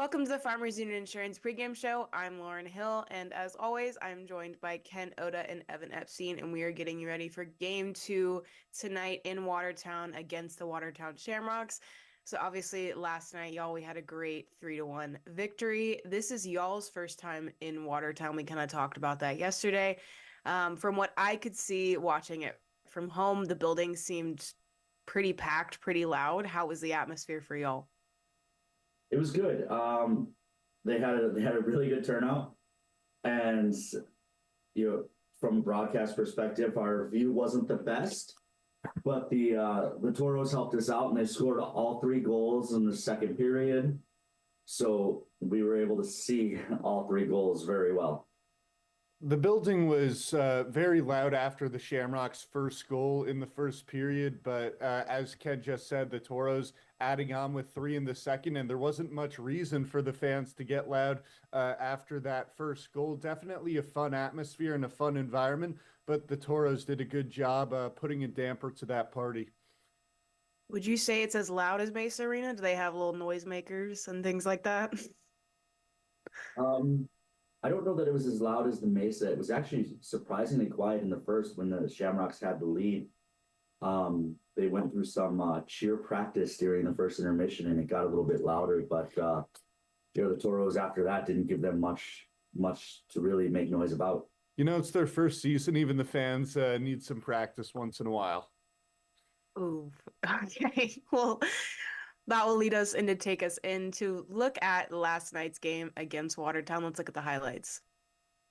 Welcome to the Farmers Union Insurance pregame show. I'm Lauren Hill, and as always, I'm joined by Ken Oda and Evan Epstein, and we are getting you ready for Game 2 tonight in Watertown against the Watertown Shamrocks. So obviously, last night, y'all, we had a great 3-1 victory. This is y'all's first time in Watertown. We kind of talked about that yesterday. From what I could see watching it from home, the building seemed pretty packed, pretty loud. How was the atmosphere for y'all? It was good. They had a really good turnout, and from a broadcast perspective, our view wasn't the best, but the Toros helped us out, and they scored all three goals in the second period, so we were able to see all three goals very well. The building was very loud after the Shamrocks' first goal in the first period, but as Ken just said, the Toros adding on with three in the second, and there wasn't much reason for the fans to get loud after that first goal. Definitely a fun atmosphere and a fun environment, but the Toros did a good job putting a damper to that party. Would you say it's as loud as Mesa Arena? Do they have little noisemakers and things like that? I don't know that it was as loud as the Mesa. It was actually surprisingly quiet in the first when the Shamrocks had the lead. They went through some cheer practice during the first intermission, and it got a little bit louder. But the Toros after that didn't give them much to really make noise about. It's their first season. Even the fans need some practice once in a while. Ooh, okay. Well, that will lead us and to take us in to look at last night's game against Watertown. Let's look at the highlights.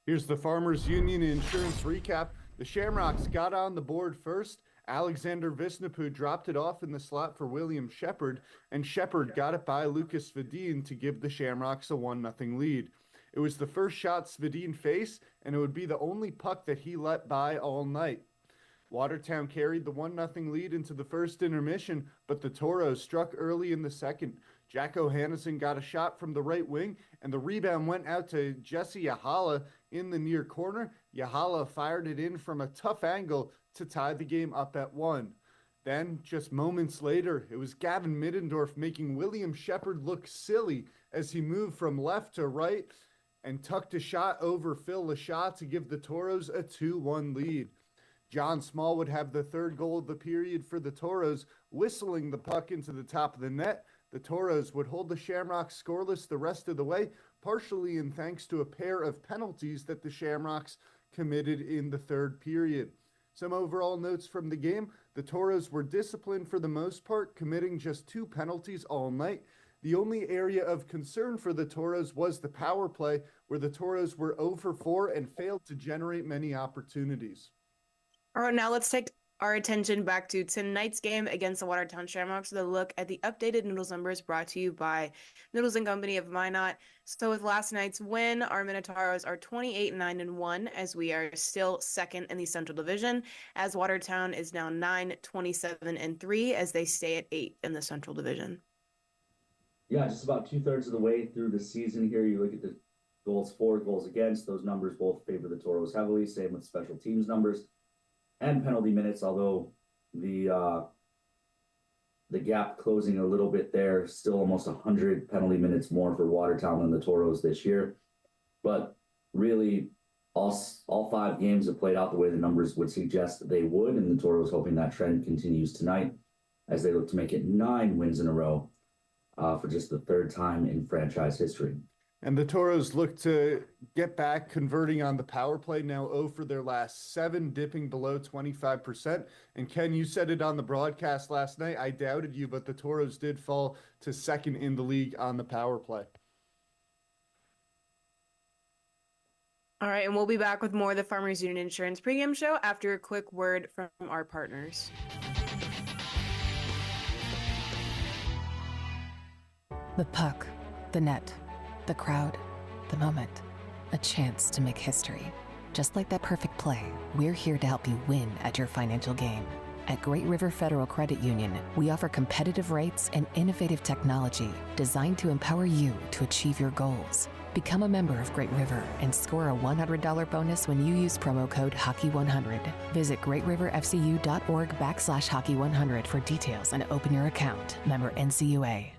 Here's the Farmers Union Insurance recap. The Shamrocks got on the board first. Alexander Visnapu dropped it off in the slot for William Shepard, and Shepard got it by Lucas Svedin to give the Shamrocks a 1-0 lead. It was the first shot Svedin faced, and it would be the only puck that he let by all night. Watertown carried the 1-0 lead into the first intermission, but the Toros struck early in the second. Jack O'Hannison got a shot from the right wing, and the rebound went out to Jesse Yahala in the near corner. Yahala fired it in from a tough angle to tie the game up at 1. Then, just moments later, it was Gavin Middendorf making William Shepard look silly as he moved from left to right and tucked a shot over Phil Lashaw to give the Toros a 2-1 lead. John Small would have the third goal of the period for the Toros, whistling the puck into the top of the net. The Toros would hold the Shamrocks scoreless the rest of the way, partially in thanks to a pair of penalties that the Shamrocks committed in the third period. Some overall notes from the game: the Toros were disciplined for the most part, committing just 2 penalties all night. The only area of concern for the Toros was the power play, where the Toros were 0 for 4 and failed to generate many opportunities. All right, now let's take our attention back to tonight's game against the Watertown Shamrocks with a look at the updated Noodles numbers brought to you by Noodles and Company of Minot. So with last night's win, our Minotauros are 28-9-1 as we are still second in the Central Division, as Watertown is now 9-27-3 as they stay at 8 in the Central Division. Yeah, just about 2/3 of the way through the season here. You look at the goals for, goals against. Those numbers both favor the Toros heavily. Same with special teams numbers and penalty minutes, although the gap closing a little bit there, still almost 100 penalty minutes more for Watertown than the Toros this year. But really, all 5 games have played out the way the numbers would suggest that they would, and the Toros hoping that trend continues tonight as they look to make it 9 wins in a row for just the 3rd time in franchise history. And the Toros look to get back, converting on the power play, now 0 for their last 7, dipping below 25%. And Ken, you said it on the broadcast last night. I doubted you, but the Toros did fall to 2nd in the league on the power play. All right, and we'll be back with more of the Farmers Union Insurance pregame show after a quick word from our partners. The puck, the net, the crowd, the moment, a chance to make history. Just like that perfect play, we're here to help you win at your financial game. At Great River Federal Credit Union, we offer competitive rates and innovative technology designed to empower you to achieve your goals. Become a member of Great River and score a $100 bonus when you use promo code Hockey100. Visit greatriverfcu.org/Hockey100 for details and open your account. Member NCUA.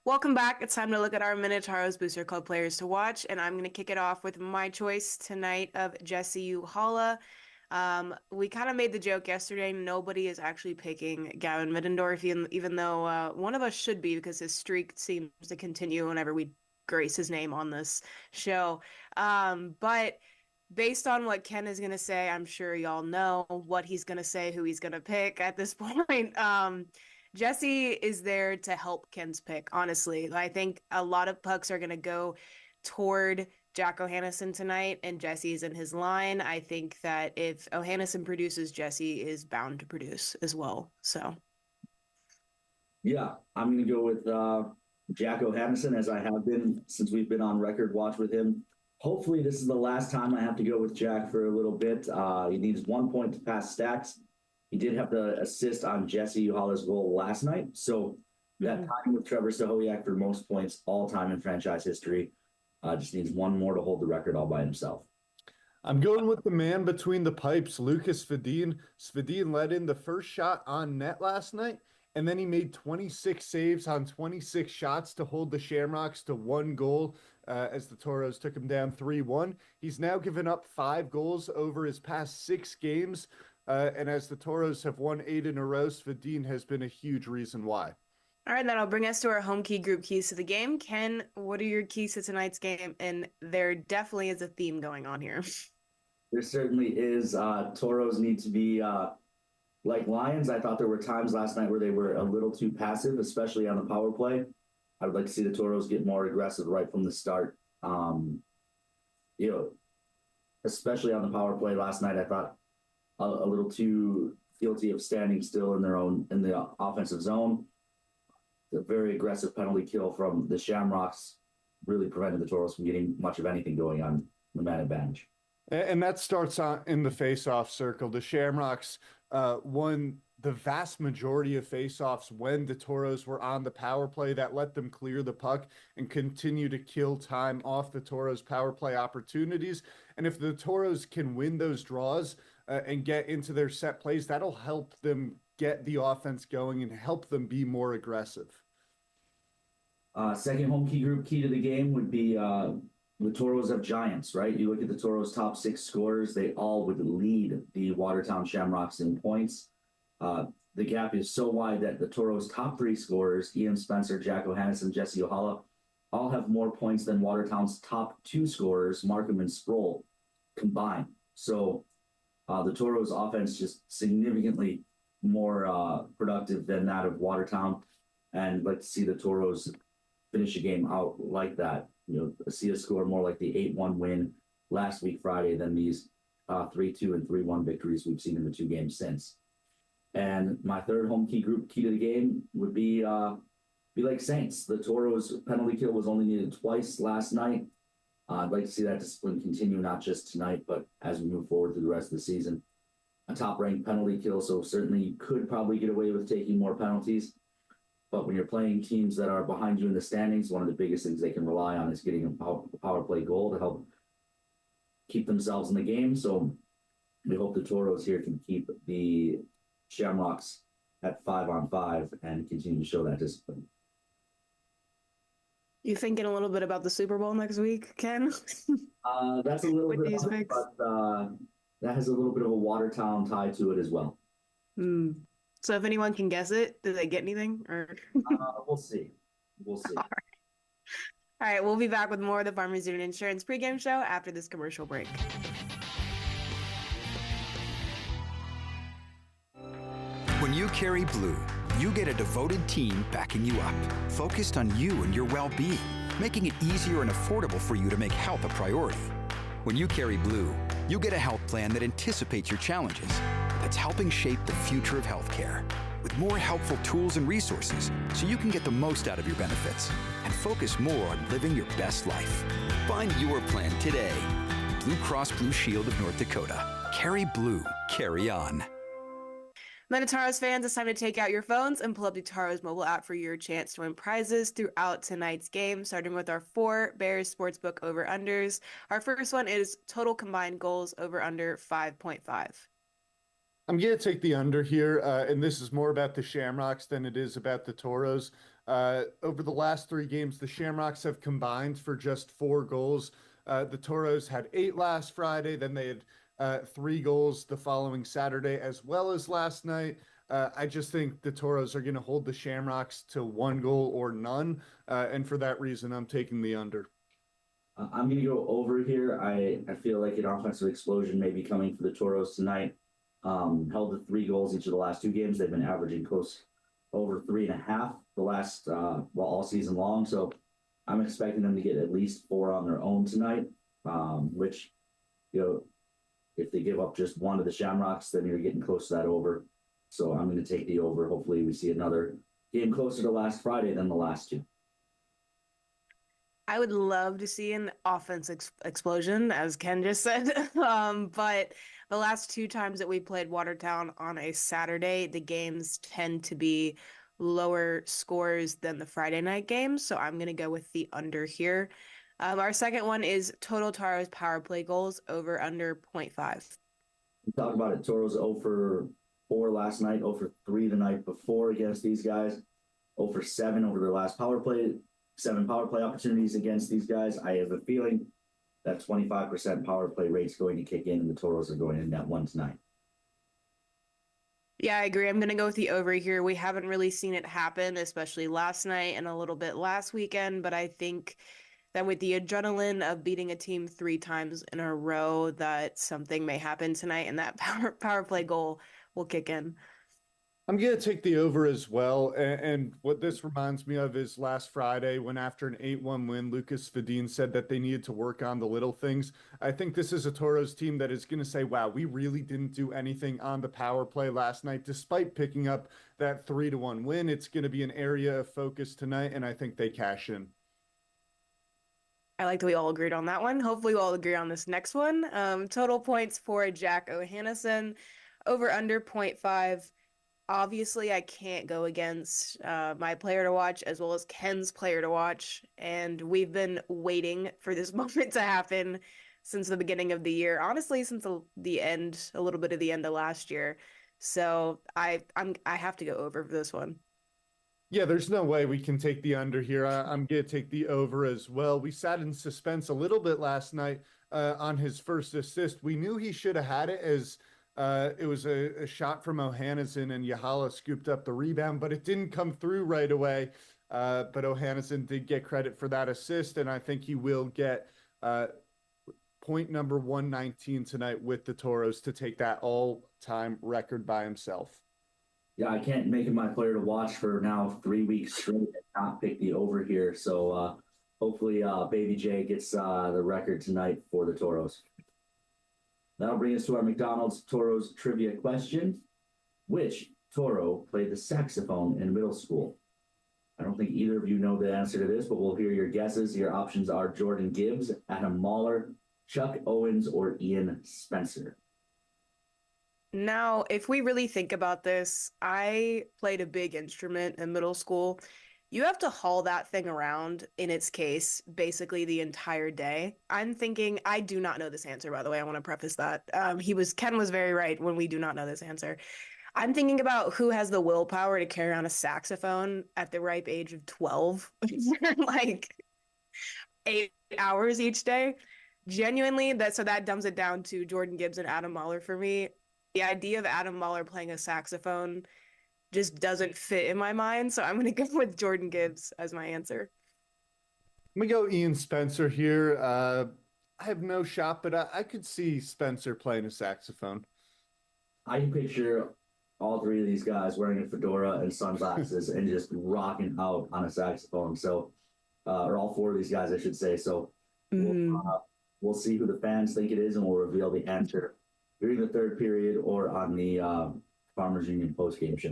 Welcome back. It's time to look at our Minotauros Booster Club players to watch, and I'm going to kick it off with my choice tonight of Jesse Uhala. We kind of made the joke yesterday. Nobody is actually picking Gavin Middendorf, even though one of us should be because his streak seems to continue whenever we grace his name on this show. But based on what Ken is going to say, I'm sure y'all know what he's going to say, who he's going to pick at this point. Jesse is there to help Ken's pick, honestly. I think a lot of pucks are going to go toward Jack O'Hannison tonight, and Jesse's in his line. I think that if O'Hannison produces, Jesse is bound to produce as well. So, Yeah, I'm going to go with Jack O'Hannison, as I have been since we've been on record watch with him. Hopefully, this is the last time I have to go with Jack for a little bit. He needs 1 point to pass Stacks. He did have the assist on Jesse Uhala's goal last night. So that time with Trevor Sahoyak for most points all time in franchise history. Just needs one more to hold the record all by himself. I'm going with the man between the pipes, Lucas Svedin. Svedin led in the first shot on net last night, and then he made 26 saves on 26 shots to hold the Shamrocks to 1 goal as the Toros took him down 3-1. He's now given up 5 goals over his past 6 games. And as the Toros have won 8 in a row, Svedin has been a huge reason why. All right, that'll bring us to our home key group keys to the game. Ken, what are your keys to tonight's game? And there definitely is a theme going on here. There certainly is. Toros need to be like Lions. I thought there were times last night where they were a little too passive, especially on the power play. I would like to see the Toros get more aggressive right from the start. Especially on the power play last night, I thought a little too guilty of standing still in the offensive zone. The very aggressive penalty kill from the Shamrocks really prevented the Toros from getting much of anything going on the man advantage. And that starts in the face-off circle. The Shamrocks won the vast majority of face-offs when the Toros were on the power play. That let them clear the puck and continue to kill time off the Toros' power play opportunities. And if the Toros can win those draws and get into their set plays, that'll help them get the offense going and help them be more aggressive. Second home key group key to the game would be the Toros have giants, right? You look at the Toros' top 6 scorers, they all would lead the Watertown Shamrocks in points. The gap is so wide that the Toros' top 3 scorers, Ian Spencer, Jack O'Hannison, Jesse Uhala, all have more points than Watertown's top 2 scorers, Markham and Sproul, combined. So the Toros' offense just significantly more productive than that of Watertown. And let's see the Toros finish a game out like that. See us score more like the 8-1 win last week Friday than these 3-2 and 3-1 victories we've seen in the 2 games since. And my third home key group key to the game would be like Saints. The Toros penalty kill was only needed twice last night. I'd like to see that discipline continue, not just tonight, but as we move forward through the rest of the season. A top-ranked penalty kill, so certainly you could probably get away with taking more penalties. But when you're playing teams that are behind you in the standings, one of the biggest things they can rely on is getting a power play goal to help keep themselves in the game. So we hope the Toros here can keep the Shamrocks at 5-on-5 and continue to show that discipline. You thinking a little bit about the Super Bowl next week, Ken? That's a little With bit, these picks? but that has a little bit of a Watertown tie to it as well. So if anyone can guess it, did they get anything? Or We'll see. We'll see. All right, we'll be back with more of the Farmers Union Insurance pregame show after this commercial break. When you carry blue, you get a devoted team backing you up, focused on you and your well-being, making it easier and affordable for you to make health a priority. When you carry blue, you get a health plan that anticipates your challenges, that's helping shape the future of healthcare, with more helpful tools and resources so you can get the most out of your benefits and focus more on living your best life. Find your plan today. Blue Cross Blue Shield of North Dakota. Carry blue. Carry on. Minotauros fans, it's time to take out your phones and pull up the Toros mobile app for your chance to win prizes throughout tonight's game, starting with our 4 Bears Sportsbook over-unders. Our first one is total combined goals over-under 5.5. I'm going to take the under here, and this is more about the Shamrocks than it is about the Toros. Over the last 3 games, the Shamrocks have combined for just 4 goals. The Toros had 8 last Friday, then they had 3 goals the following Saturday, as well as last night. I just think the Toros are going to hold the Shamrocks to 1 goal or none, and for that reason, I'm taking the under. I'm going to go over here. I feel like an offensive explosion may be coming for the Toros tonight. Held to 3 goals each of the last 2 games. They've been averaging close over 3.5 the last all season long. So I'm expecting them to get at least 4 on their own tonight. Which, if they give up just 1 to the Shamrocks, then you're getting close to that over. So I'm going to take the over. Hopefully, we see another game closer to last Friday than the last 2. I would love to see an offense explosion, as Ken just said. But the last 2 times that we played Watertown on a Saturday, the games tend to be lower scores than the Friday night games. So I'm going to go with the under here. Our second one is total Toros power play goals over under 0.5. We talked about it. Toros 0 for 4 last night, 0 for 3 the night before against these guys, 0 for 7 over their last power play. 7 power play opportunities against these guys. I have a feeling that 25% power play rate's going to kick in, and the Toros are going in that 1 tonight. Yeah, I agree. I'm going to go with the over here. We haven't really seen it happen, especially last night and a little bit last weekend, but I think that with the adrenaline of beating a team 3 times in a row, that something may happen tonight and that power play goal will kick in. I'm going to take the over as well. And what this reminds me of is last Friday when after an 8-1 win, Lucas Fedin said that they needed to work on the little things. I think this is a Toros team that is going to say, wow, we really didn't do anything on the power play last night, despite picking up that 3-1 win. It's going to be an area of focus tonight, and I think they cash in. I like that we all agreed on that one. Hopefully we'll all agree on this next one. Total points for Jack O'Hannison, over under 0.5. Obviously, I can't go against my player to watch as well as Ken's player to watch. And we've been waiting for this moment to happen since the beginning of the year. Honestly, since the end, a little bit of the end of last year. So I have to go over for this one. Yeah, there's no way we can take the under here. I'm going to take the over as well. We sat in suspense a little bit last night on his first assist. We knew he should have had it as it was a shot from O'Hannison and Yahala scooped up the rebound, but it didn't come through right away. But O'Hannison did get credit for that assist, and I think he will get point number 119 tonight with the Toros to take that all-time record by himself. Yeah, I can't make it my player to watch for now 3 weeks straight and not pick the over here. So hopefully Baby J gets the record tonight for the Toros. That'll bring us to our McDonald's Toros trivia question. Which Toro played the saxophone in middle school? I don't think either of you know the answer to this, but we'll hear your guesses. Your options are Jordan Gibbs, Adam Mahler, Chuck Owens, or Ian Spencer. Now, if we really think about this, I played a big instrument in middle school. You have to haul that thing around, in its case, basically the entire day. I'm thinking, I do not know this answer, by the way. I want to preface that. Ken was very right when we do not know this answer. I'm thinking about who has the willpower to carry on a saxophone at the ripe age of 12 for like 8 hours each day. Genuinely, that dumbs it down to Jordan Gibbs and Adam Mahler for me. The idea of Adam Mahler playing a saxophone just doesn't fit in my mind, so I'm going to go with Jordan Gibbs as my answer. I'm going to go Ian Spencer here. I have no shot, but I could see Spencer playing a saxophone. I can picture all 3 of these guys wearing a fedora and sunglasses and just rocking out on a saxophone. So, or all 4 of these guys, I should say. So we'll see who the fans think it is, and we'll reveal the answer during the 3rd period or on the Farmers Union postgame show.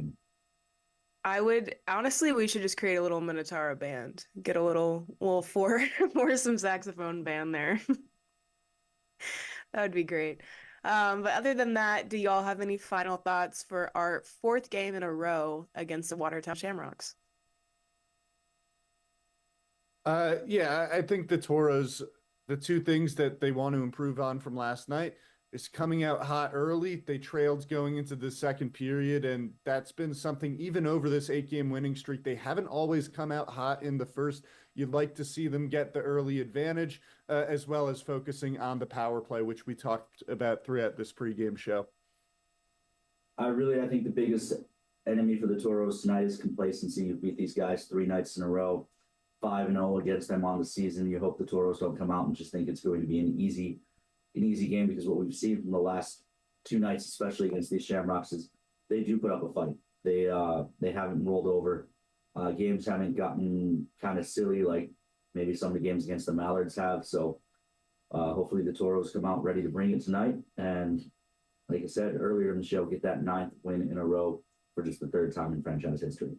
I would honestly, we should just create a little Minotauros band. Get a little foursome saxophone band there. That would be great. But other than that, do y'all have any final thoughts for our 4th game in a row against the Watertown Shamrocks? Yeah, I think the Toros, the 2 things that they want to improve on from last night, is coming out hot early. They trailed going into the second period, and that's been something even over this 8-game winning streak. They haven't always come out hot in the first. You'd like to see them get the early advantage, as well as focusing on the power play, which we talked about throughout this pregame show. I think the biggest enemy for the Toros tonight is complacency. You beat these guys 3 nights in a row, 5-0 against them on the season. You hope the Toros don't come out and just think it's going to be an easy game, because what we've seen from the last 2 nights, especially against these Shamrocks, is they do put up a fight. They haven't rolled over. Games haven't gotten kind of silly like maybe some of the games against the Mallards have. So hopefully the Toros come out ready to bring it tonight. And like I said earlier in the show, get that 9th win in a row for just the 3rd time in franchise history.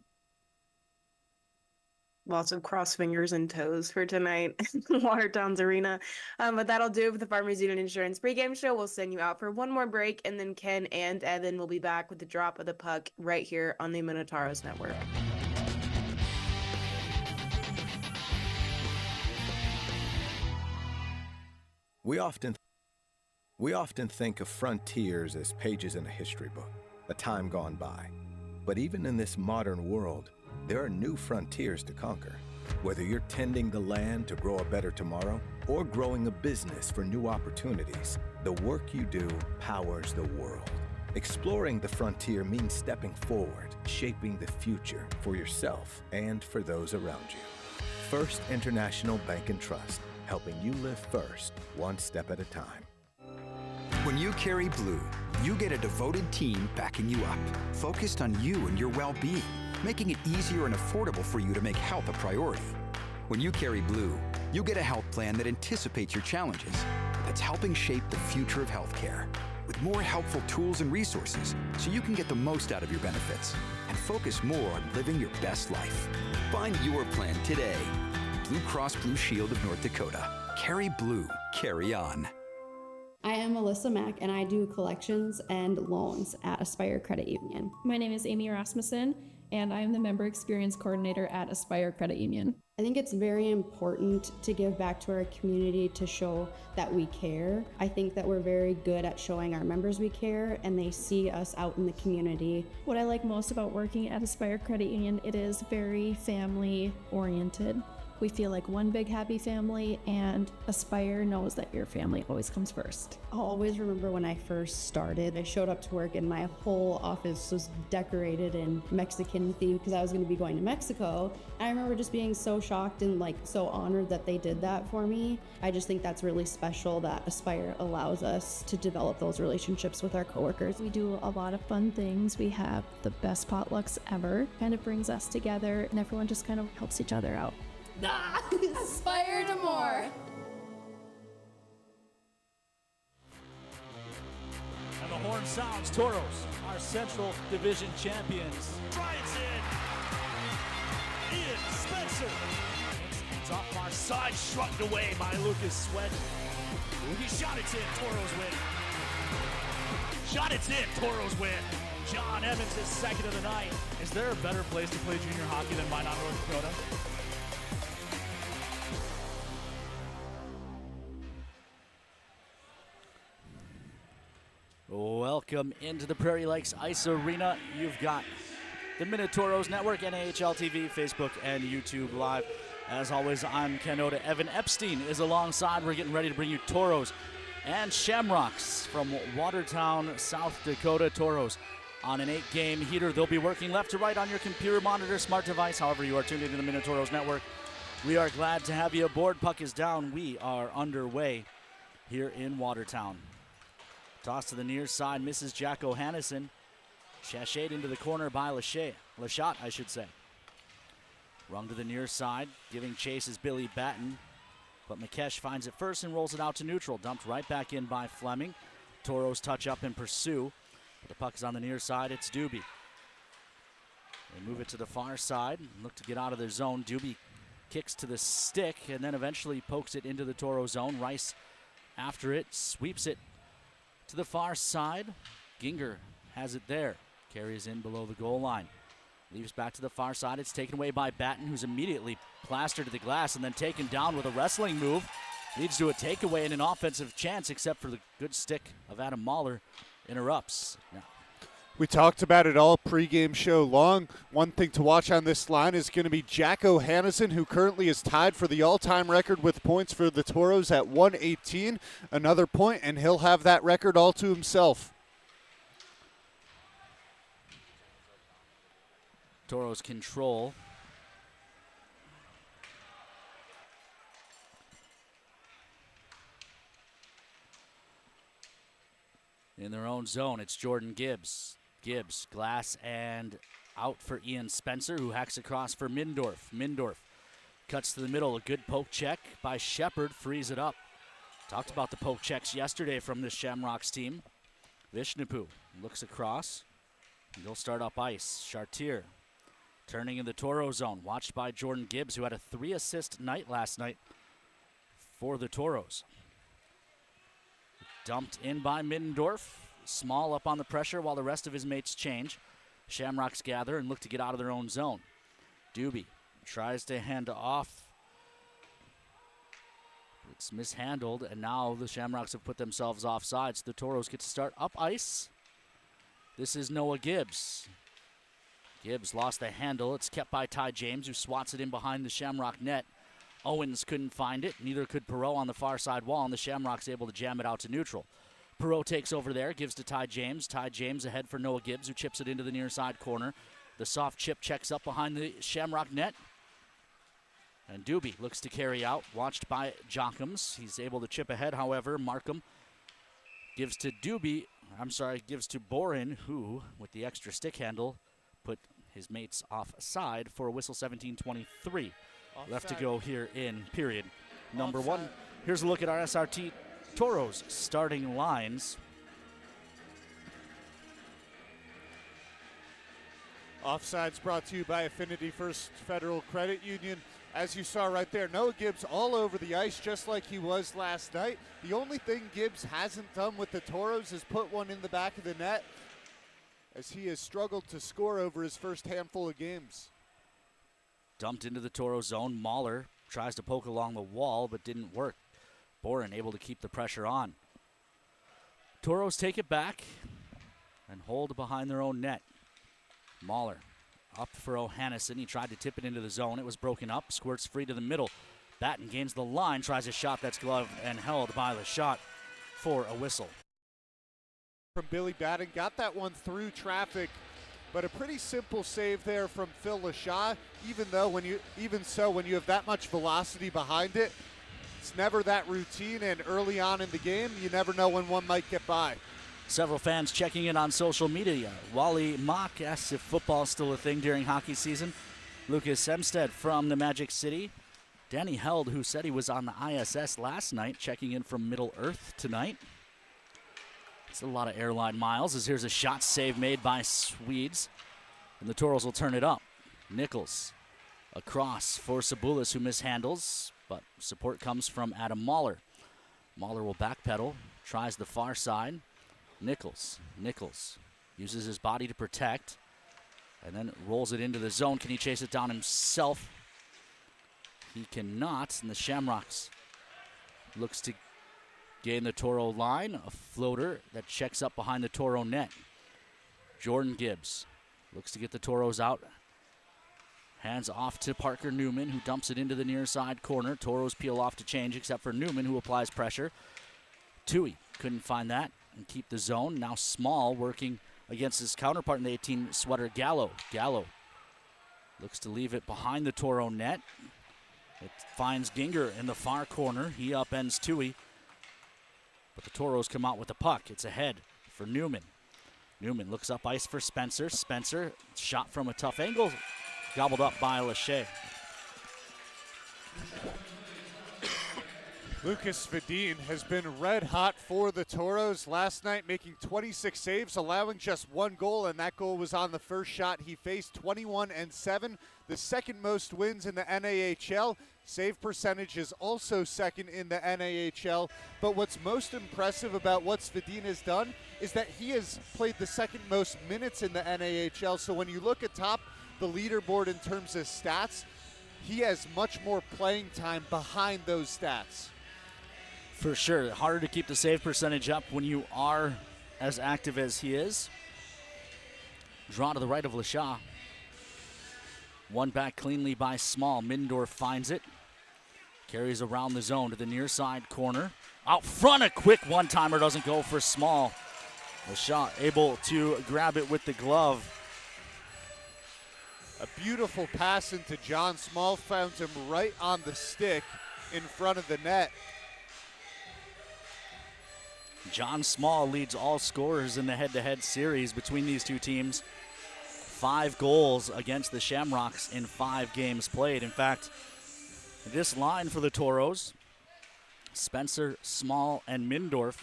Lots of cross fingers and toes for tonight in Watertown's arena. But that'll do it for the Farmers Union Insurance pregame show. We'll send you out for one more break, and then Ken and Evan will be back with the drop of the puck right here on the Minotauros Network. We often think of frontiers as pages in a history book, a time gone by. But even in this modern world, there are new frontiers to conquer. Whether you're tending the land to grow a better tomorrow or growing a business for new opportunities, the work you do powers the world. Exploring the frontier means stepping forward, shaping the future for yourself and for those around you. First International Bank and Trust, helping you live first, one step at a time. When you carry blue, you get a devoted team backing you up, focused on you and your well-being, making it easier and affordable for you to make health a priority. When you carry blue, you get a health plan that anticipates your challenges, that's helping shape the future of healthcare, with more helpful tools and resources so you can get the most out of your benefits and focus more on living your best life. Find your plan today. Blue Cross Blue Shield of North Dakota. Carry blue, carry on. I am Melissa Mack, and I do collections and loans at Aspire Credit Union. My name is Amy Rasmussen, and I am the Member Experience Coordinator at Aspire Credit Union. I think it's very important to give back to our community to show that we care. I think that we're very good at showing our members we care, and they see us out in the community. What I like most about working at Aspire Credit Union, it is very family oriented. We feel like one big happy family, and Aspire knows that your family always comes first. I'll always remember when I first started. I showed up to work and my whole office was decorated in Mexican theme because I was going to be going to Mexico. I remember just being so shocked and so honored that they did that for me. I just think that's really special that Aspire allows us to develop those relationships with our coworkers. We do a lot of fun things. We have the best potlucks ever. Kind of brings us together, and everyone just kind of helps each other out. Aspire to more. And the horn sounds. Toros, our Central Division champions. Drives in. Ian Spencer. It's off far side, shrugged away by Lucas Sweat. He shot it in. Toros win. Shot it in. Toros win. John Evans is second of the night. Is there a better place to play junior hockey than Minot, North Dakota? Welcome into the Prairie Lakes Ice Arena. You've got the Minotauros Network, NAHL TV, Facebook, and YouTube Live. As always, I'm Ken Oda. Evan Epstein is alongside. We're getting ready to bring you Toros and Shamrocks from Watertown, South Dakota. Toros on an 8-game heater. They'll be working left to right on your computer monitor, smart device, however you are tuned into the Minotauros Network. We are glad to have you aboard. Puck is down. We are underway here in Watertown. Toss to the near side, misses Jack O'Hannison. Sashayed into the corner by Lashot, I should say. Rung to the near side, giving chase is Billy Batten. But McKesh finds it first and rolls it out to neutral. Dumped right back in by Fleming. Toros touch up and pursue. But the puck is on the near side, it's Doobie. They move it to the far side, look to get out of their zone. Doobie kicks to the stick and then eventually pokes it into the Toro zone. Rice after it, sweeps it to the far side. Ginger has it there. Carries in below the goal line. Leaves back to the far side. It's taken away by Batten, who's immediately plastered to the glass and then taken down with a wrestling move Leads to a takeaway and an offensive chance, except for the good stick of Adam Mahler interrupts. Now, we talked about it all pregame show long. One thing to watch on this line is going to be Jacko Hannison, who currently is tied for the all-time record with points for the Toros at 118. Another point, and he'll have that record all to himself. Toros control. In their own zone, it's Jordan Gibbs. Gibbs, glass and out for Ian Spencer, who hacks across for Mindorf. Mindorf cuts to the middle. A good poke check by Shepard, frees it up. Talked about the poke checks yesterday from this Shamrocks team. Vishnapu looks across. He'll start up ice. Chartier turning in the Toro zone, watched by Jordan Gibbs, who had a 3-assist night last night for the Toros. Dumped in by Middendorf. Small up on the pressure while the rest of his mates change. Shamrocks gather and look to get out of their own zone. Doobie tries to hand off. It's mishandled, and now the Shamrocks have put themselves offside, so the Toros get to start up ice. This is Noah Gibbs. Gibbs lost the handle. It's kept by Ty James, who swats it in behind the Shamrock net. Owens couldn't find it. Neither could Perreault on the far side wall, and the Shamrocks able to jam it out to neutral. Perreault takes over there, gives to Ty James. Ty James ahead for Noah Gibbs, who chips it into the near side corner. The soft chip checks up behind the Shamrock net. And Doobie looks to carry out, watched by Jockums. He's able to chip ahead, however. Markham gives to gives to Borin, who, with the extra stick handle, put his mates offside for a whistle. 17:23 left to go here in period number one. Here's a look at our SRT Toros starting lines. Offsides brought to you by Affinity First Federal Credit Union. As you saw right there, Noah Gibbs all over the ice just like he was last night. The only thing Gibbs hasn't done with the Toros is put one in the back of the net, as he has struggled to score over his first handful of games. Dumped into the Toro zone. Mahler tries to poke along the wall, but didn't work. Boren able to keep the pressure on. Toros take it back and hold behind their own net. Mahler up for O'Hannison. He tried to tip it into the zone. It was broken up. Squirts free to the middle. Batten gains the line. Tries a shot that's gloved and held by the shot for a whistle. From Billy Batten. Got that one through traffic, but a pretty simple save there from Phil Lashaw. When you have that much velocity behind it, it's never that routine, and early on in the game, you never know when one might get by. Several fans checking in on social media. Wally Mock asks if football is still a thing during hockey season. Lucas Semstead from the Magic City. Danny Held, who said he was on the ISS last night, checking in from Middle Earth tonight. It's a lot of airline miles, as here's a shot save made by Swedes. And the Toros will turn it up. Nichols across for Sabulis, who mishandles, but support comes from Adam Mahler. Mahler will backpedal, tries the far side. Nichols uses his body to protect, and then rolls it into the zone. Can he chase it down himself? He cannot, and the Shamrocks looks to gain the Toro line. A floater that checks up behind the Toro net. Jordan Gibbs looks to get the Toros out. Hands off to Parker Newman, who dumps it into the near side corner. Toros peel off to change, except for Newman, who applies pressure. Tui couldn't find that and keep the zone. Now Small working against his counterpart in the 18 sweater, Gallo. Gallo looks to leave it behind the Toro net. It finds Ginger in the far corner. He upends Tui, but the Toros come out with the puck. It's ahead for Newman. Newman looks up ice for Spencer. Spencer, shot from a tough angle, gobbled up by Lachey. Lucas Vedin has been red hot for the Toros last night, making 26 saves, allowing just one goal, and that goal was on the first shot he faced. 21-7, the second most wins in the NAHL. Save percentage is also second in the NAHL, but what's most impressive about what Vedin has done is that he has played the second most minutes in the NAHL. So when you look atop the leaderboard in terms of stats, he has much more playing time behind those stats. For sure. Harder to keep the save percentage up when you are as active as he is. Draw to the right of Lashaw. One back cleanly by Small. Mindorf finds it. Carries around the zone to the near side corner. Out front, a quick one-timer doesn't go for Small. Lashaw able to grab it with the glove. A beautiful pass into John Small, found him right on the stick in front of the net. John Small leads all scorers in the head-to-head series between these two teams. 5 goals against the Shamrocks in 5 games played. In fact, this line for the Toros, Spencer, Small, and Mindorf,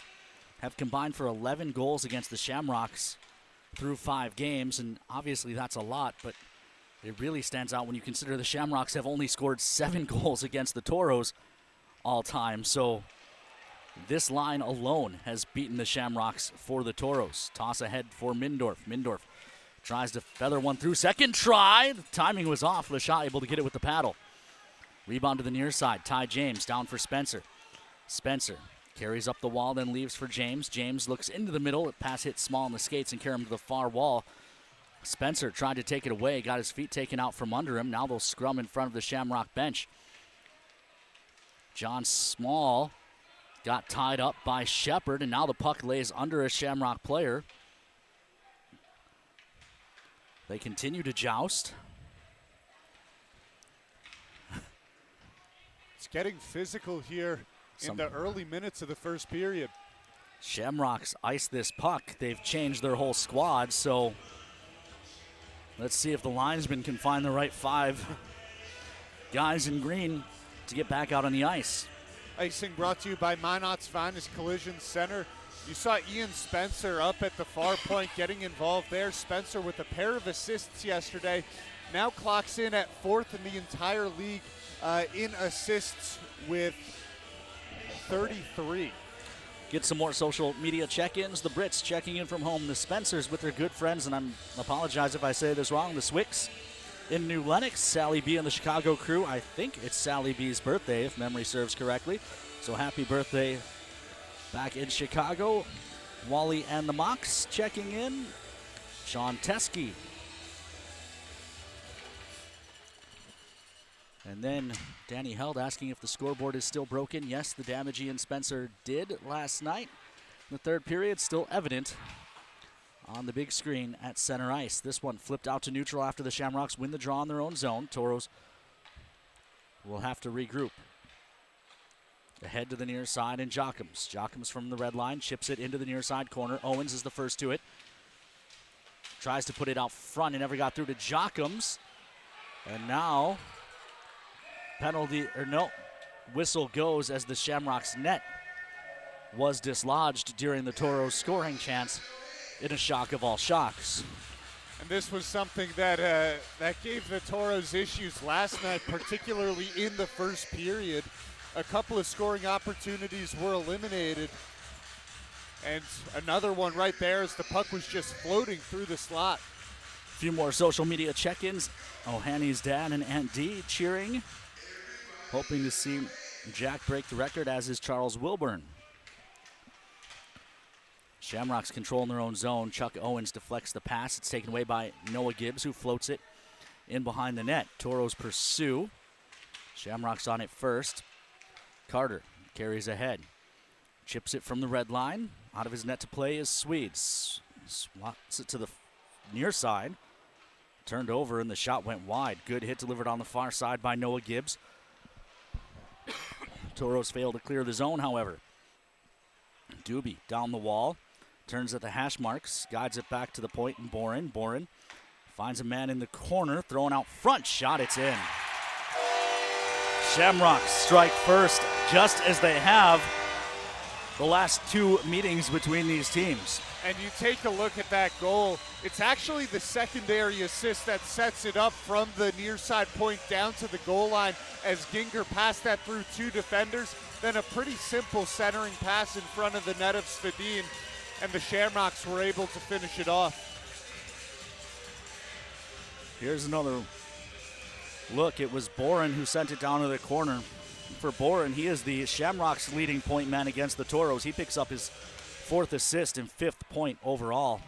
have combined for 11 goals against the Shamrocks through 5 games, and obviously that's a lot, but it really stands out when you consider the Shamrocks have only scored 7 goals against the Toros all time. So this line alone has beaten the Shamrocks for the Toros. Toss ahead for Mindorf. Mindorf tries to feather one through. Second try. The timing was off. Lashaw able to get it with the paddle. Rebound to the near side. Ty James down for Spencer. Spencer carries up the wall, then leaves for James. James looks into the middle. It pass hits Small on the skates and carry him to the far wall. Spencer tried to take it away, got his feet taken out from under him. Now they'll scrum in front of the Shamrock bench. John Small got tied up by Shepard, and now the puck lays under a Shamrock player. They continue to joust. It's getting physical here in the early minutes of the first period. Shamrocks ice this puck. They've changed their whole squad, so let's see if the linesman can find the right 5 guys in green to get back out on the ice. Icing brought to you by Minot's Finest Collision Center. You saw Ian Spencer up at the far point getting involved there. Spencer with a pair of assists yesterday. Now clocks in at 4th in the entire league in assists with 33. Get some more social media check-ins. The Brits checking in from home. The Spencers with their good friends, and I apologize if I say this wrong, the Swicks in New Lenox. Sally B and the Chicago crew. I think it's Sally B's birthday, if memory serves correctly. So happy birthday back in Chicago. Wally and the Mocs checking in. Sean Teskey. And then Danny Held asking if the scoreboard is still broken. Yes, the damage Ian Spencer did last night. The third period still evident on the big screen at center ice. This one flipped out to neutral after the Shamrocks win the draw in their own zone. Toros will have to regroup. Ahead to the near side and Jockums. Jockums from the red line chips it into the near side corner. Owens is the first to it. Tries to put it out front and never got through to Jockums. And now whistle goes as the Shamrocks net was dislodged during the Toros scoring chance in a shock of all shocks. And this was something that gave the Toros issues last night, particularly in the first period. A couple of scoring opportunities were eliminated. And another one right there as the puck was just floating through the slot. A few more social media check-ins. O'Hanny's dad and Aunt Dee cheering, hoping to see Jack break the record, as is Charles Wilburn. Shamrocks control in their own zone. Chuck Owens deflects the pass. It's taken away by Noah Gibbs, who floats it in behind the net. Toros pursue. Shamrocks on it first. Carter carries ahead. Chips it from the red line. Out of his net to play is Swedes. Swats it to the near side. Turned over and the shot went wide. Good hit delivered on the far side by Noah Gibbs. Toros failed to clear the zone, however. Doobie down the wall. Turns at the hash marks. Guides it back to the point and Boren. Boren finds a man in the corner. Throwing out front. Shot, it's in. Shamrocks strike first, just as they have the last 2 meetings between these teams. And you take a look at that goal. It's actually the secondary assist that sets it up from the near side point down to the goal line as Ginger passed that through 2 defenders. Then a pretty simple centering pass in front of the net of Svedin, and the Shamrocks were able to finish it off. Here's another look. It was Boren who sent it down to the corner. for Boren. He is the Shamrocks' leading point man against the Toros. He picks up his 4th assist and 5th point overall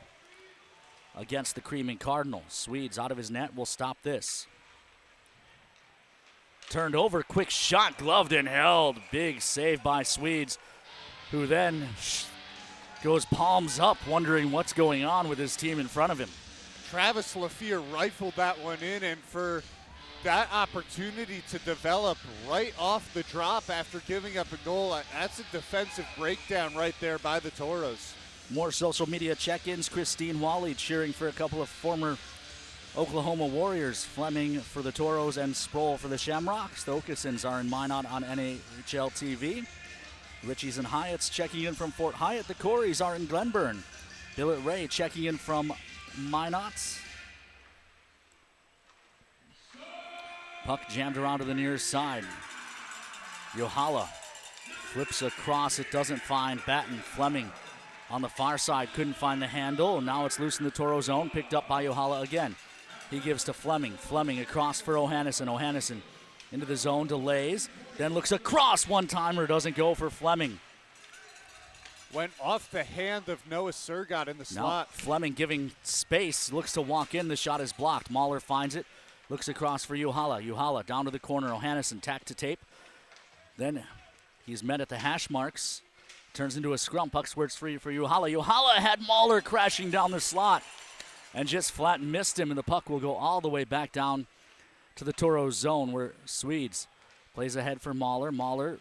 against the Creaming Cardinals. Swedes out of his net will stop this. Turned over, quick shot, gloved and held. Big save by Swedes, who then goes palms up, wondering what's going on with his team in front of him. Travis Lafleur rifled that one in, and for that opportunity to develop right off the drop after giving up a goal, that's a defensive breakdown right there by the Toros. More social media check-ins. Christine Wally cheering for a couple of former Oklahoma Warriors. Fleming for the Toros and Sproul for the Shamrocks. The Okesons are in Minot on NHL TV. Richies and Hyatts checking in from Fort Hyatt. The Coreys are in Glenburn. Billet Ray checking in from Minot. Puck jammed around to the near side. Yohala flips across. It doesn't find Batten. Fleming on the far side couldn't find the handle. Now it's loose in the Toro zone. Picked up by Yohala again. He gives to Fleming. Fleming across for Ohannesson. Ohannesson into the zone, delays. Then looks across. One-timer doesn't go for Fleming. Went off the hand of Noah Surgot in the slot. Now Fleming giving space. Looks to walk in. The shot is blocked. Mahler finds it. Looks across for Yohala. Yohala down to the corner. Ohannesson tacked to tape. Then he's met at the hash marks. Turns into a scrum. Puck squirts free for Yohala. Yohala had Mahler crashing down the slot and just flat missed him, and the puck will go all the way back down to the Toro zone where Swedes plays ahead for Mahler. Mahler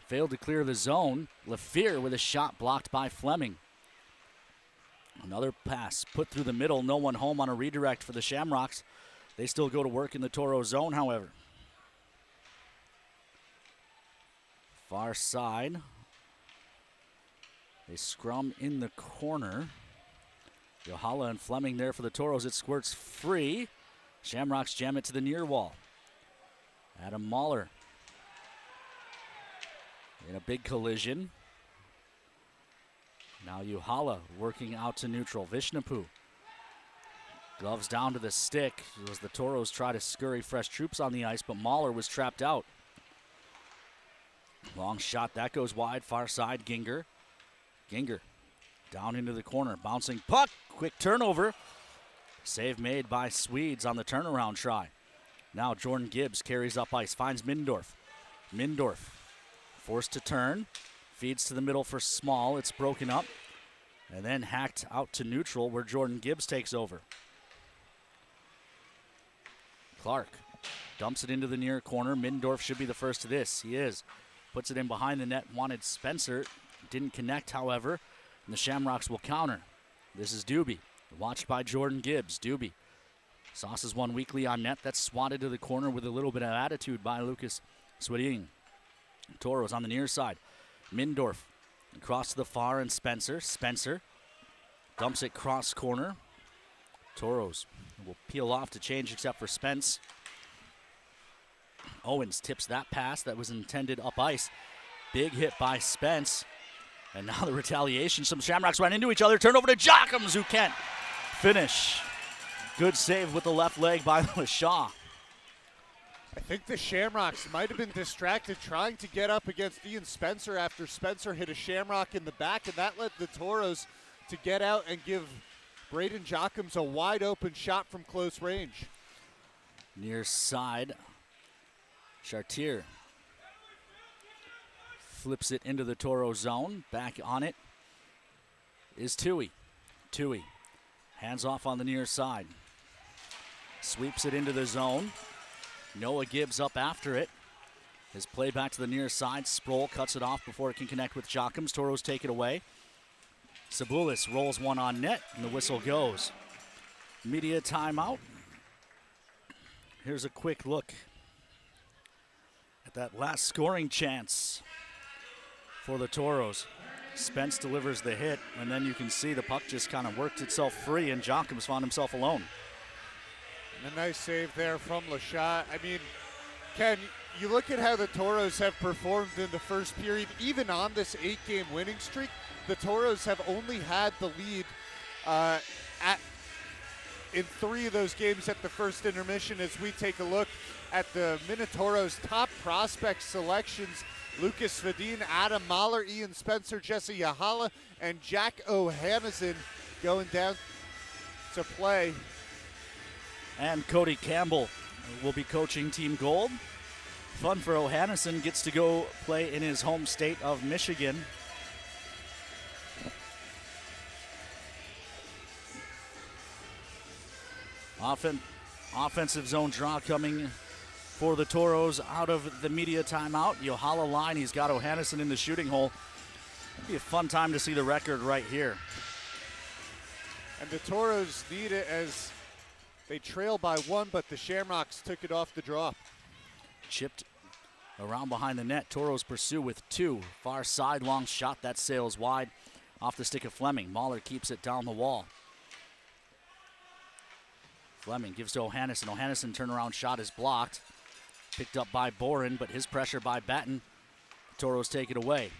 failed to clear the zone. Lafleur with a shot blocked by Fleming. Another pass put through the middle. No one home on a redirect for the Shamrocks. They still go to work in the Toro zone, however. Far side. They scrum in the corner. Yohala and Fleming there for the Toros. It squirts free. Shamrocks jam it to the near wall. Adam Mahler in a big collision. Now Yohala working out to neutral. Vishnapoo. Gloves down to the stick as the Toros try to scurry fresh troops on the ice, but Mahler was trapped out. Long shot, that goes wide. Far side, Ginger. Ginger down into the corner. Bouncing puck. Quick turnover. Save made by Swedes on the turnaround try. Now Jordan Gibbs carries up ice. Finds Mindorf. Mindorf forced to turn. Feeds to the middle for Small. It's broken up. And then hacked out to neutral where Jordan Gibbs takes over. Clark dumps it into the near corner. Mindorf should be the first to this. He is. Puts it in behind the net. Wanted Spencer. Didn't connect, however. And the Shamrocks will counter. This is Doobie. Watched by Jordan Gibbs. Doobie. Sauces one weekly on net. That's swatted to the corner with a little bit of attitude by Lucas Sweding. Toros on the near side. Mindorf across to the far and Spencer. Spencer dumps it cross corner. Toros will peel off to change except for Spence. Owens tips that pass that was intended up ice. Big hit by Spence. And now the retaliation. Some Shamrocks run into each other. Turn over to Jockums, who can't finish. Good save with the left leg by LaShaw. I think the Shamrocks might have been distracted trying to get up against Ian Spencer after Spencer hit a Shamrock in the back, and that led the Toros to get out and give Braden Jockums a wide open shot from close range. Near side, Chartier flips it into the Toro zone. Back on it is Tui. Tui hands off on the near side. Sweeps it into the zone. Noah Gibbs up after it. His play back to the near side. Sproul cuts it off before it can connect with Jockums. Toros take it away. Sabulis rolls one on net, and the whistle goes. Media timeout. Here's a quick look at that last scoring chance for the Toros. Spence delivers the hit, and then you can see the puck just kind of worked itself free, and Jockums found himself alone. And a nice save there from LaShaw. I mean, Ken, you look at how the Toros have performed in the first period. Even on this 8-game winning streak, the Toros have only had the lead in 3 of those games at the first intermission as we take a look at the Minotauros' top prospect selections. Lucas Vadine, Adam Mahler, Ian Spencer, Jesse Yahala, and Jack O'Hanneson going down to play. And Cody Campbell will be coaching Team Gold. Fun for O'Hanneson, gets to go play in his home state of Michigan. Offensive zone draw coming for the Toros out of the media timeout. Yohala line, he's got O'Hanneson in the shooting hole. It'd be a fun time to see the record right here. And the Toros need it as they trail by 1, but the Shamrocks took it off the draw. Chipped around behind the net. Toros pursue with 2. Far side, long shot that sails wide off the stick of Fleming. Mahler keeps it down the wall. Fleming gives to O'Hanneson. O'Hanneson turnaround shot is blocked. Picked up by Boren, but his pressure by Batten. Toros take it away.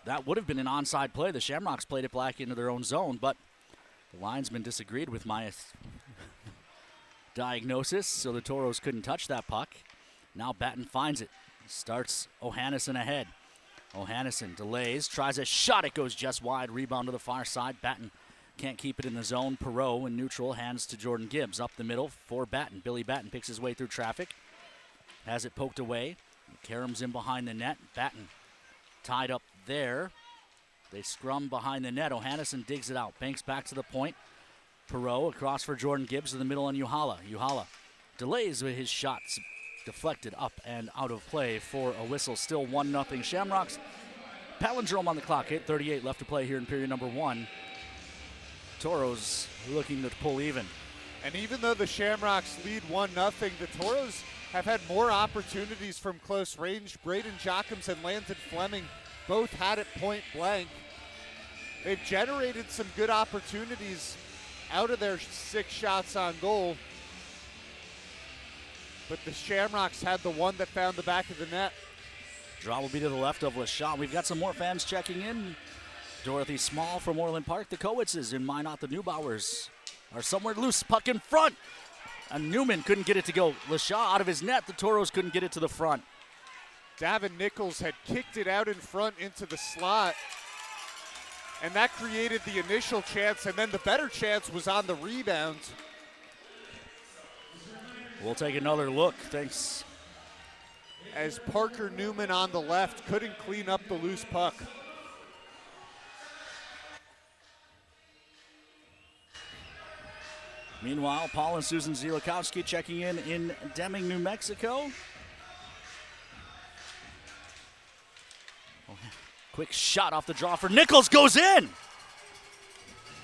That would have been an onside play. The Shamrocks played it back into their own zone, but the linesman disagreed with my diagnosis, so the Toros couldn't touch that puck. Now Batten finds it. Starts O'Hanneson ahead. O'Hanneson delays, tries a shot. It goes just wide. Rebound to the far side. Batten can't keep it in the zone. Perreault in neutral, hands to Jordan Gibbs. Up the middle for Batten. Billy Batten picks his way through traffic. Has it poked away. Karam's in behind the net. Batten tied up there. They scrum behind the net. O'Hanneson digs it out. Banks back to the point. Perreault across for Jordan Gibbs in the middle on Yohala. Yohala delays with his shots. Deflected up and out of play for a whistle. Still 1-0 Shamrocks. Palindrome on the clock. 8:38 left to play here in period number 1. Toros looking to pull even. And even though the Shamrocks lead 1-0, the Toros have had more opportunities from close range. Braden Jockums and Landon Fleming both had it point blank. They've generated some good opportunities out of their 6 shots on goal. But the Shamrocks had the one that found the back of the net. Draw will be to the left of LaShaw. We've got some more fans checking in. Dorothy Small from Orland Park. The Cowitzes in Minot. The Neubauers are somewhere loose. Puck in front. And Newman couldn't get it to go. LaShaw out of his net. The Toros couldn't get it to the front. Davin Nichols had kicked it out in front into the slot. And that created the initial chance. And then the better chance was on the rebound. We'll take another look. Thanks. As Parker Newman on the left couldn't clean up the loose puck. Meanwhile, Paul and Susan Zielikowski checking in Deming, New Mexico. Quick shot off the draw for Nichols, goes in!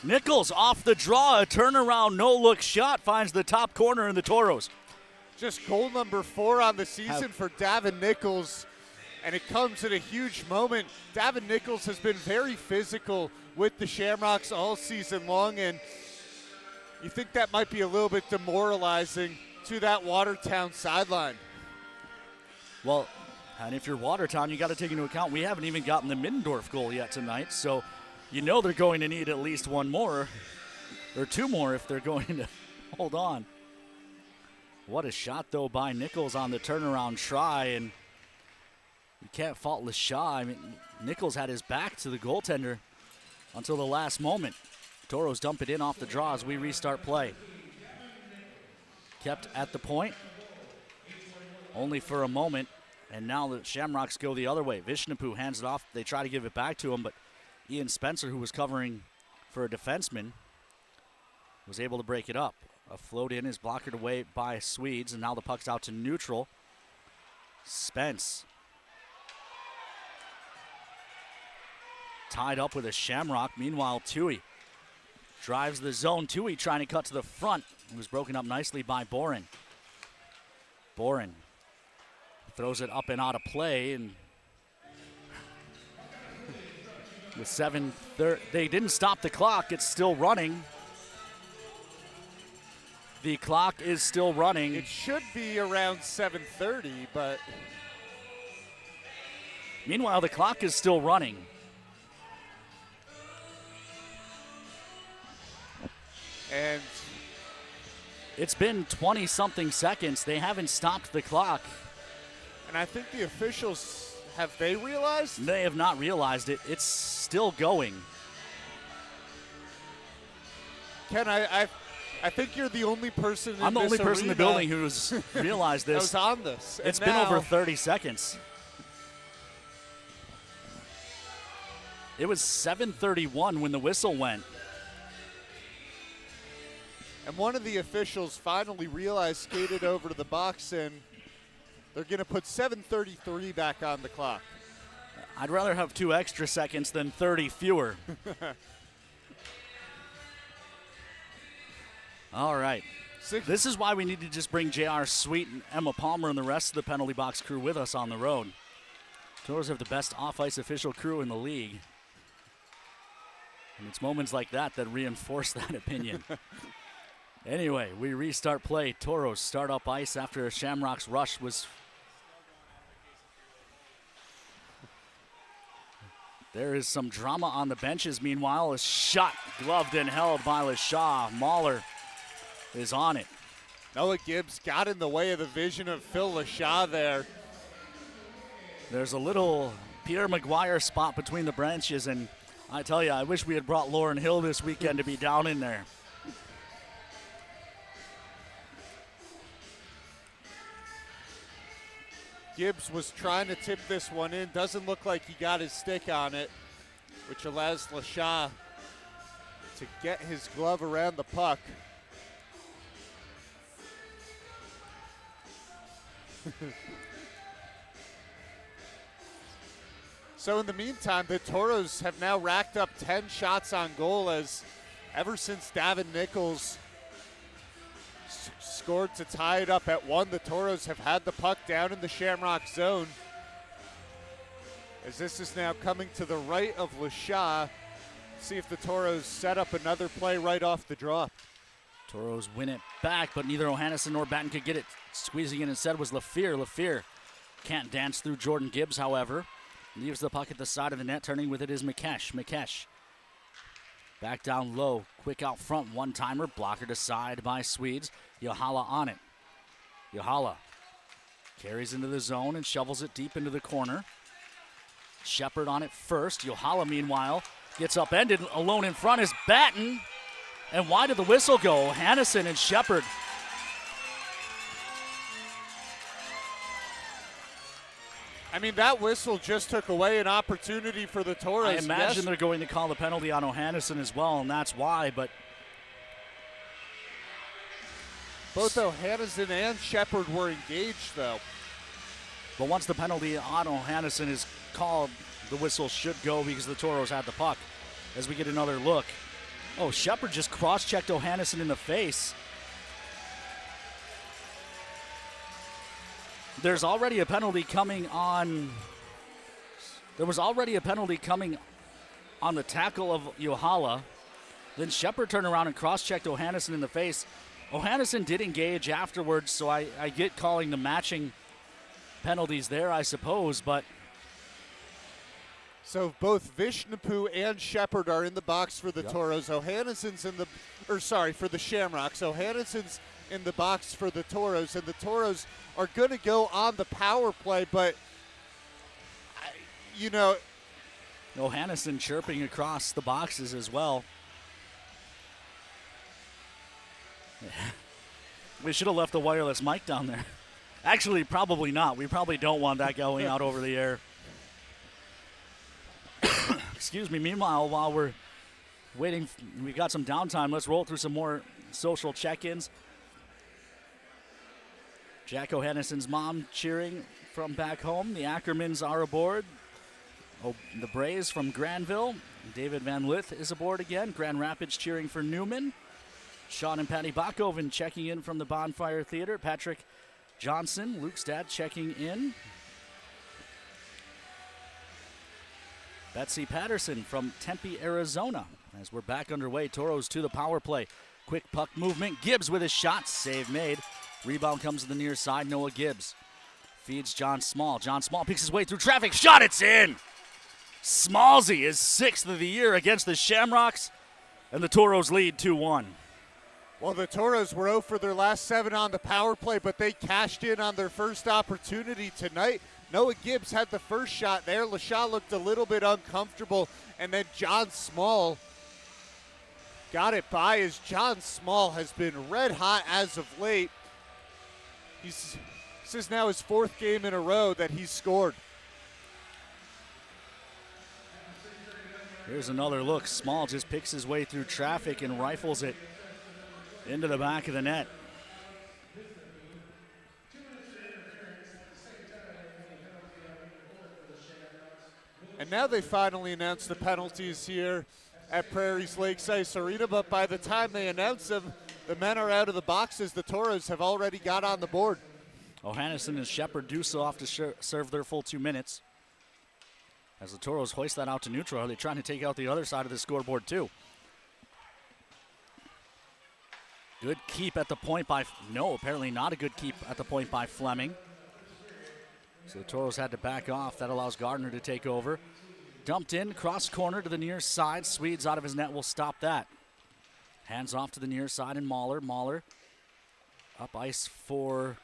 Nichols off the draw, a turnaround, no-look shot, finds the top corner in the Toros. Just goal number 4 on the season for Davin Nichols, and it comes at a huge moment. Davin Nichols has been very physical with the Shamrocks all season long, and you think that might be a little bit demoralizing to that Watertown sideline. Well, and if you're Watertown, you got to take into account we haven't even gotten the Middendorf goal yet tonight, so you know they're going to need at least 1 more, or 2 more if they're going to hold on. What a shot, though, by Nichols on the turnaround try, and you can't fault LaShaw. I mean, Nichols had his back to the goaltender until the last moment. Toros dump it in off the draw as we restart play. Kept at the point, only for a moment, and now the Shamrocks go the other way. Vishnupoo hands it off. They try to give it back to him, but Ian Spencer, who was covering for a defenseman, was able to break it up. A float in is blocked away by Swedes, and now the puck's out to neutral. Spence tied up with a Shamrock. Meanwhile, Tui drives the zone. Tui trying to cut to the front. It was broken up nicely by Boren. Boren throws it up and out of play, and with 7:30, they didn't stop the clock. It's still running. The clock is still running. It should be around 7:30, but meanwhile, the clock is still running. And it's been 20-something seconds. They haven't stopped the clock. And I think the officials, have they realized? They have not realized it. It's still going. Ken, I think you're the only person in I'm the this only person in the arena building who's realized that this. was on this. It's And been now- over 30 seconds. It was 7:31 when the whistle went. And one of the officials finally realized, skated over to the box, and they're going to put 7:33 back on the clock. I'd rather have 2 extra seconds than 30 fewer. All right. This is why we need to just bring J.R. Sweet and Emma Palmer and the rest of the penalty box crew with us on the road. Toros have the best off-ice official crew in the league. And it's moments like that that reinforce that opinion. Anyway, we restart play. Toros start up ice after a Shamrocks rush was... There is some drama on the benches. Meanwhile, a shot gloved and held by LaShaw. Mahler is on it. Noah Gibbs got in the way of the vision of Phil LaShaw there. There's a little Pierre Maguire spot between the branches, and I tell you, I wish we had brought Lauren Hill this weekend to be down in there. Gibbs was trying to tip this one in. Doesn't look like he got his stick on it, which allows LaShaw to get his glove around the puck. So in the meantime, the Toros have now racked up 10 shots on goal, as ever since Davin Nichols scored to tie it up at 1, the Toros have had the puck down in the Shamrock zone. As this is now coming to the right of LaShaw. See if the Toros set up another play right off the draw. Toros win it back, but neither Ohannes nor Batten could get it. Squeezing in instead was LaFear. LaFear can't dance through Jordan Gibbs, however. Leaves the puck at the side of the net. Turning with it is Mikesh. Mikesh back down low. Quick out front. One-timer. Blockered aside by Swedes. Yohala on it. Yohala carries into the zone and shovels it deep into the corner. Shepard on it first. Yohala, meanwhile, gets upended. Alone in front is Batten. And why did the whistle go? Hannison and Shepard. I mean, that whistle just took away an opportunity for the Toros. I imagine they're going to call the penalty on Ohanison as well, and that's why, but both Ohanison and Shepard were engaged, though. But once the penalty on Ohanison is called, the whistle should go because the Toros had the puck. As we get another look. Oh, Shepard just cross-checked Ohanison in the face. There's already a penalty coming on. There was already a penalty coming on the tackle of Yohala. Then Shepard turned around and cross-checked Ohanison in the face. Ohanison did engage afterwards, so I get calling the matching penalties there, I suppose, but. So both Vishnapu and Shepard are in the box for the Toros. Ohanison's in the, for the Shamrocks. Ohanison's in the box for the Toros, and the Toros are going to go on the power play, but, you know. Ohanison chirping across the boxes as well. We should have left the wireless mic down there. Actually, probably not. We probably don't want that going out over the air. Excuse me. Meanwhile, while we're waiting, we got some downtime. Let's roll through some more social check-ins. Jack Ohanison's mom cheering from back home. The Ackermans are aboard. Oh, the Braves from Granville. David Van Lith is aboard again. Grand Rapids cheering for Newman. Sean and Patty Bakoven checking in from the Bonfire Theater. Patrick Johnson, Luke's dad, checking in. Betsy Patterson from Tempe, Arizona. As we're back underway, Toros to the power play. Quick puck movement. Gibbs with his shot. Save made. Rebound comes to the near side. Noah Gibbs feeds John Small. John Small picks his way through traffic. Shot, it's in! Smallsy is 6th of the year against the Shamrocks, and the Toros lead 2-1. Well, the Toros were 0 for their last 7 on the power play, but they cashed in on their first opportunity tonight. Noah Gibbs had the first shot there. LaShaw looked a little bit uncomfortable, and then John Small got it by, as John Small has been red hot as of late. This is now his 4th game in a row that he's scored. Here's another look. Small just picks his way through traffic and rifles it into the back of the net. And now they finally announced the penalties here at Prairie's Lakes Ice Arena, but by the time they announce them, the men are out of the boxes. The Toros have already got on the board. O'Hannison and Shepard do so off to serve their full 2 minutes. As the Toros hoist that out to neutral, are they trying to take out the other side of the scoreboard too? Good keep at the point by, no, apparently not a good keep at the point by Fleming. So the Toros had to back off. That allows Gardner to take over. Dumped in, cross corner to the near side. Swedes out of his net will stop that. Hands off to the near side and Mahler. Mahler up ice for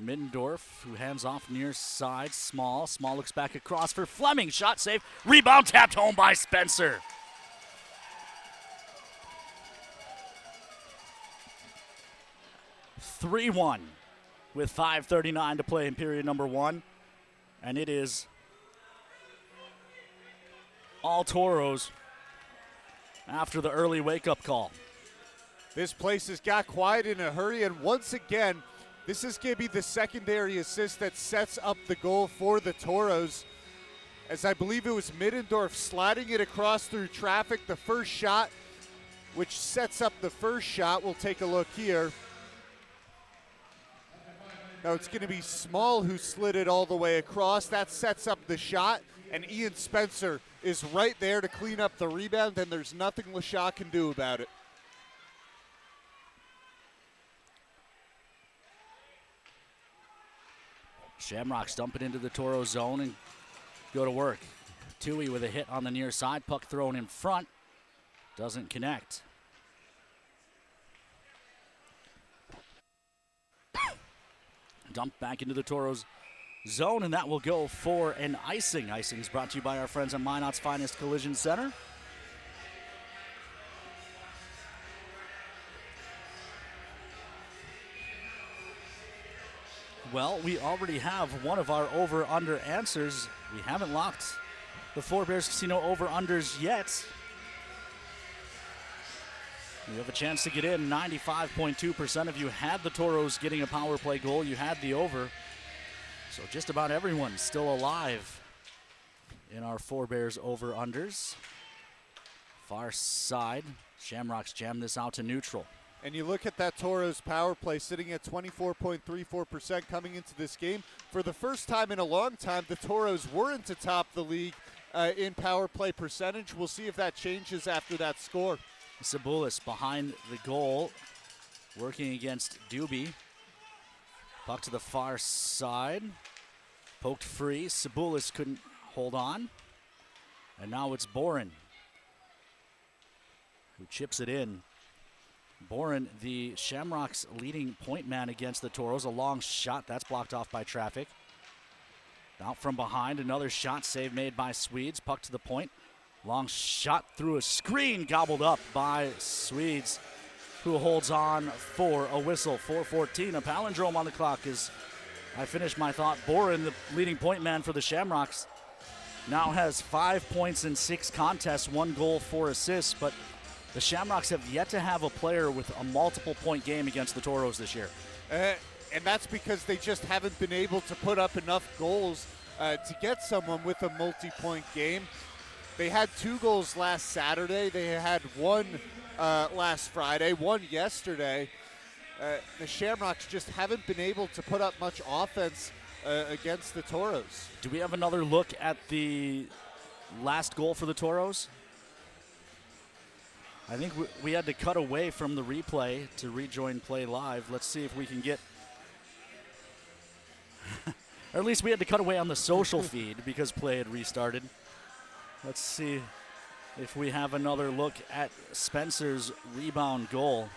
Middendorf, who hands off near side. Small. Small looks back across for Fleming. Shot save. Rebound tapped home by Spencer. (3-1) with 5:39 to play in period number 1. And it is all Toros after the early wake-up call. This place has got quiet in a hurry, and once again, this is going to be the secondary assist that sets up the goal for the Toros. As I believe it was Middendorf sliding it across through traffic. The first shot, which sets up the first shot, we'll take a look here. Now it's going to be Small who slid it all the way across. That sets up the shot, and Ian Spencer is right there to clean up the rebound, and there's nothing LaShaw can do about it. Shamrocks dump it into the Toro zone and go to work. Tui with a hit on the near side. Puck thrown in front. Doesn't connect. Dumped back into the Toros zone, and that will go for an icing. Icing is brought to you by our friends at Minot's Finest Collision Center. Well, we already have one of our over-under answers. We haven't locked the Four Bears Casino over-unders yet. You have a chance to get in. 95.2% of you had the Toros getting a power play goal. You had the over. So just about everyone's still alive in our Four Bears over-unders. Far side, Shamrocks jam this out to neutral. And you look at that Toros power play sitting at 24.34% coming into this game. For the first time in a long time, the Toros weren't to top the league in power play percentage. We'll see if that changes after that score. Sabulis behind the goal, working against Doobie. Puck to the far side. Poked free. Sabulis couldn't hold on. And now it's Boren who chips it in. Boren, the Shamrocks' leading point man against the Toros. A long shot. That's blocked off by traffic. Out from behind. Another shot save made by Swedes. Puck to the point. Long shot through a screen, gobbled up by Swedes, who holds on for a whistle. 4:14, a palindrome on the clock as I finish my thought. Boren, the leading point man for the Shamrocks, now has 5 points in 6 contests, 1 goal, 4 assists, but the Shamrocks have yet to have a player with a multiple point game against the Toros this year. And that's because they just haven't been able to put up enough goals to get someone with a multi-point game. They had 2 goals last Saturday. They had 1 last Friday, 1 yesterday. The Shamrocks just haven't been able to put up much offense against the Toros. Do we have another look at the last goal for the Toros? I think we had to cut away from the replay to rejoin play live. Let's see if we can get... or at least we had to cut away on the social feed because play had restarted. Let's see if we have another look at Spencer's rebound goal.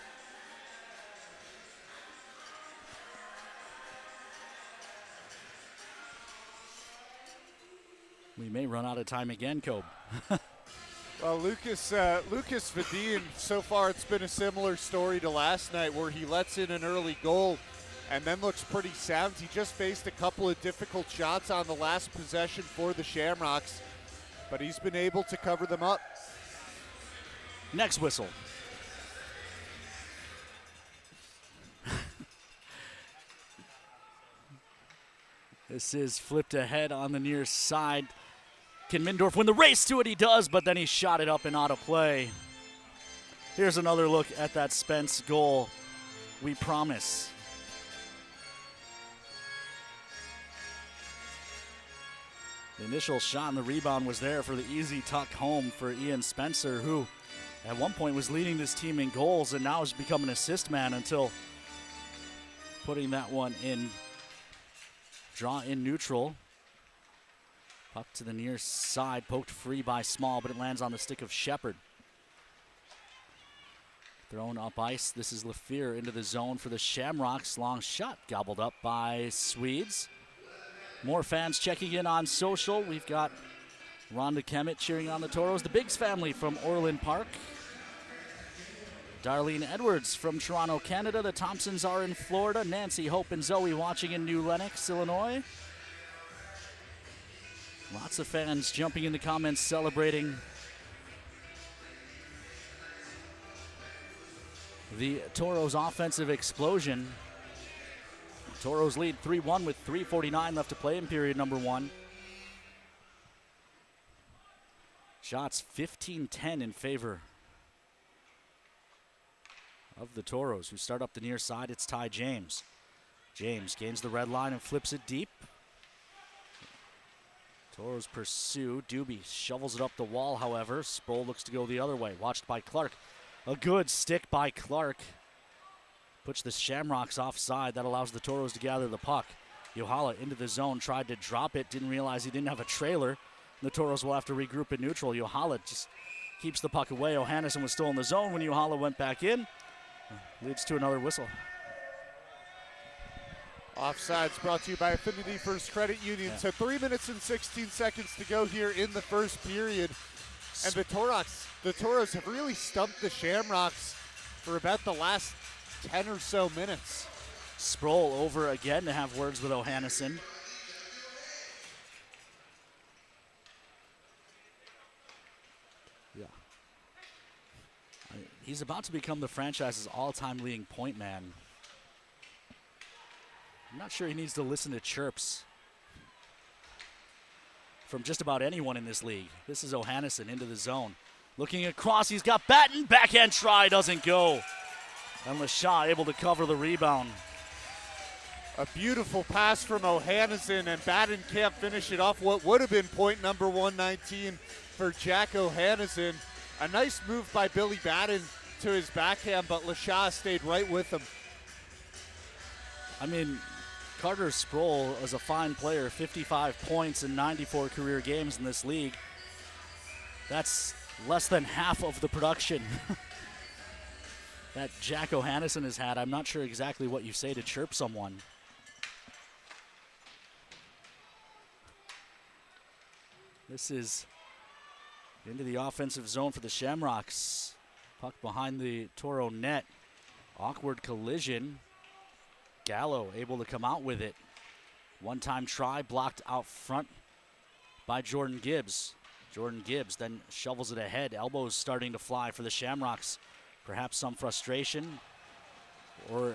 We may run out of time again, Kobe. Well, Lucas Vadine, so far it's been a similar story to last night where he lets in an early goal and then looks pretty sound. He just faced a couple of difficult shots on the last possession for the Shamrocks, but he's been able to cover them up. Next whistle. This is flipped ahead on the near side. Can Mindorf win the race to it? He does, but then he shot it up and out of play. Here's another look at that Spence goal. We promise. The initial shot and the rebound was there for the easy tuck home for Ian Spencer, who at one point was leading this team in goals and now has become an assist man until putting that one in. Draw in neutral. Puck to the near side, poked free by Small, but it lands on the stick of Shepard. Thrown up ice. This is Lafleur into the zone for the Shamrocks. Long shot gobbled up by Swedes. More fans checking in on social. We've got Rhonda Kemet cheering on the Toros. The Biggs family from Orland Park. Darlene Edwards from Toronto, Canada. The Thompsons are in Florida. Nancy, Hope, and Zoe watching in New Lenox, Illinois. Lots of fans jumping in the comments celebrating the Toros' offensive explosion. Toros lead 3-1 with 3:49 left to play in period number 1. Shots 15-10 in favor of the Toros, who start up the near side. It's Ty James. James gains the red line and flips it deep. Toros pursue. Doobie shovels it up the wall, however. Sproul looks to go the other way. Watched by Clark. A good stick by Clark. Puts the Shamrocks offside. That allows the Toros to gather the puck. Yohala into the zone. Tried to drop it. Didn't realize he didn't have a trailer. The Toros will have to regroup in neutral. Yohala just keeps the puck away. Ohannesson was still in the zone when Yohala went back in. Leads to another whistle. Offsides brought to you by Affinity First Credit Union. So 3 minutes and 16 seconds to go here in the first period. And the Toros have really stumped the Shamrocks for about the last 10 or so minutes. Sproul over again to have words with Ohannesson. Yeah. He's about to become the franchise's all-time leading point man. I'm not sure he needs to listen to chirps from just about anyone in this league. This is Ohannesson into the zone. Looking across, he's got Batten. Backhand try, doesn't go. And LaShaw able to cover the rebound. A beautiful pass from Ohannesson, and Batten can't finish it off. What would have been point number 119 for Jack Ohannesson. A nice move by Billy Batten to his backhand, but LaShaw stayed right with him. I mean, Carter Sproul is a fine player, 55 points in 94 career games in this league. That's less than half of the production that Jack Ohannesson has had. I'm not sure exactly what you say to chirp someone. This is into the offensive zone for the Shamrocks. Puck behind the Toro net. Awkward collision. Gallo able to come out with it. One-time try blocked out front by Jordan Gibbs. Jordan Gibbs then shovels it ahead. Elbows starting to fly for the Shamrocks. Perhaps some frustration or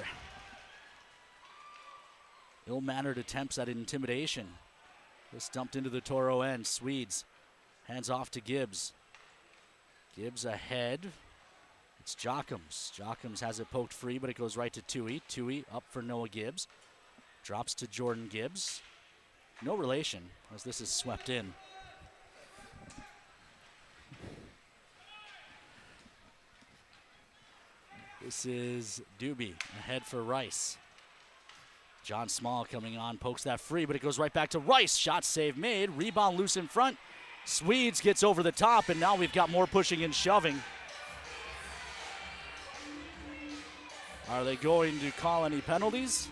ill-mannered attempts at intimidation. This dumped into the Toro end. Swedes hands off to Gibbs. Gibbs ahead. It's Jockums. Jockums has it poked free, but it goes right to Tui. Tui up for Noah Gibbs. Drops to Jordan Gibbs. No relation, as this is swept in. This is Doobie ahead for Rice. John Small coming on, pokes that free, but it goes right back to Rice. Shot save made. Rebound loose in front. Swedes gets over the top, and now we've got more pushing and shoving. Are they going to call any penalties?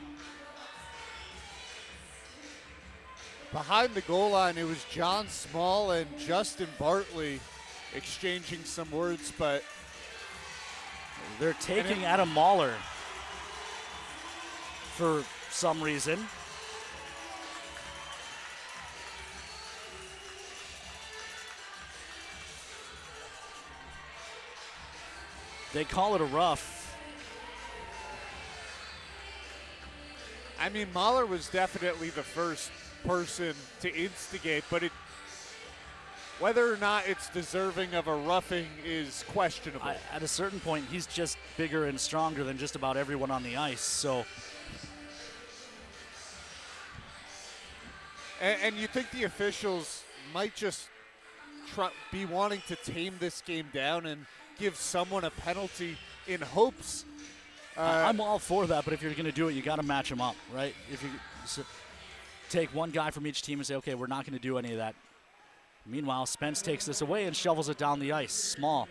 Behind the goal line, it was John Small and Justin Bartley exchanging some words, but they're taking Adam Mahler for some reason. They call it a rough. I mean, Mahler was definitely the first person to instigate, but whether or not it's deserving of a roughing is questionable. At a certain point, he's just bigger and stronger than just about everyone on the ice, so. And you think the officials might just be wanting to tame this game down and give someone a penalty in hopes. I'm all for that, but if you're going to do it, you got to match them up, right? If you take one guy from each team and say, okay, we're not going to do any of that. Meanwhile, Spence takes this away and shovels it down the ice. Small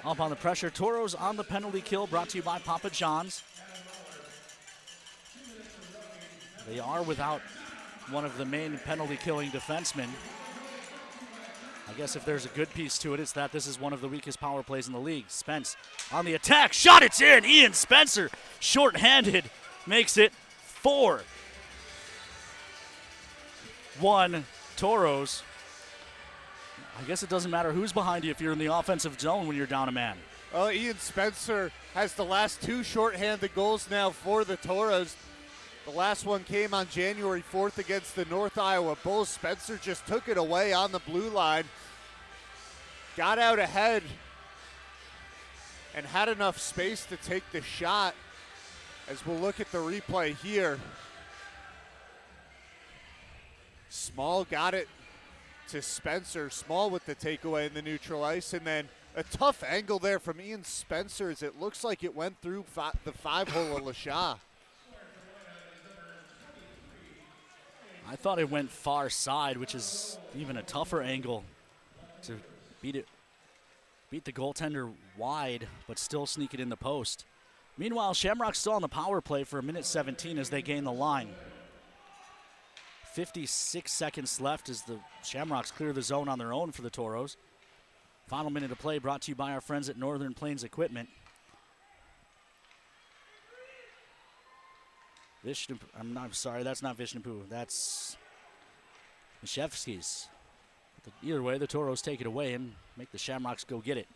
up on the pressure. Toros on the penalty kill, brought to you by Papa John's. They are without one of the main penalty-killing defensemen. I guess if there's a good piece to it, it's that this is one of the weakest power plays in the league. Spence on the attack. Shot, it's in. Ian Spencer, short-handed, makes it 4-1 Toros. I guess it doesn't matter who's behind you if you're in the offensive zone when you're down a man. Well, Ian Spencer has the last 2 shorthanded goals now for the Toros. The last one came on January 4th against the North Iowa Bulls. Spencer just took it away on the blue line, got out ahead, and had enough space to take the shot. As we'll look at the replay here, Small got it to Spencer. Small with the takeaway in the neutral ice, and then a tough angle there from Ian Spencer as it looks like it went through the 5-hole of LaShaw. I thought it went far side, which is even a tougher angle to beat the goaltender wide, but still sneak it in the post. Meanwhile, Shamrocks still on the power play for 1:17 as they gain the line. 56 seconds left as the Shamrocks clear the zone on their own for the Toros. Final minute of play brought to you by our friends at Northern Plains Equipment. I'm sorry, that's not Vishnupu. That's Mishevsky's. Either way, the Toros take it away and make the Shamrocks go get it.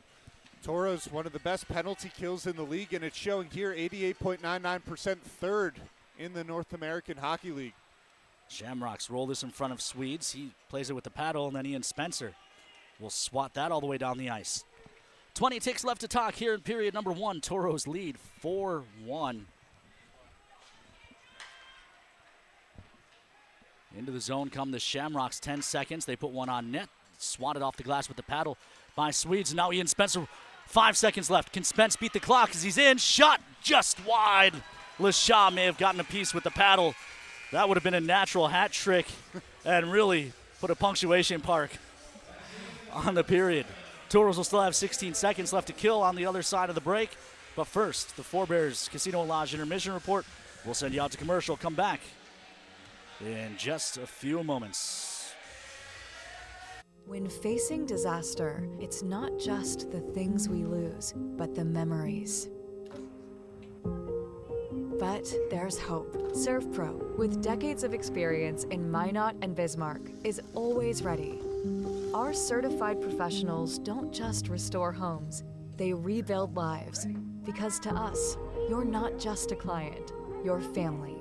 Toros, one of the best penalty kills in the league, and it's showing here 88.99%, third in the North American Hockey League. Shamrocks roll this in front of Swedes. He plays it with the paddle, and then Ian Spencer will swat that all the way down the ice. 20 ticks left to talk here in period number 1. Toros lead 4-1. Into the zone come the Shamrocks, 10 seconds. They put one on net, swatted off the glass with the paddle by Swedes. And now Ian Spencer, 5 seconds left. Can Spence beat the clock as he's in? Shot just wide. LaShaw may have gotten a piece with the paddle. That would have been a natural hat trick and really put a punctuation mark on the period. Toros will still have 16 seconds left to kill on the other side of the break. But first, the Forebears Casino Lodge intermission report. We'll send you out to commercial. Come back in just a few moments. When facing disaster, it's not just the things we lose, but the memories. But there's hope. ServPro, with decades of experience in Minot and Bismarck, is always ready. Our certified professionals don't just restore homes, they rebuild lives. Because to us, you're not just a client, you're family.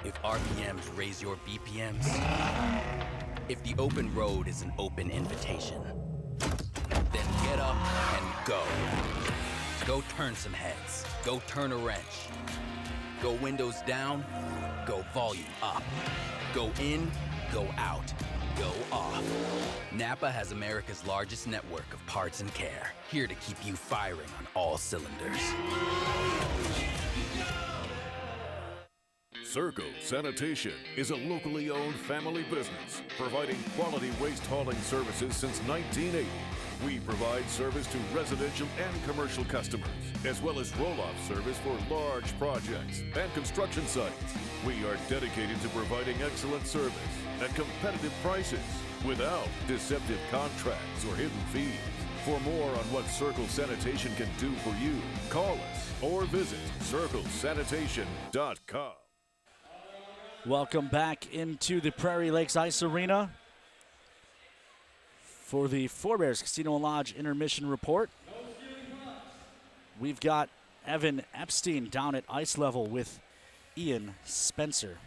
If RPMs raise your BPMs, if the open road is an open invitation, then get up and go. Go turn some heads. Go turn a wrench. Go windows down. Go volume up. Go in. Go out. Go off. Napa has America's largest network of parts and care, here to keep you firing on all cylinders. Circle Sanitation is a locally owned family business providing quality waste hauling services since 1980. We provide service to residential and commercial customers, as well as roll-off service for large projects and construction sites. We are dedicated to providing excellent service at competitive prices without deceptive contracts or hidden fees. For more on what Circle Sanitation can do for you, call us or visit circlesanitation.com. Welcome back into the Prairie Lakes Ice Arena for the Forebears Casino and Lodge Intermission Report. We've got Evan Epstein down at ice level with Ian Spencer.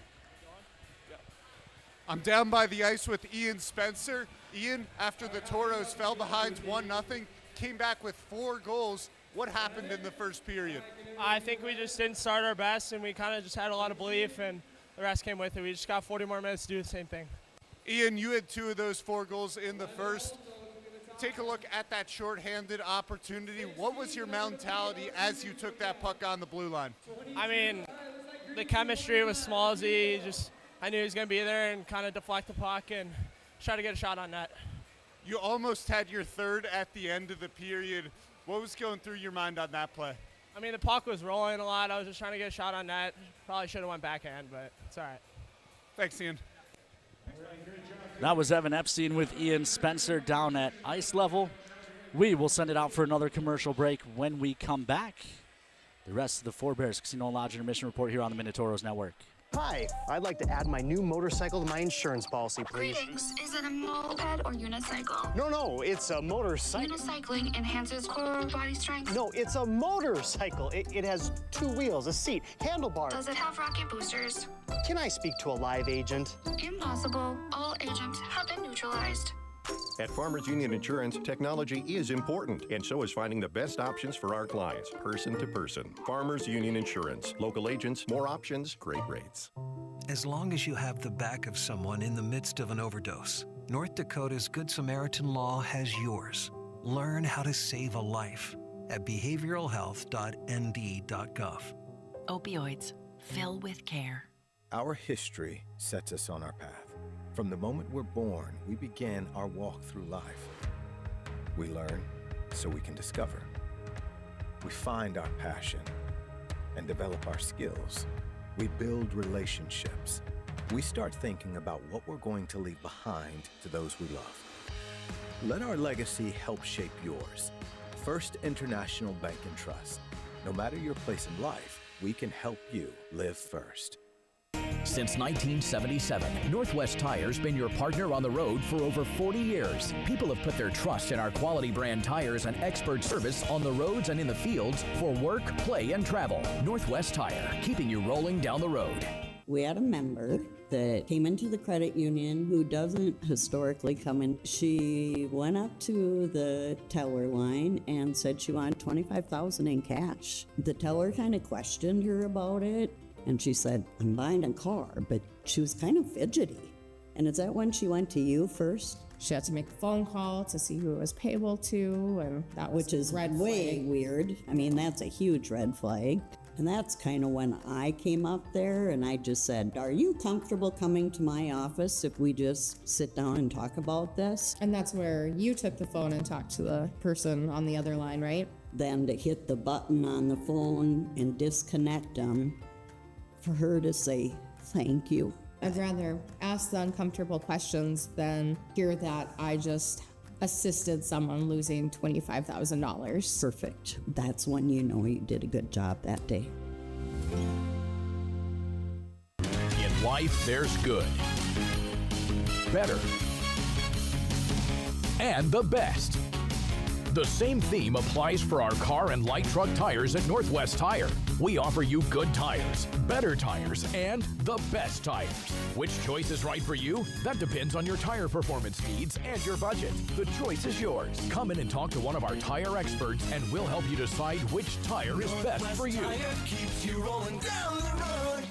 I'm down by the ice with Ian Spencer. Ian, after the Toros fell behind 1-0, came back with 4 goals. What happened in the first period? I think we just didn't start our best, and we kind of just had a lot of belief, and the rest came with it. We just got 40 more minutes to do the same thing. Ian, you had 2 of those 4 goals in the first. Take a look at that shorthanded opportunity. What was your mentality as you took that puck on the blue line? I mean, the chemistry with Smallsy, I knew he was going to be there and kind of deflect the puck and try to get a shot on net. You almost had your third at the end of the period. What was going through your mind on that play? I mean, the puck was rolling a lot. I was just trying to get a shot on net. Probably should have went backhand, but it's all right. Thanks, Ian. That was Evan Epstein with Ian Spencer down at ice level. We will send it out for another commercial break. When we come back, the rest of the Forebears Casino and Lodge Intermission Report here on the Minotauros Network. Hi, I'd like to add my new motorcycle to my insurance policy, please. Greetings. Is it a moped or unicycle? No, it's a motorcycle. Unicycling enhances core body strength. No, it's a motorcycle. It has 2 wheels, a seat, handlebars. Does it have rocket boosters? Can I speak to a live agent? Impossible. All agents have been neutralized. At Farmers Union Insurance, technology is important, and so is finding the best options for our clients, person to person. Farmers Union Insurance. Local agents, more options, great rates. As long as you have the back of someone in the midst of an overdose, North Dakota's Good Samaritan Law has yours. Learn how to save a life at behavioralhealth.nd.gov. Opioids. Fill with care. Our history sets us on our path. From the moment we're born, we begin our walk through life. We learn so we can discover. We find our passion and develop our skills. We build relationships. We start thinking about what we're going to leave behind to those we love. Let our legacy help shape yours. First International Bank and Trust. No matter your place in life, we can help you live first. Since 1977, Northwest Tire's been your partner on the road for over 40 years. People have put their trust in our quality brand tires and expert service on the roads and in the fields for work, play, and travel. Northwest Tire, keeping you rolling down the road. We had a member that came into the credit union who doesn't historically come in. She went up to the teller line and said she wanted $25,000 in cash. The teller kind of questioned her about it. And she said, I'm buying a car, but she was kind of fidgety. And is that when she went to you first? She had to make a phone call to see who it was payable to, and that was which is red way flag. Weird. I mean, that's a huge red flag. And that's kind of when I came up there and I just said, are you comfortable coming to my office if we just sit down and talk about this? And that's where you took the phone and talked to the person on the other line, right? Then to hit the button on the phone and disconnect them, for her to say thank you. I'd rather ask the uncomfortable questions than hear that I just assisted someone losing $25,000. Perfect. That's when you know you did a good job that day. In life, there's good, better, and the best. The same theme applies for our car and light truck tires at Northwest Tire. We offer you good tires, better tires, and the best tires. Which choice is right for you? That depends on your tire performance needs and your budget. The choice is yours. Come in and talk to one of our tire experts and we'll help you decide which tire is best for you. Keeps you rolling down the road.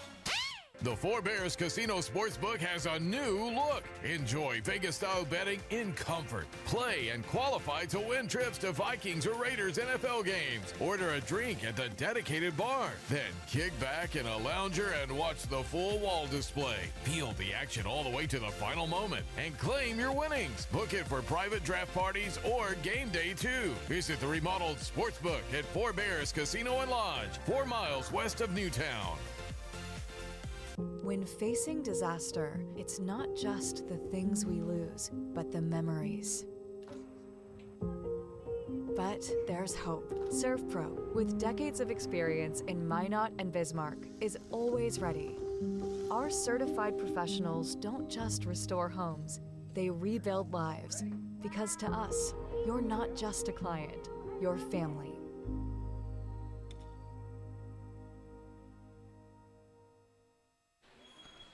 The Four Bears Casino Sportsbook has a new look. Enjoy Vegas-style betting in comfort. Play and qualify to win trips to Vikings or Raiders NFL games. Order a drink at the dedicated bar. Then kick back in a lounger and watch the full wall display. Feel the action all the way to the final moment and claim your winnings. Book it for private draft parties or game day too. Visit the remodeled Sportsbook at Four Bears Casino and Lodge, 4 miles west of Newtown. When facing disaster, it's not just the things we lose, but the memories. But there's hope. ServPro, with decades of experience in Minot and Bismarck, is always ready. Our certified professionals don't just restore homes, they rebuild lives. Because to us, you're not just a client, you're family.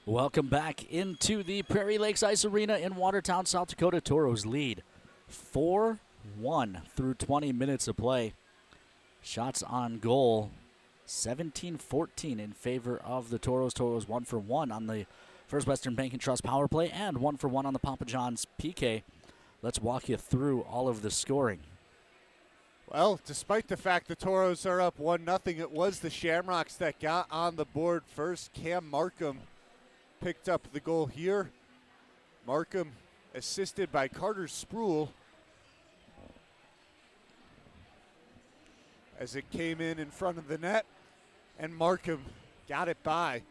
Welcome back into the Prairie Lakes Ice Arena in Watertown, South Dakota. Toros lead 4-1 through 20 minutes of play. Shots on goal, 17-14 in favor of the Toros. Toros 1 for 1 on the First Western Bank and Trust power play and 1 for 1 on the Papa John's PK. Let's walk you through all of the scoring. Well, despite the fact the Toros are up 1-0, it was the Shamrocks that got on the board first. Cam Markham picked up the goal here. Markham assisted by Carter Spruill as it came in front of the net, and Markham got it by.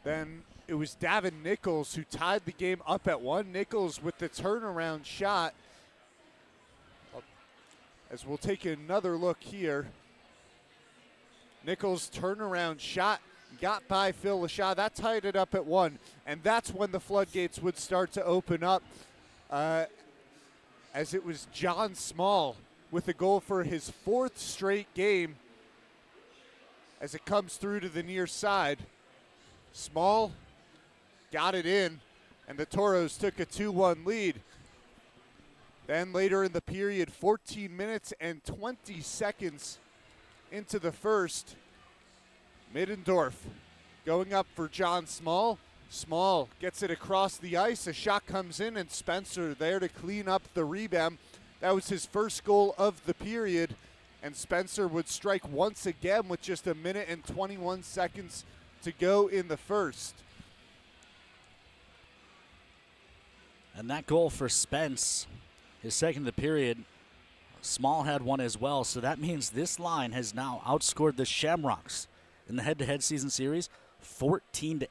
Then it was Davin Nichols who tied the game up at 1. Nichols with the turnaround shot. As we'll take another look here. Nichols' turnaround shot got by Phil Lashaw. That tied it up at 1. And that's when the floodgates would start to open up. As it was John Small with a goal for his 4th straight game. As it comes through to the near side. Small got it in, and the Toros took a 2-1 lead. Then later in the period, 14 minutes and 20 seconds into the first, Middendorf going up for John Small. Small gets it across the ice. A shot comes in, and Spencer there to clean up the rebound. That was his first goal of the period, and Spencer would strike once again with just 1 minute and 21 seconds to go in the first. And that goal for Spence, his second of the period, Small had one as well, so that means this line has now outscored the Shamrocks in the head-to-head season series 14-8.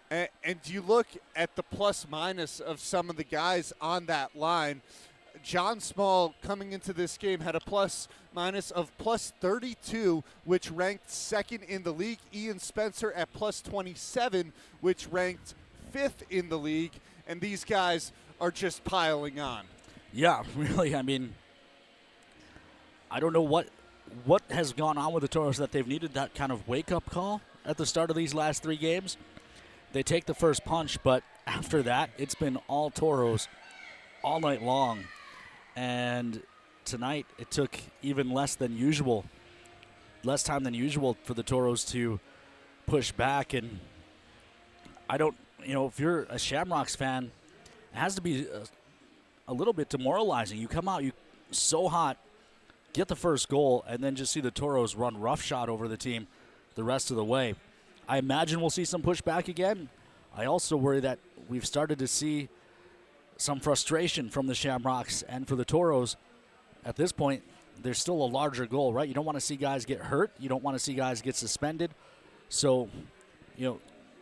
And you look at the plus-minus of some of the guys on that line. John Small coming into this game had a plus-minus of plus 32, which ranked 2nd in the league. Ian Spencer at plus 27, which ranked 5th in the league. And these guys are just piling on. Yeah, really. I mean, I don't know what has gone on with the Toros that they've needed that kind of wake-up call at the start of these last 3 games. They take the first punch, but after that, it's been all Toros all night long. And tonight, it took even less time than usual for the Toros to push back. And I don't, if you're a Shamrocks fan, it has to be a little bit demoralizing. You come out, you so hot, get the first goal, and then just see the Toros run roughshod over the team the rest of the way. I imagine we'll see some pushback again. I also worry that we've started to see some frustration from the Shamrocks, and for the Toros, at this point, there's still a larger goal, right? You don't want to see guys get hurt. You don't want to see guys get suspended. So,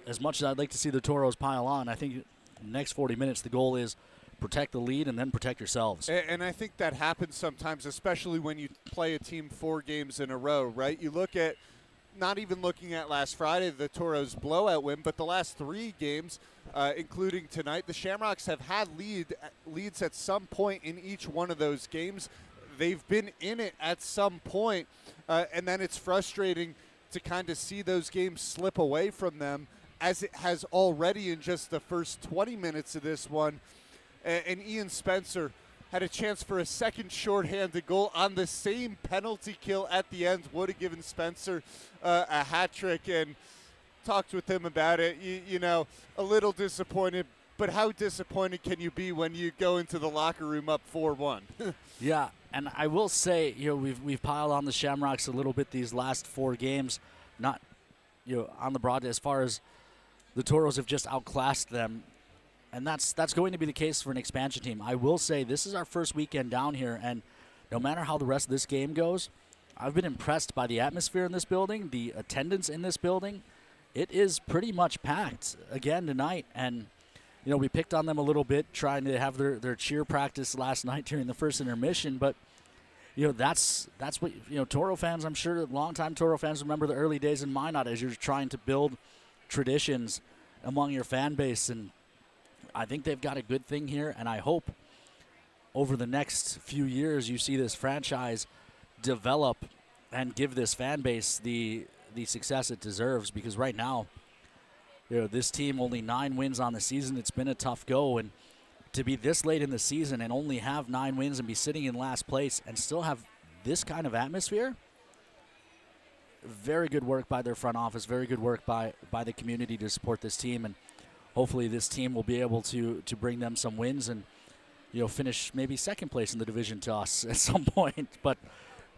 as much as I'd like to see the Toros pile on, I think in the next 40 minutes, the goal is protect the lead and then protect yourselves. And I think that happens sometimes, especially when you play a team 4 games in a row, right? You look at, not even looking at last Friday, the Toros blowout win, but the last 3 games, including tonight, the Shamrocks have had leads at some point in each one of those games. They've been in it at some point, and then it's frustrating to kind of see those games slip away from them, as it has already in just the first 20 minutes of this one. And Ian Spencer had a chance for a second shorthanded goal on the same penalty kill at the end. Would have given Spencer a hat trick, and talked with him about it. You know, a little disappointed, but how disappointed can you be when you go into the locker room up 4-1? Yeah, and I will say, you know, we've piled on the Shamrocks a little bit these last 4 games, not, you know, on the broad as far as the Toros have just outclassed them, and that's going to be the case for an expansion team. I will say this is our first weekend down here, and no matter how the rest of this game goes, I've been impressed by the atmosphere in this building, the attendance in this building. It is pretty much packed again tonight, and you know, we picked on them a little bit trying to have their cheer practice last night during the first intermission, but you know, that's what, you know, Toro fans, I'm sure longtime Toro fans remember the early days in Minot as you're trying to build traditions among your fan base, and I think they've got a good thing here, and I hope over the next few years you see this franchise develop and give this fan base the success it deserves, because right now, you know, this team only 9 wins on the season. It's been a tough go, and to be this late in the season and only have 9 wins and be sitting in last place and still have this kind of atmosphere, very good work by their front office, very good work by the community to support this team, and hopefully this team will be able to bring them some wins and, you know, finish maybe second place in the division to us at some point, but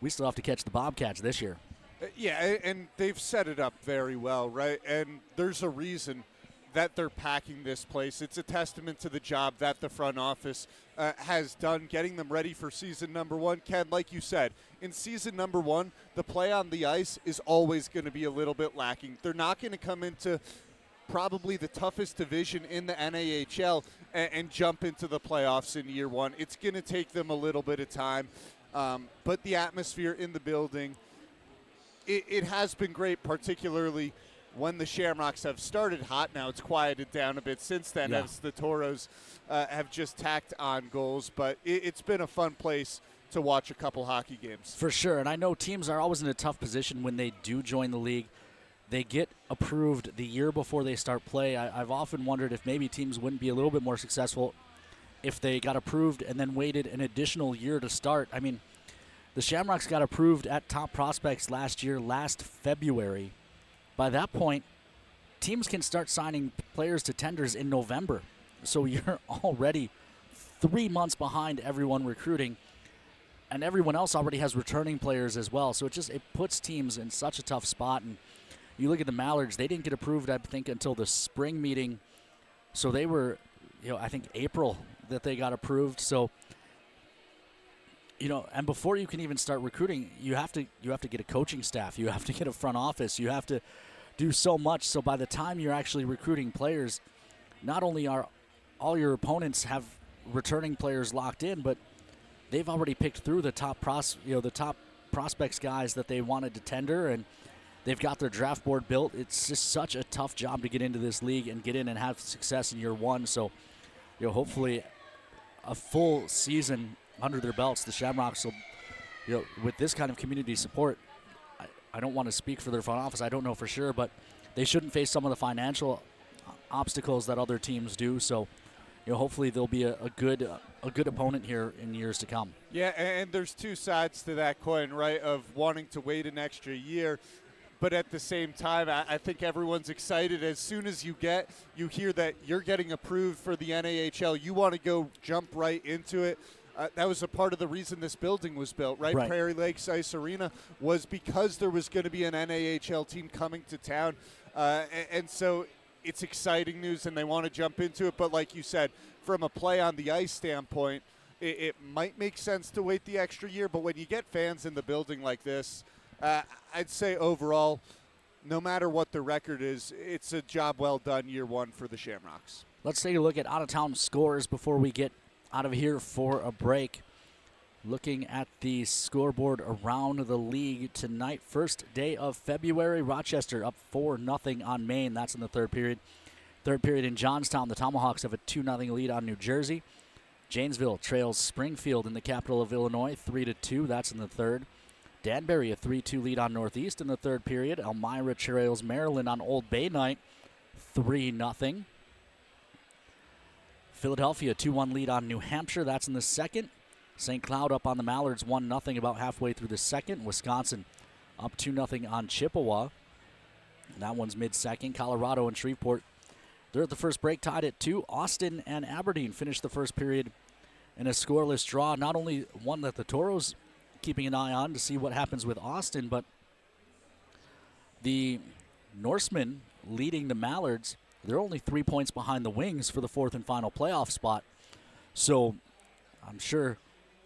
we still have to catch the Bobcats this year. Yeah, and they've set it up very well, right? And there's a reason that they're packing this place. It's a testament to the job that the front office has done, getting them ready for season number 1. Ken, like you said, in season number 1, the play on the ice is always going to be a little bit lacking. They're not going to come into probably the toughest division in the NAHL and jump into the playoffs in year 1. It's going to take them a little bit of time, but the atmosphere in the building, it has been great, particularly when the Shamrocks have started hot. Now it's quieted down a bit since then, as the Toros have just tacked on goals. But it's been a fun place to watch a couple hockey games. For sure, and I know teams are always in a tough position when they do join the league. They get approved the year before they start play. I've often wondered if maybe teams wouldn't be a little bit more successful if they got approved and then waited an additional year to start. I mean, the Shamrocks got approved at Top Prospects last February. By that point, teams can start signing players to tenders in November. So you're already 3 months behind everyone recruiting, and everyone else already has returning players as well. So it puts teams in such a tough spot. And you look at the Mallards, they didn't get approved, I think, until the spring meeting. So they were, you know, I think April that they got approved. So, you know, and before you can even start recruiting, you have to get a coaching staff, you have to get a front office, you have to do so much. So by the time you're actually recruiting players, not only are all your opponents have returning players locked in, but they've already picked through the top prospects guys that they wanted to tender, and they've got their draft board built. It's just such a tough job to get into this league and get in and have success in year 1. So, you know, hopefully a full season under their belts, the Shamrocks will, you know, with this kind of community support, I don't want to speak for their front office. I don't know for sure, but they shouldn't face some of the financial obstacles that other teams do. So, you know, hopefully they'll be a good opponent here in years to come. Yeah, and there's 2 sides to that coin, right, of wanting to wait an extra year. But at the same time, I think everyone's excited. As soon as you hear that you're getting approved for the NAHL, you want to go jump right into it. That was a part of the reason this building was built, right? Prairie Lakes Ice Arena was because there was going to be an NAHL team coming to town. And so it's exciting news, and they want to jump into it. But like you said, from a play on the ice standpoint, it might make sense to wait the extra year. But when you get fans in the building like this, I'd say overall, no matter what the record is, it's a job well done year 1 for the Shamrocks. Let's take a look at out-of-town scores before we get out of here for a break. Looking at the scoreboard around the league tonight, first day of February, Rochester up 4-0 on Maine. That's in the third period. Third period in Johnstown, the Tomahawks have a 2-0 lead on New Jersey. Janesville trails Springfield in the capital of Illinois 3-2. That's in the third. Danbury a 3-2 lead on Northeast in the third period. Elmira trails Maryland on Old Bay night 3-0. Philadelphia 2-1 lead on New Hampshire. That's in the second. St. Cloud up on the Mallards 1-0 about halfway through the second. Wisconsin up 2-0 on Chippewa. That one's mid-second. Colorado and Shreveport, they're at the first break tied at 2. Austin and Aberdeen finished the first period in a scoreless draw. Not only one that the Toros keeping an eye on to see what happens with Austin, but the Norsemen leading the Mallards, they're only 3 points behind the Wings for the fourth and final playoff spot. So I'm sure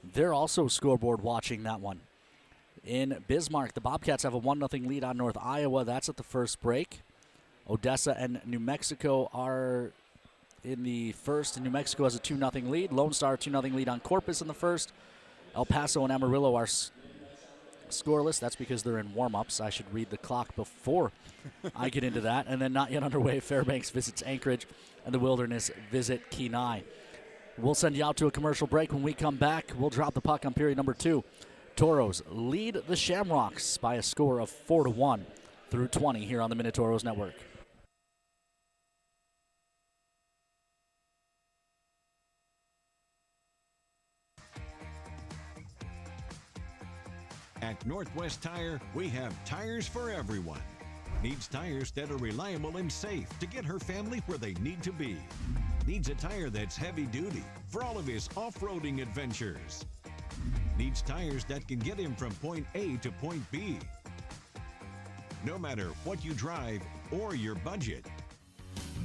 they're also scoreboard watching that one. In Bismarck, the Bobcats have a 1-0 lead on North Iowa. That's at the first break. Odessa and New Mexico are in the first, and New Mexico has a 2-0 lead. Lone Star 2-0 lead on Corpus in the first. El Paso and Amarillo are scoreless. That's because they're in warm-ups. I should read the clock before I get into that. And then not yet underway, Fairbanks visits Anchorage, and the Wilderness visit Kenai. We'll send you out to a commercial break. When we come back, we'll drop the puck on period number 2. Toros lead the Shamrocks by a score of 4-1 through 20 here on the Minotauros Network. At Northwest Tire, we have tires for everyone. Needs tires that are reliable and safe to get her family where they need to be. Needs a tire that's heavy duty for all of his off-roading adventures. Needs tires that can get him from point A to point B. No matter what you drive or your budget.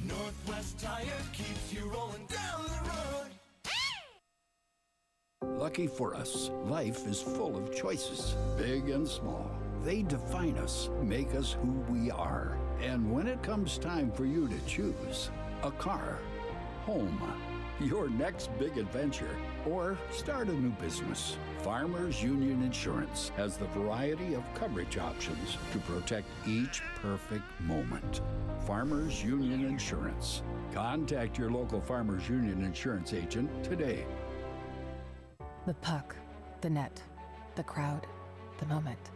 Northwest Tire keeps you rolling down the road. Lucky for us, life is full of choices, big and small. They define us, make us who we are. And when it comes time for you to choose a car, home, your next big adventure, or start a new business, Farmers Union Insurance has the variety of coverage options to protect each perfect moment. Farmers Union Insurance. Contact your local Farmers Union Insurance agent today. The puck, the net, the crowd, the moment.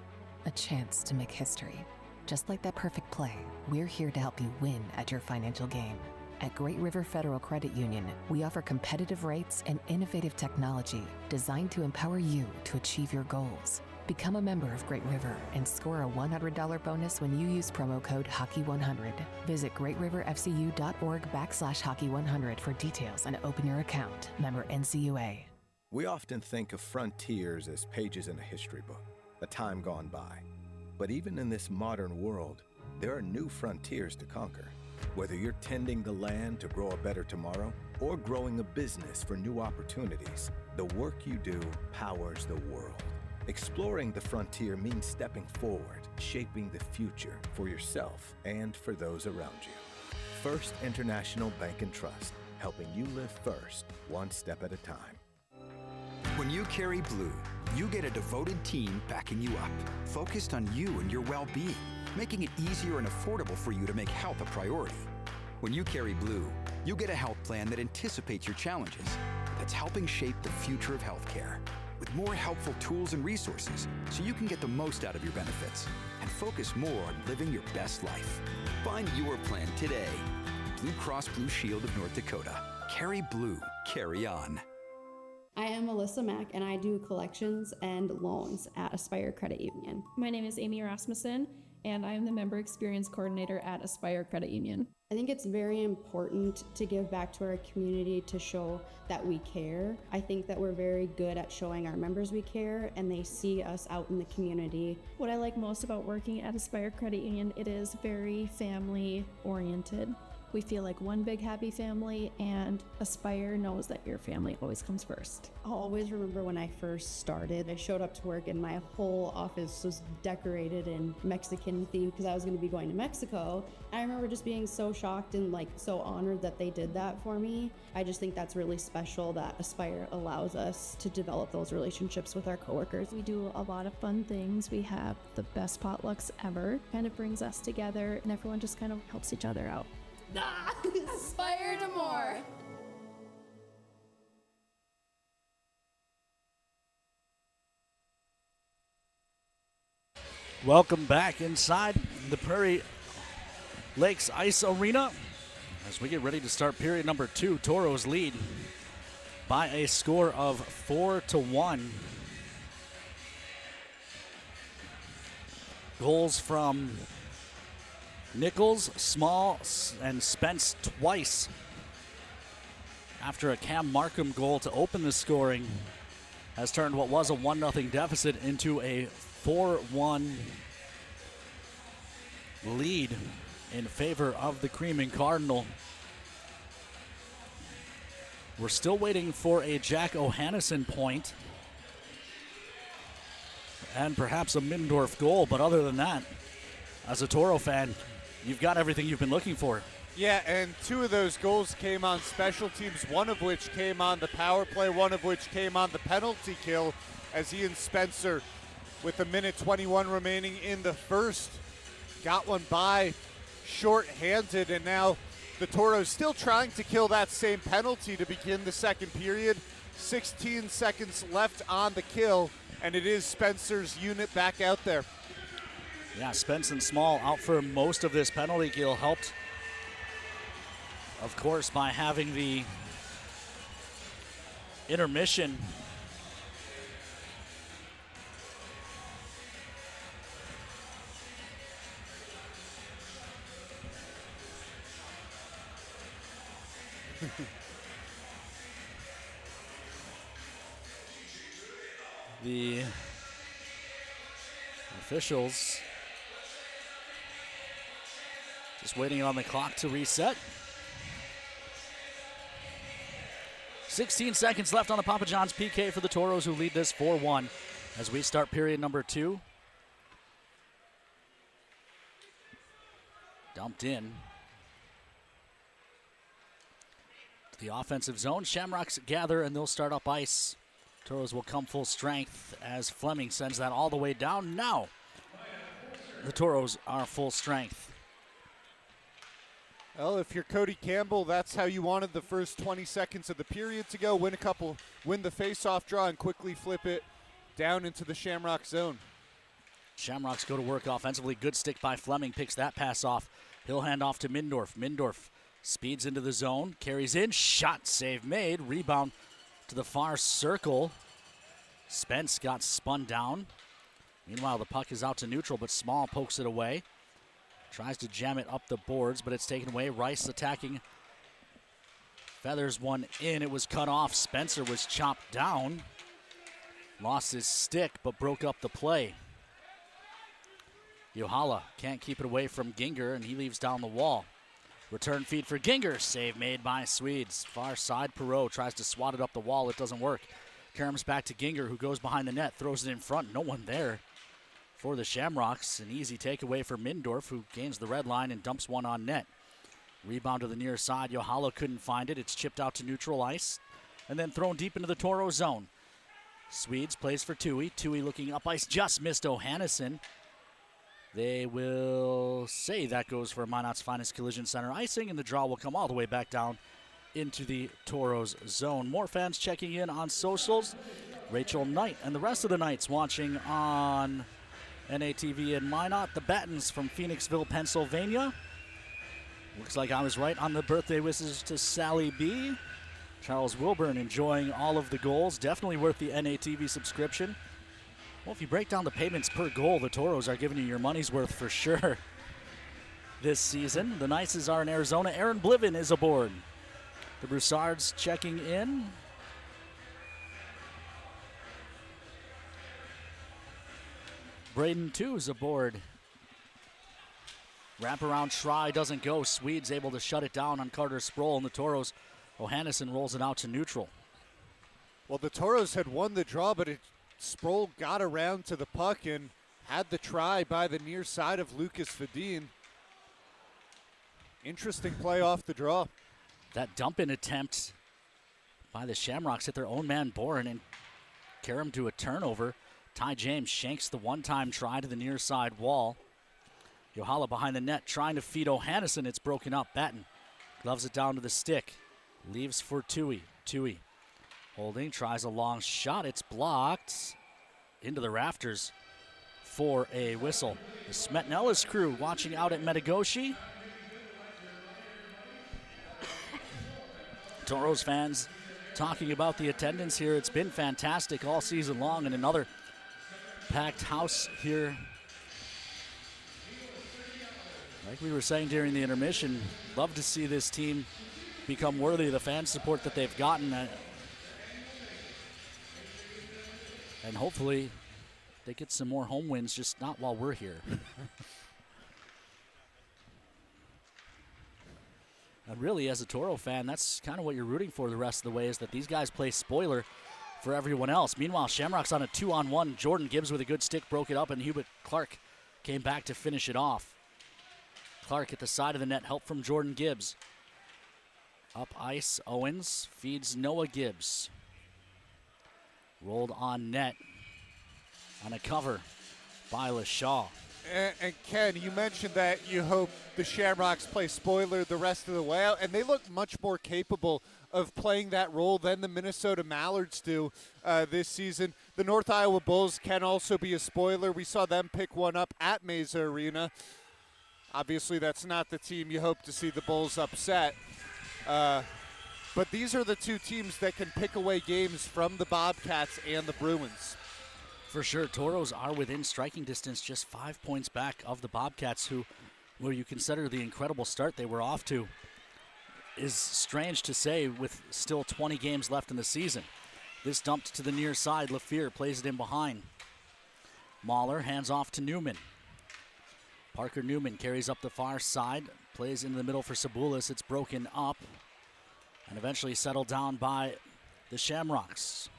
A chance to make history. Just like that perfect play, we're here to help you win at your financial game. At Great River Federal Credit Union, we offer competitive rates and innovative technology designed to empower you to achieve your goals. Become a member of Great River and score a $100 bonus when you use promo code HOCKEY100. Visit greatriverfcu.org/hockey100 for details and open your account. Member NCUA. We often think of frontiers as pages in a history book, a time gone by. But even in this modern world, there are new frontiers to conquer. Whether you're tending the land to grow a better tomorrow or growing a business for new opportunities, the work you do powers the world. Exploring the frontier means stepping forward, shaping the future for yourself and for those around you. First International Bank and Trust, helping you live first, one step at a time. When you carry blue, you get a devoted team backing you up, focused on you and your well-being, making it easier and affordable for you to make health a priority. When you carry blue, you get a health plan that anticipates your challenges, that's helping shape the future of healthcare, with more helpful tools and resources so you can get the most out of your benefits and focus more on living your best life. Find your plan today. Blue Cross Blue Shield of North Dakota. Carry blue, carry on. I am Melissa Mack, and I do collections and loans at Aspire Credit Union. My name is Amy Rasmussen, and I am the Member Experience Coordinator at Aspire Credit Union. I think it's very important to give back to our community to show that we care. I think that we're very good at showing our members we care, and they see us out in the community. What I like most about working at Aspire Credit Union, it is very family oriented. We feel like one big happy family, and Aspire knows that your family always comes first. I'll always remember when I first started. I showed up to work and my whole office was decorated in Mexican theme because I was going to be going to Mexico. I remember just being so shocked and so honored that they did that for me. I just think that's really special that Aspire allows us to develop those relationships with our coworkers. We do a lot of fun things. We have the best potlucks ever. Kind of brings us together, and everyone just kind of helps each other out. Aspire to more. Welcome back inside the Prairie Lakes Ice Arena as we get ready to start period number 2. Toros lead by a score of 4-1. Goals from Nichols, Small, and Spence twice after a Cam Markham goal to open the scoring has turned what was a 1-0 deficit into a 4-1 lead in favor of the Cream and Cardinal. We're still waiting for a Jack Ohannesson point and perhaps a Mindorf goal, but other than that, as a Toro fan, you've got everything you've been looking for. Yeah, and 2 of those goals came on special teams, one of which came on the power play, one of which came on the penalty kill, as Ian Spencer, with a minute 21 remaining in the first, got one by short-handed, and now the Toros still trying to kill that same penalty to begin the second period. 16 seconds left on the kill, and it is Spencer's unit back out there. Yeah, Spence and Small out for most of this penalty kill, helped, of course, by having the intermission. The officials just waiting on the clock to reset. 16 seconds left on the Papa John's PK for the Toros, who lead this 4-1 as we start period number 2. Dumped in to the offensive zone. Shamrocks gather, and they'll start up ice. Toros will come full strength as Fleming sends that all the way down. Now the Toros are full strength. Well, if you're Cody Campbell, that's how you wanted the first 20 seconds of the period to go. Win the face-off draw and quickly flip it down into the Shamrock zone. Shamrocks go to work offensively. Good stick by Fleming, picks that pass off. He'll hand off to Mindorf. Mindorf speeds into the zone, carries in, shot, save made, rebound to the far circle. Spence got spun down. Meanwhile, the puck is out to neutral, but Small pokes it away. Tries to jam it up the boards, but it's taken away. Rice attacking. Feathers one in. It was cut off. Spencer was chopped down. Lost his stick, but broke up the play. Yohala can't keep it away from Ginger, and he leaves down the wall. Return feed for Ginger. Save made by Swedes. Far side, Perot tries to swat it up the wall. It doesn't work. Karam's back to Ginger, who goes behind the net, throws it in front. No one there for the Shamrocks. An easy takeaway for Mindorf, who gains the red line and dumps one on net. Rebound to the near side. Yohala couldn't find it. It's chipped out to neutral ice and then thrown deep into the Toro zone. Swedes plays for Tui. Tui looking up ice, just missed Ohannesson. They will say that goes for Minot's finest collision center icing, and the draw will come all the way back down into the Toros zone. More fans checking in on socials. Rachel Knight and the rest of the Knights watching on NATV in Minot. The Battens from Phoenixville, Pennsylvania. Looks like I was right on the birthday wishes to Sally B. Charles Wilburn enjoying all of the goals. Definitely worth the NATV subscription. Well, if you break down the payments per goal, the Toros are giving you your money's worth for sure this season. The Nices are in Arizona. Aaron Bliven is aboard. The Broussards checking in. Braden, too, is aboard. Wraparound try doesn't go. Swedes able to shut it down on Carter Sproul, and the Toros, Ohannesson rolls it out to neutral. Well, the Toros had won the draw, but Sproul got around to the puck and had the try by the near side of Lucas Fedin. Interesting play off the draw. That dump-in attempt by the Shamrocks hit their own man Boren and Karam to a turnover. Ty James shanks the one-time try to the near side wall. Yohala behind the net trying to feed Ohannesson. It's broken up. Batten gloves it down to the stick. Leaves for Tui. Tui holding, tries a long shot. It's blocked into the rafters for a whistle. The Smetnellis crew watching out at Metagoshi. Toros fans talking about the attendance here. It's been fantastic all season long, and another packed house here. Like we were saying during the intermission, love to see this team become worthy of the fan support that they've gotten. And hopefully they get some more home wins, just not while we're here. And really, as a Toro fan, that's kind of what you're rooting for the rest of the way, is that these guys play spoiler for everyone else. Meanwhile, Shamrocks on a 2-on-1. Jordan Gibbs with a good stick broke it up, and Hubert Clark came back to finish it off. Clark at the side of the net, help from Jordan Gibbs. Up ice, Owens feeds Noah Gibbs. Rolled on net on a cover by LaShaw. And Ken, you mentioned that you hope the Shamrocks play spoiler the rest of the way out, and they look much more capable of playing that role than the Minnesota Mallards do this season. The North Iowa Bulls can also be a spoiler. We saw them pick one up at Mesa Arena. Obviously, that's not the team you hope to see the Bulls upset. But these are the two teams that can pick away games from the Bobcats and the Bruins. For sure, Toros are within striking distance, just 5 points back of the Bobcats, where you consider the incredible start they were off to is strange to say with still 20 games left in the season. This dumped to the near side. LaFear plays it in behind. Mahler hands off to Newman. Parker Newman carries up the far side, plays into the middle for Sabulis. It's broken up and eventually settled down by the Shamrocks.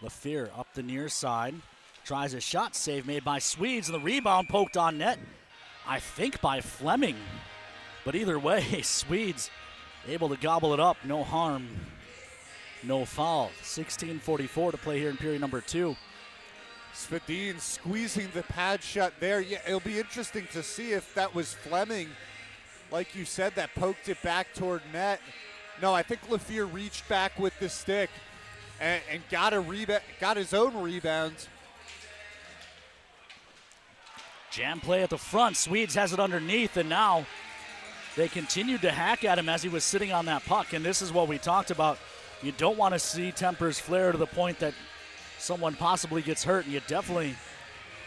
LaFear up the near side, tries a shot, save made by Swedes, and the rebound poked on net, I think by Fleming. But either way, Swedes able to gobble it up, no harm, no foul. 16:44 to play here in period number 2. Svedin squeezing the pad shut there. Yeah, it'll be interesting to see if that was Fleming, like you said, that poked it back toward net. No, I think LaFear reached back with the stick and got a rebound, got his own rebound. Jam play at the front. Swedes has it underneath, and now they continued to hack at him as he was sitting on that puck. And this is what we talked about. You don't want to see tempers flare to the point that someone possibly gets hurt, and you definitely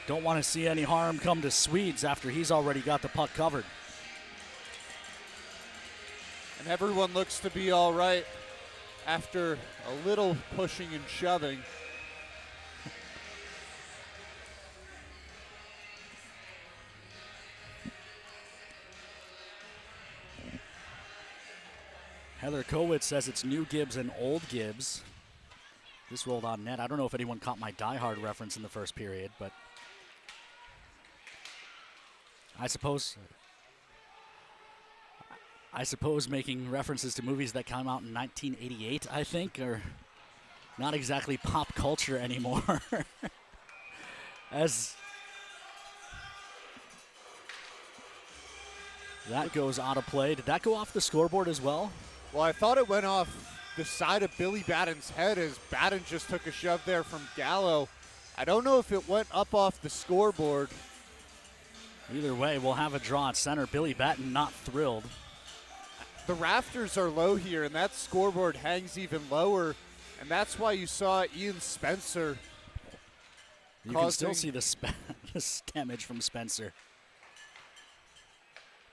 don't want to see any harm come to Swedes after he's already got the puck covered. And everyone looks to be all right after a little pushing and shoving. Heather Kowitz says it's new Gibbs and old Gibbs. This rolled on net. I don't know if anyone caught my Die Hard reference in the first period, but I suppose making references to movies that came out in 1988, I think, are not exactly pop culture anymore. As that goes out of play. Did that go off the scoreboard as well? Well, I thought it went off the side of Billy Batten's head as Batten just took a shove there from Gallo. I don't know if it went up off the scoreboard. Either way, we'll have a draw at center. Billy Batten not thrilled. The rafters are low here, and that scoreboard hangs even lower, and that's why you saw Ian Spencer. You can still see the damage from Spencer.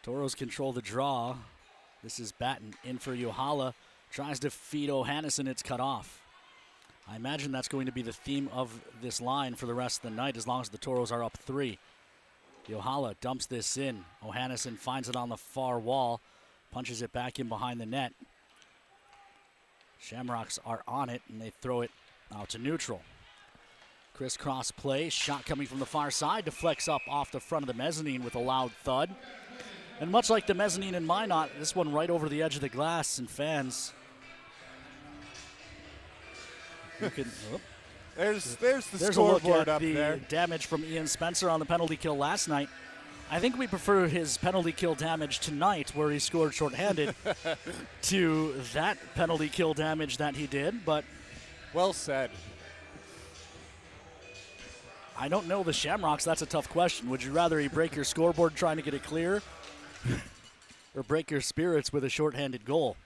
Toros control the draw. This is Batten in for Yohala. Tries to feed Ohannesson. It's cut off. I imagine that's going to be the theme of this line for the rest of the night as long as the Toros are up 3. Yohala dumps this in. Ohannesson finds it on the far wall. Punches it back in behind the net. Shamrocks are on it, and they throw it out to neutral. Crisscross play. Shot coming from the far side. Deflects up off the front of the mezzanine with a loud thud. And much like the mezzanine in Minot, this one right over the edge of the glass, and fans. You can, there's the there's a look scoreboard at up the there. damage from Ian Spencer on the penalty kill last night. I think we prefer his penalty kill damage tonight, where he scored shorthanded, to that penalty kill damage that he did. But well said. I don't know the Shamrocks. That's a tough question. Would you rather he break your scoreboard trying to get it clear, or break your spirits with a shorthanded goal?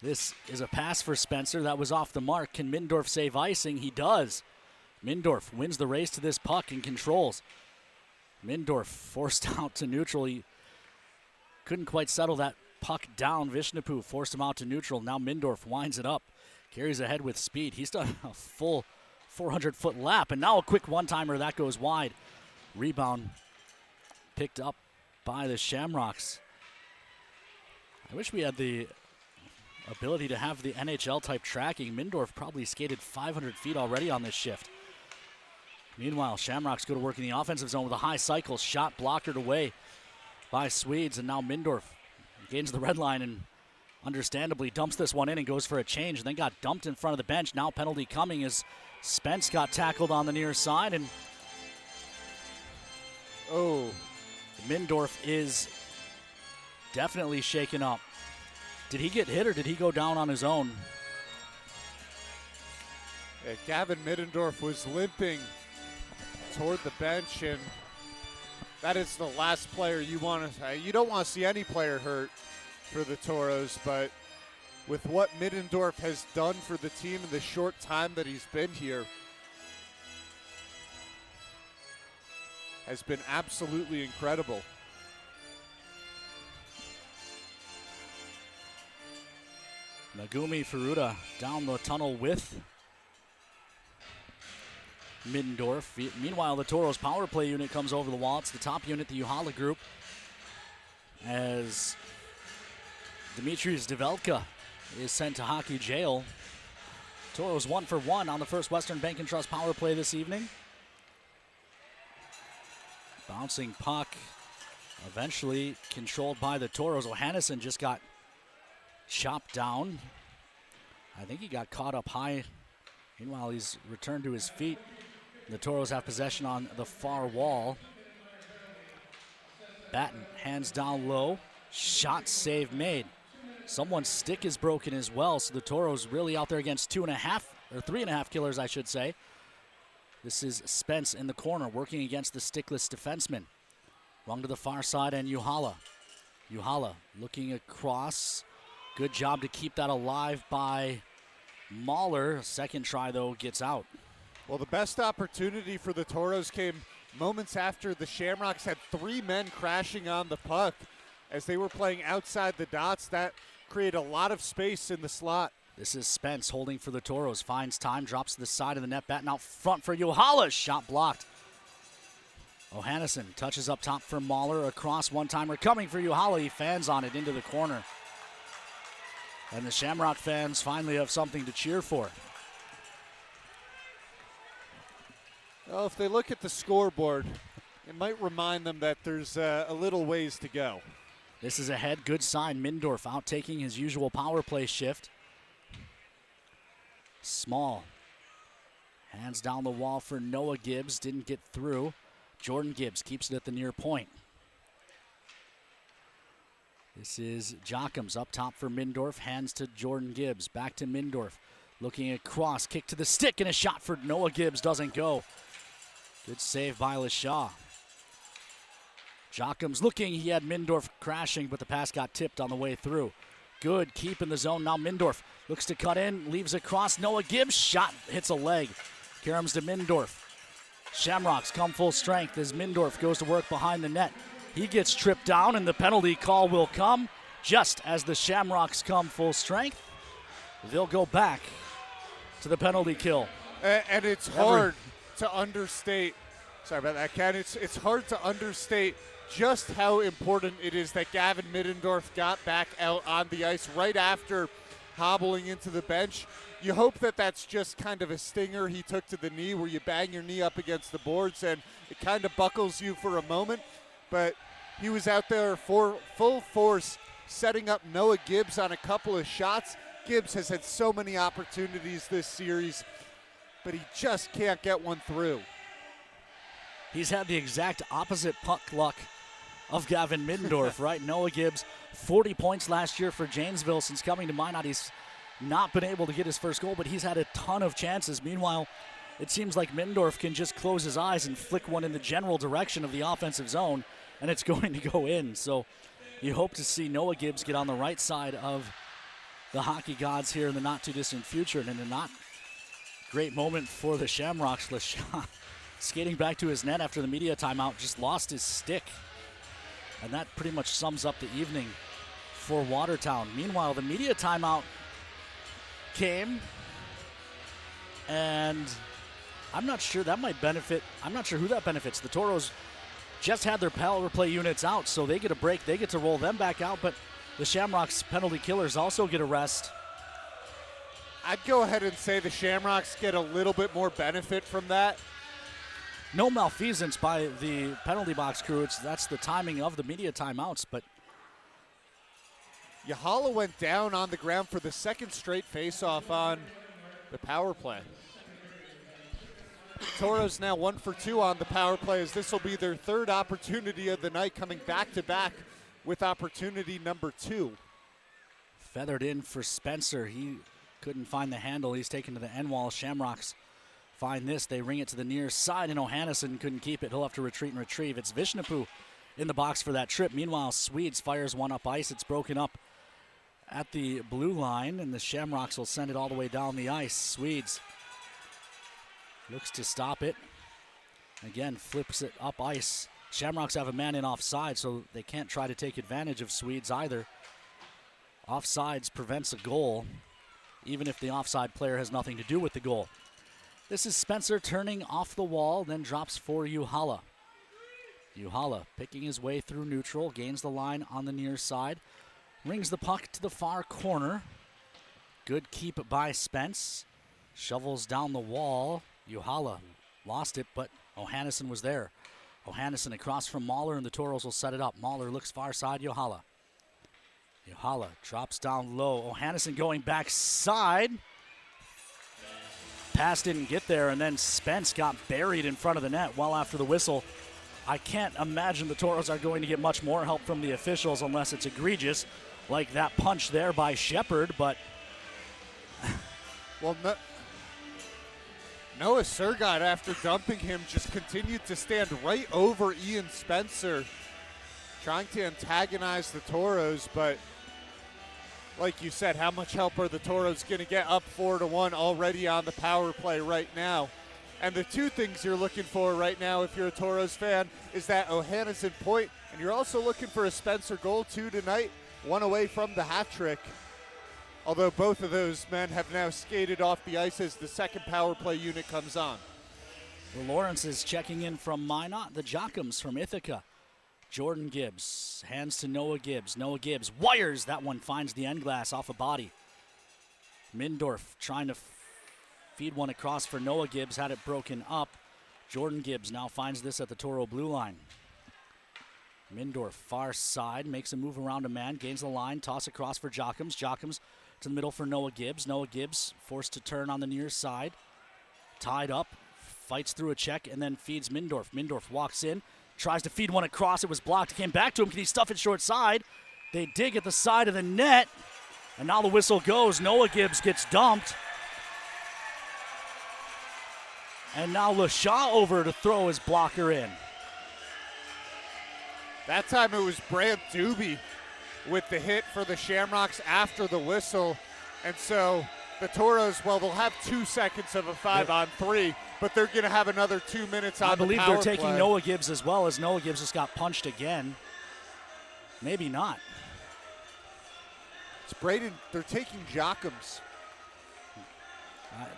This is a pass for Spencer. That was off the mark. Can Mindorf save icing? He does. Mindorf wins the race to this puck and controls. Mindorf forced out to neutral. He couldn't quite settle that puck down. Vishnupoo forced him out to neutral. Now Mindorf winds it up. Carries ahead with speed. He's done a full 400-foot lap. And now a quick one-timer. That goes wide. Rebound picked up by the Shamrocks. I wish we had the ability to have the NHL-type tracking. Mindorf probably skated 500 feet already on this shift. Meanwhile, Shamrocks go to work in the offensive zone with a high cycle. Shot blockered away by Swedes. And now Mindorf gains the red line and understandably dumps this one in and goes for a change. And then got dumped in front of the bench. Now penalty coming as Spence got tackled on the near side. And Mindorf is definitely shaken up. Did he get hit or did he go down on his own? Gavin Middendorf was limping toward the bench, and that is the last player you want to. You don't want to see any player hurt for the Toros, but with what Middendorf has done for the team in the short time that he's been here, has been absolutely incredible. Megumi Furuta down the tunnel with Middendorf. Meanwhile, the Toros power play unit comes over the wall. It's the top unit, the Uhala group, as Dimitrius Develka is sent to hockey jail. Toros 1 for 1 on the first Western Bank and Trust power play this evening. Bouncing puck, eventually controlled by the Toros. O'Hannison just got chopped down. I think he got caught up high. Meanwhile, he's returned to his feet. The Toros have possession on the far wall. Batten hands down low. Shot save made. Someone's stick is broken as well, so the Toros really out there against 3.5 killers, I should say. This is Spence in the corner working against the stickless defenseman. Rung to the far side and Uhala. Uhala looking across. Good job to keep that alive by Mahler. Second try, though, gets out. Well, the best opportunity for the Toros came moments after the Shamrocks had 3 men crashing on the puck. As they were playing outside the dots, that created a lot of space in the slot. This is Spence holding for the Toros. Finds time, drops to the side of the net. Batten out front for Uhala. Shot blocked. O'Hannison touches up top for Mahler. Across, one-timer coming for Uhala. He fans on it into the corner. And the Shamrock fans finally have something to cheer for. Well, if they look at the scoreboard, it might remind them that there's a little ways to go. This is ahead. Good sign. Mindorf out taking his usual power play shift. Small. Hands down the wall for Noah Gibbs. Didn't get through. Jordan Gibbs keeps it at the near point. This is Jochums up top for Mindorf. Hands to Jordan Gibbs. Back to Mindorf. Looking across. Kick to the stick and a shot for Noah Gibbs. Doesn't go. Good save by LaShaw. Jochums looking. He had Mindorf crashing, but the pass got tipped on the way through. Good keep in the zone. Now Mindorf looks to cut in. Leaves across. Noah Gibbs. Shot hits a leg. Caroms to Mindorf. Shamrocks come full strength as Mindorf goes to work behind the net. He gets tripped down, and the penalty call will come just as the Shamrocks come full strength. They'll go back to the penalty kill. And it's hard to understate. Sorry about that, Ken. It's hard to understate just how important it is that Gavin Middendorf got back out on the ice right after hobbling into the bench. You hope that that's just kind of a stinger he took to the knee where you bang your knee up against the boards and it kind of buckles you for a moment. But he was out there for full force setting up Noah Gibbs on a couple of shots. Gibbs has had so many opportunities this series, but he just can't get one through. He's had the exact opposite puck luck of Gavin Middendorf, right? Noah Gibbs, 40 points last year for Janesville since coming to Minot. He's not been able to get his first goal, but he's had a ton of chances. Meanwhile, it seems like Middendorf can just close his eyes and flick one in the general direction of the offensive zone, and it's going to go in. So you hope to see Noah Gibbs get on the right side of the hockey gods here in the not-too-distant future. And in a not great moment for the Shamrocks, LaShawn skating back to his net after the media timeout, just lost his stick. And that pretty much sums up the evening for Watertown. Meanwhile, the media timeout came, and I'm not sure that might benefit. I'm not sure who that benefits. The Toros just had their power play units out, so they get a break. They get to roll them back out, but the Shamrocks penalty killers also get a rest. I'd go ahead and say the Shamrocks get a little bit more benefit from that. No malfeasance by the penalty box crew. That's the timing of the media timeouts, but Yahala went down on the ground for the second straight faceoff on the power play. Toros now 1 for 2 on the power play, as this will be their third opportunity of the night, coming back-to-back with opportunity number 2. Feathered in for Spencer. He couldn't find the handle. He's taken to the end wall. Shamrocks find this. They ring it to the near side, and O'Hannison couldn't keep it. He'll have to retreat and retrieve. It's Vishnapu in the box for that trip. Meanwhile, Swedes fires one up ice. It's broken up at the blue line, and the Shamrocks will send it all the way down the ice. Swedes looks to stop it. Again, flips it up ice. Shamrocks have a man in offside, so they can't try to take advantage of Swedes either. Offsides prevents a goal, even if the offside player has nothing to do with the goal. This is Spencer turning off the wall, then drops for Uhala. Uhala picking his way through neutral, gains the line on the near side, rings the puck to the far corner. Good keep by Spence. Shovels down the wall. Uhala lost it, but O'Hannison was there. O'Hannison across from Mahler, and the Toros will set it up. Mahler looks far side, Uhala. Uhala drops down low. O'Hannison going backside. Pass didn't get there, and then Spence got buried in front of the net well after the whistle. I can't imagine the Toros are going to get much more help from the officials unless it's egregious, like that punch there by Shepard, but well, Noah Surgott, after dumping him, just continued to stand right over Ian Spencer, trying to antagonize the Toros, but like you said, how much help are the Toros going to get up 4-1 already on the power play right now? And the two things you're looking for right now, if you're a Toros fan, is that O'Hannison point, and you're also looking for a Spencer goal too tonight, one away from the hat trick. Although both of those men have now skated off the ice as the second power play unit comes on. The Lawrence is checking in from Minot. The Jockums from Ithaca. Jordan Gibbs hands to Noah Gibbs. Noah Gibbs wires. That one finds the end glass off a body. Mindorf trying to feed one across for Noah Gibbs. Had it broken up. Jordan Gibbs now finds this at the Toro blue line. Mindorf far side. Makes a move around a man. Gains the line. Toss across for Jockums. Jockums to the middle for Noah Gibbs. Noah Gibbs forced to turn on the near side. Tied up. Fights through a check and then feeds Mindorf. Mindorf walks in. Tries to feed one across. It was blocked. It came back to him. Can he stuff it short side? They dig at the side of the net. And now the whistle goes. Noah Gibbs gets dumped. And now LaShaw over to throw his blocker in. That time it was Brant Doobie with the hit for the Shamrocks after the whistle. And so the Toros, well, they'll have 2 seconds of a 5-on-3, but they're going to have another 2 minutes on the power play. I believe they're taking Noah Gibbs as well, as Noah Gibbs just got punched again. Maybe not. It's Braden. They're taking Jockums.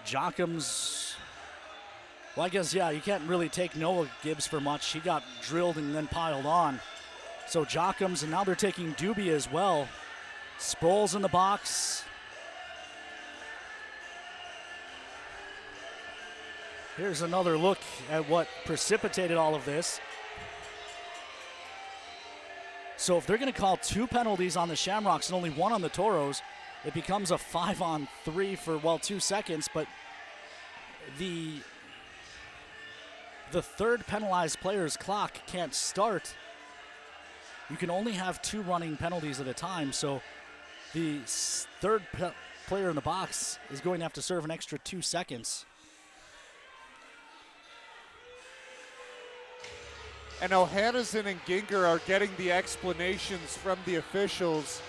Jockums. Well, I guess, yeah, you can't really take Noah Gibbs for much. He got drilled and then piled on. So Jockums, and now they're taking Doobie as well. Sproles in the box. Here's another look at what precipitated all of this. So if they're going to call 2 penalties on the Shamrocks and only 1 on the Toros, it becomes a 5-on-3 for, well, 2 seconds. But the third penalized player's clock can't start. You can only have 2 running penalties at a time. So the third player in the box is going to have to serve an extra 2 seconds. And O'Hannison and Ginger are getting the explanations from the officials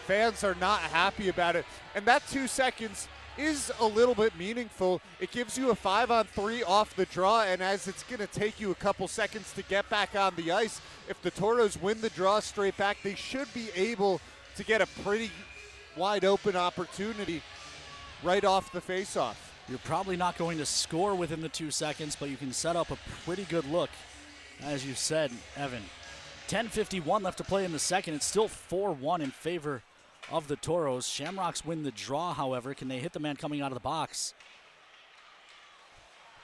Fans are not happy about it. And that 2 seconds is a little bit meaningful. It gives you a 5-on-3 off the draw, and as it's going to take you a couple seconds to get back on the ice, if the Toros win the draw straight back, they should be able to get a pretty wide open opportunity right off the faceoff. You're probably not going to score within the 2 seconds, but you can set up a pretty good look, as you said, Evan. 10:51 left to play in the second. It's still 4-1 in favor of the Toros. Shamrocks win the draw, however. Can they hit the man coming out of the box?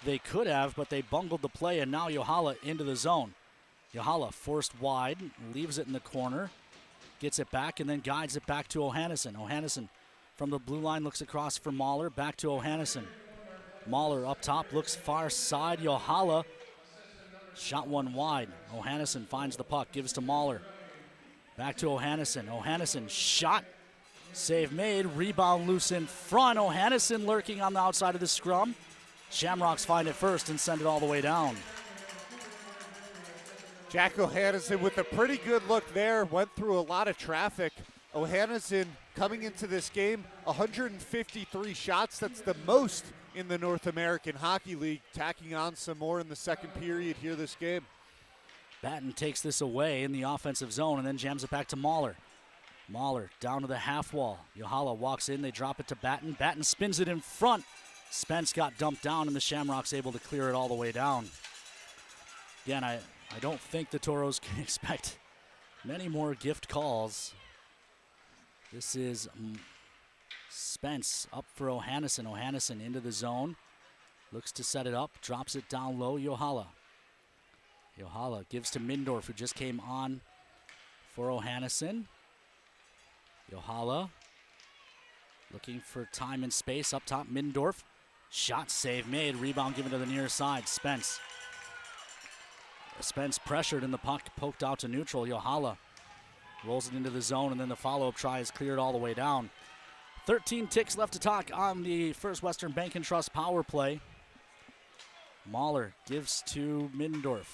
They could have, but they bungled the play, and now Yohala into the zone. Yohala forced wide, leaves it in the corner, gets it back, and then guides it back to Ohannesson. Ohannesson from the blue line looks across for Mahler, back to Ohannesson. Mahler up top, looks far side. Yohala shot one wide. Ohannesson finds the puck, gives to Mahler. Back to Ohannesson. Ohannesson shot. Save made. Rebound loose in front. Ohannesson lurking on the outside of the scrum. Shamrocks find it first and send it all the way down. Jack Ohannesson with a pretty good look there. Went through a lot of traffic. Ohannesson coming into this game, 153 shots. That's the most in the North American Hockey League. Tacking on some more in the second period here this game. Batten takes this away in the offensive zone and then jams it back to Mahler. Mahler down to the half wall. Yohala walks in. They drop it to Batten. Batten spins it in front. Spence got dumped down, and the Shamrocks able to clear it all the way down. Again, I don't think the Toros can expect many more gift calls. This is Spence up for Ohannesson. Ohannesson into the zone. Looks to set it up. Drops it down low. Yohala. Yohala gives to Mindorf, who just came on for Ohannesson. Yohala looking for time and space up top. Mindorf. Shot save made. Rebound given to the near side. Spence. Spence pressured and the puck poked out to neutral. Yohala rolls it into the zone, and then the follow-up try is cleared all the way down. 13 ticks left to talk on the First Western Bank and Trust power play. Mahler gives to Mindorf.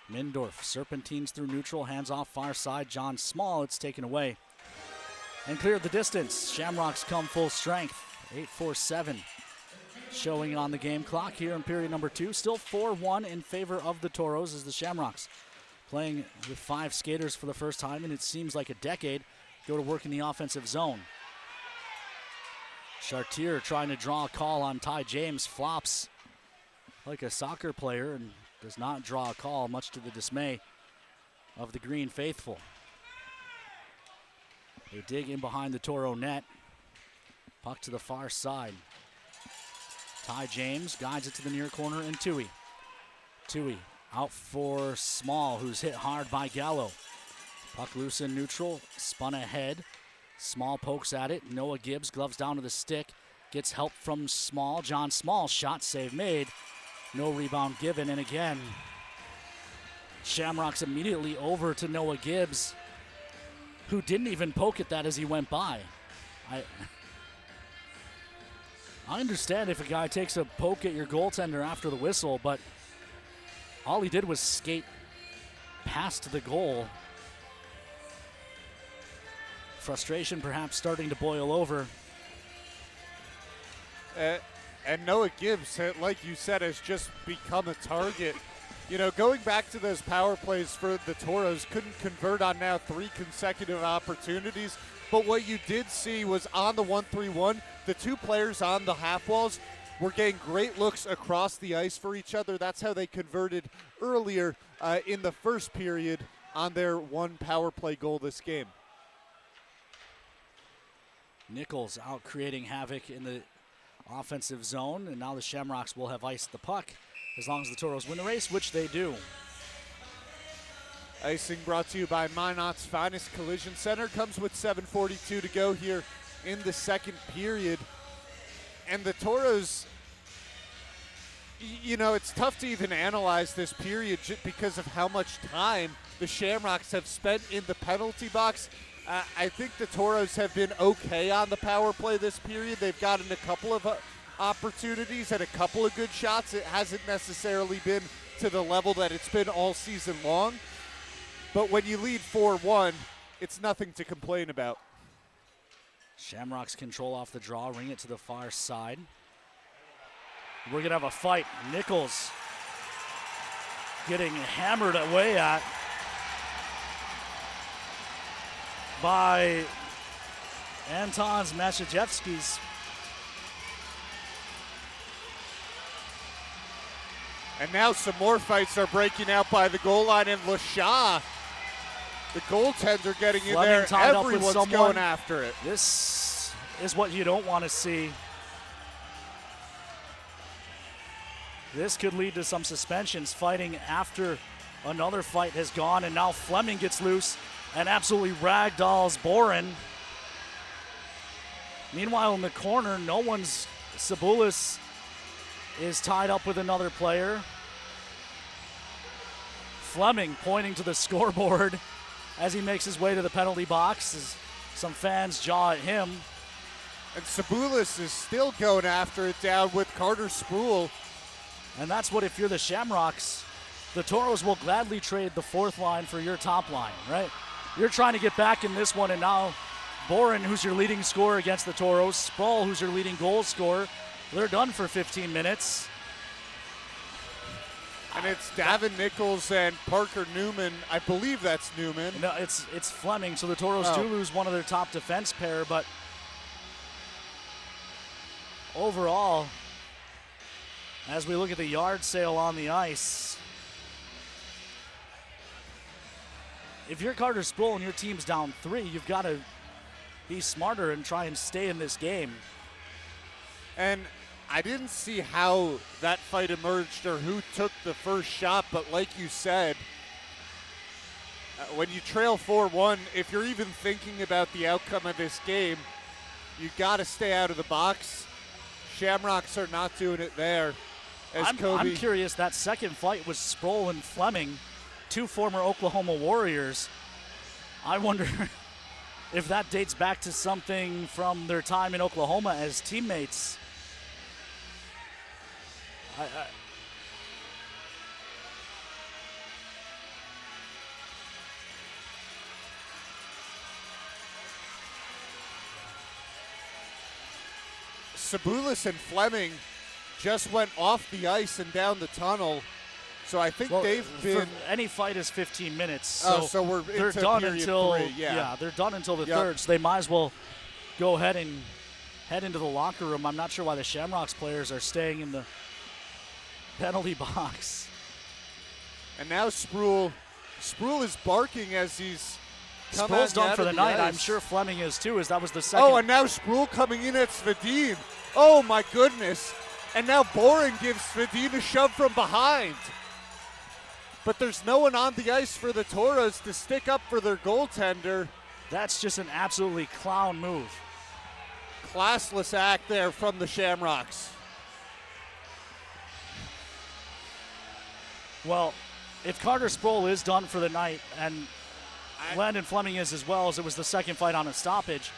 Mindorf serpentines through neutral, hands off far side. John Small, it's taken away and cleared the distance. Shamrocks come full strength. 8:47 showing on the game clock here in period number 2. Still 4-1 in favor of the Toros as the Shamrocks, playing with 5 skaters for the first time, and it seems like a decade, go to work in the offensive zone. Chartier trying to draw a call on Ty James, flops like a soccer player and does not draw a call, much to the dismay of the Green faithful. They dig in behind the Toro net. Puck to the far side. Ty James guides it to the near corner, and Tui. Tui out for Small, who's hit hard by Gallo. Puck loose in neutral, spun ahead. Small pokes at it. Noah Gibbs, gloves down to the stick. Gets help from Small. John Small, shot save made. No rebound given, and again, Shamrocks immediately over to Noah Gibbs, who didn't even poke at that as he went by. I understand if a guy takes a poke at your goaltender after the whistle, but all he did was skate past the goal. Frustration perhaps starting to boil over. And Noah Gibbs, like you said, has just become a target. You know, going back to those power plays for the Toros, couldn't convert on now 3 consecutive opportunities. But what you did see was on the 1-3-1, the 2 players on the half walls were getting great looks across the ice for each other. That's how they converted earlier in the first period on their 1 power play goal this game. Nichols out creating havoc in the offensive zone, and now the Shamrocks will have iced the puck as long as the Toros win the race, which they do. Icing brought to you by Minot's Finest Collision Center. Comes with 7:42 to go here in the second period. And the Toros, you know, it's tough to even analyze this period just because of how much time the Shamrocks have spent in the penalty box. I think the Toros have been okay on the power play this period. They've gotten a couple of opportunities and a couple of good shots. It hasn't necessarily been to the level that it's been all season long. But when you lead 4-1, it's nothing to complain about. Shamrocks control off the draw, ring it to the far side. We're going to have a fight. Nichols getting hammered away at by Antons Mashajevskis. And now some more fights are breaking out by the goal line, and LaShaw, the goaltender, getting in there. Tied up with Everyone's someone. going after it. This is what you don't want to see. This could lead to some suspensions, fighting after another fight has gone, and now Fleming gets loose and absolutely ragdolls Boren. Meanwhile, in the corner, Sabulis is tied up with another player. Fleming pointing to the scoreboard as he makes his way to the penalty box as some fans jaw at him. And Sabulis is still going after it down with Carter Sproul. And that's what, if you're the Shamrocks, the Toros will gladly trade the fourth line for your top line, right? You're trying to get back in this one, and now Boren, who's your leading scorer against the Toros, Sproul, who's your leading goal scorer, they're done for 15 minutes. And it's Davin Nichols and Parker Newman. I believe that's Newman. No, it's Fleming, so the Toros do lose one of their top defense pair, but overall, as we look at the yard sale on the ice, if you're Carter Sproul and your team's down 3, you've got to be smarter and try and stay in this game. And I didn't see how that fight emerged or who took the first shot, but like you said, when you trail 4-1, if you're even thinking about the outcome of this game, you got to stay out of the box. Shamrocks are not doing it there. I'm curious, that second fight was Sproul and Fleming, 2 former Oklahoma Warriors. I wonder if that dates back to something from their time in Oklahoma as teammates. Sabulis and Fleming just went off the ice and down the tunnel. So I think they've been. Any fight is 15 minutes. So they're done until 3, yeah. They're done until the third. So they might as well go ahead and head into the locker room. I'm not sure why the Shamrocks players are staying in the penalty box. And now Sproul is barking as he's coming Sproul's done for the night. Ice. I'm sure Fleming is too, as that was the second. Oh, and now Sproul coming in at Svedin. Oh my goodness. And now Boren gives Svedin a shove from behind. But there's no one on the ice for the Toros to stick up for their goaltender. That's just an absolutely clown move. Classless act there from the Shamrocks. Well, if Carter Sproul is done for the night, and Landon Fleming is as well, as it was the second fight on a stoppage,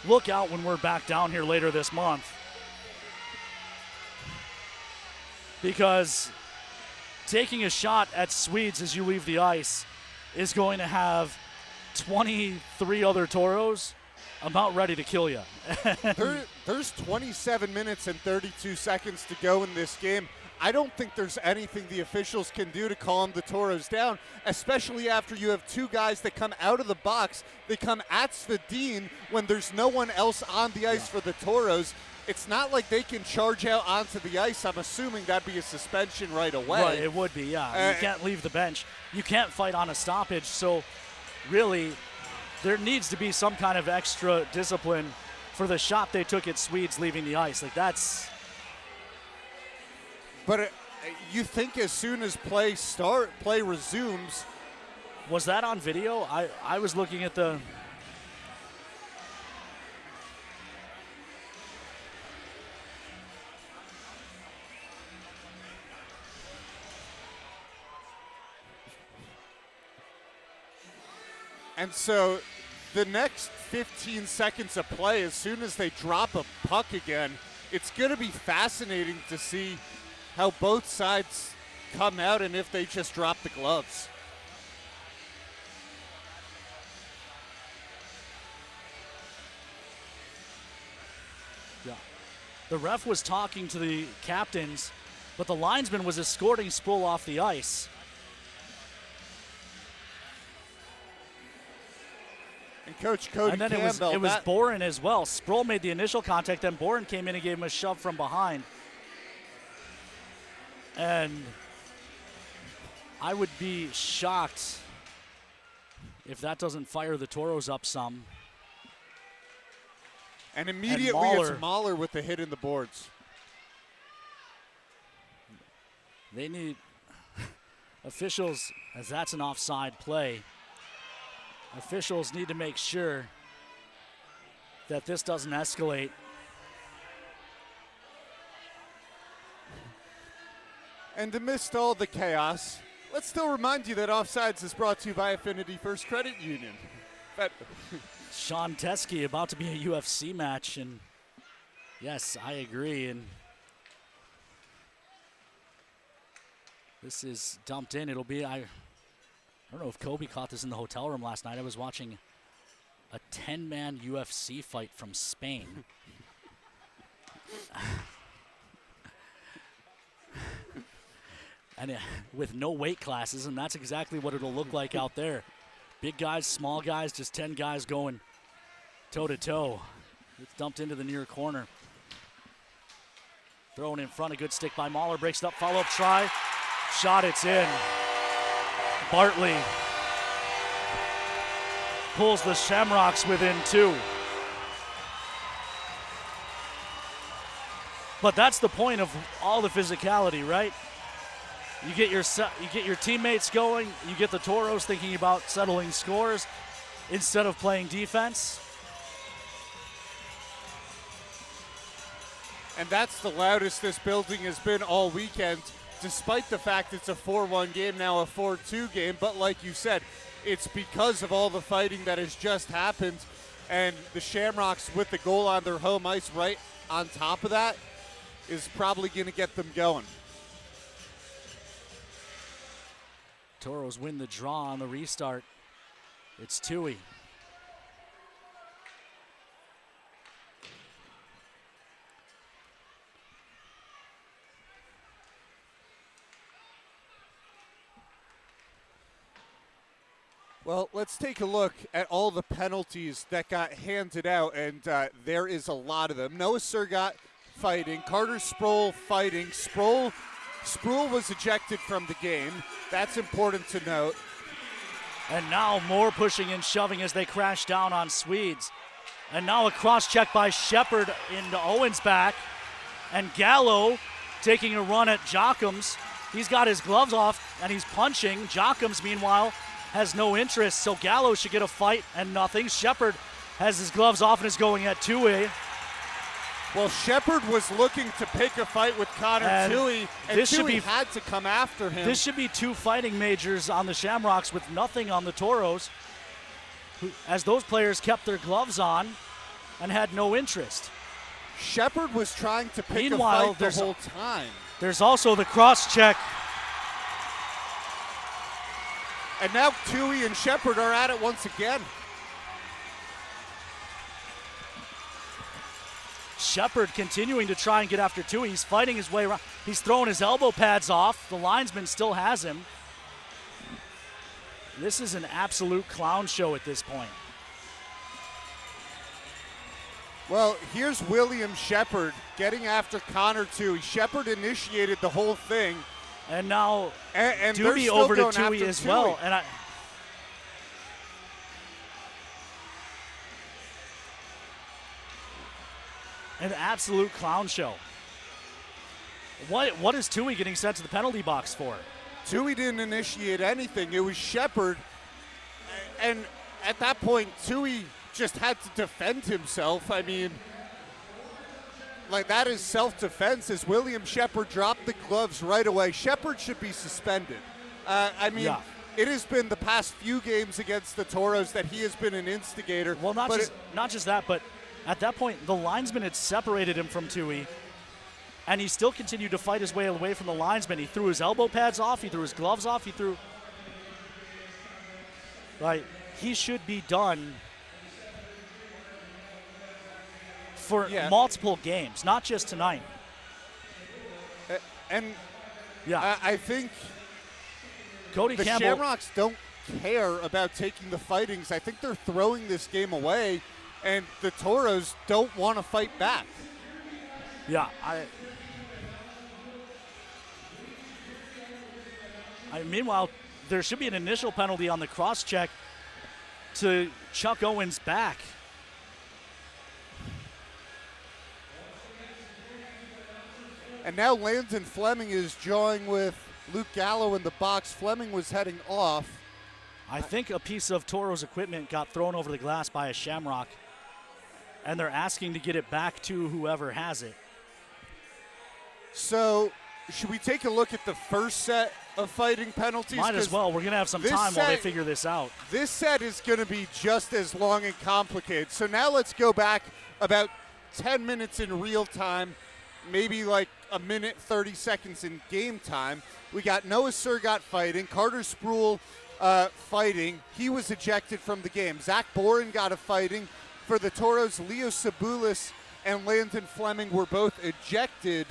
look out when we're back down here later this month. Because taking a shot at Swedes as you leave the ice is going to have 23 other Toros about ready to kill you. There's 27 minutes and 32 seconds to go in this game. I don't think there's anything the officials can do to calm the Toros down, especially after you have 2 guys that come out of the box. They come at Svedin when there's no one else on the ice for the Toros. It's not like they can charge out onto the ice. I'm assuming that'd be a suspension right away. Right, it would be, yeah. You can't leave the bench. You can't fight on a stoppage. So really, there needs to be some kind of extra discipline for the shot they took at Swedes leaving the ice. Like, that's... But you think as soon as play resumes. Was that on video? I was looking at the... And so the next 15 seconds of play, as soon as they drop a puck again, it's going to be fascinating to see how both sides come out and if they just drop the gloves. Yeah. The ref was talking to the captains, but the linesman was escorting Sproul off the ice. And Coach Cody and then Campbell, it was Boren as well. Sproul made the initial contact, then Boren came in and gave him a shove from behind. And I would be shocked if that doesn't fire the Toros up some. And immediately it's Mahler with the hit in the boards. They need officials, as that's an offside play. Officials need to make sure that this doesn't escalate. And amidst all the chaos, let's still remind you that Offsides is brought to you by Affinity First Credit Union. Sean Teskey about to be a UFC match, and yes, I agree. And this is dumped in. It'll be, I don't know if Kobe caught this in the hotel room last night. I was watching a 10-man UFC fight from Spain. And with no weight classes, and that's exactly what it'll look like out there. Big guys, small guys, just 10 guys going toe-to-toe. It's dumped into the near corner. Thrown in front, a good stick by Mahler. Breaks it up, follow-up try. Shot, it's in. Bartley pulls the Shamrocks within 2. But that's the point of all the physicality, right? You get your teammates going. You get the Toros thinking about settling scores instead of playing defense. And that's the loudest this building has been all weekend, despite the fact it's a 4-1 game, now a 4-2 game. But like you said, it's because of all the fighting that has just happened. And the Shamrocks with the goal on their home ice right on top of that is probably going to get them going. Toros win the draw on the restart. It's Tui. Well, let's take a look at all the penalties that got handed out, and there is a lot of them. Noah Surgat fighting, Carter Sproul fighting. Sproul was ejected from the game. That's important to note. And now more pushing and shoving as they crash down on Swedes. And now a cross check by Shepard into Owen's back. And Gallo taking a run at Jockums. He's got his gloves off and he's punching. Jockums, meanwhile, has no interest. So Gallo should get a fight and nothing. Shepard has his gloves off and is going at Tui. Well, Shepard was looking to pick a fight with Connor Tui, and Tui had to come after him. This should be 2 fighting majors on the Shamrocks with nothing on the Toros, as those players kept their gloves on and had no interest. Shepard was trying to pick a fight the whole time. There's also the cross check. And now Tui and Shepard are at it once again. Shepard continuing to try and get after Tui. He's fighting his way around. He's throwing his elbow pads off. The linesman still has him. This is an absolute clown show at this point. Well, here's William Shepard getting after Connor Tui. Shepard initiated the whole thing. And now and Doobie over to Tui as well. And an absolute clown show. What is Tui getting sent to the penalty box for? Tui didn't initiate anything. It was Shepard. And at that point, Tui just had to defend himself. I mean, like, that is self-defense as William Shepard dropped the gloves right away. Shepard should be suspended. It has been the past few games against the Toros that he has been an instigator. Well, not just that, but at that point, the linesman had separated him from Tui, and he still continued to fight his way away from the linesman. He threw his elbow pads off. He threw his gloves off. He should be done for multiple games, not just tonight. And yeah, I think Cody the Campbell, Shamrocks don't care about taking the fightings. I think they're throwing this game away, and the Toros don't want to fight back. Yeah, meanwhile, there should be an initial penalty on the cross check to Chuck Owens' back. And now Landon Fleming is jawing with Luke Gallo in the box. Fleming was heading off. I think a piece of Toro's equipment got thrown over the glass by a Shamrock, and they're asking to get it back to whoever has it. So, should we take a look at the first set of fighting penalties? Might as well. We're going to have some time while they figure this out. This set is going to be just as long and complicated. So now let's go back about 10 minutes in real time, maybe like a minute, 30 seconds in game time. We got Noah Surgott fighting, Carter Sproul fighting. He was ejected from the game. Zach Boren got a fighting. For the Toros, Leo Sabulis and Landon Fleming were both ejected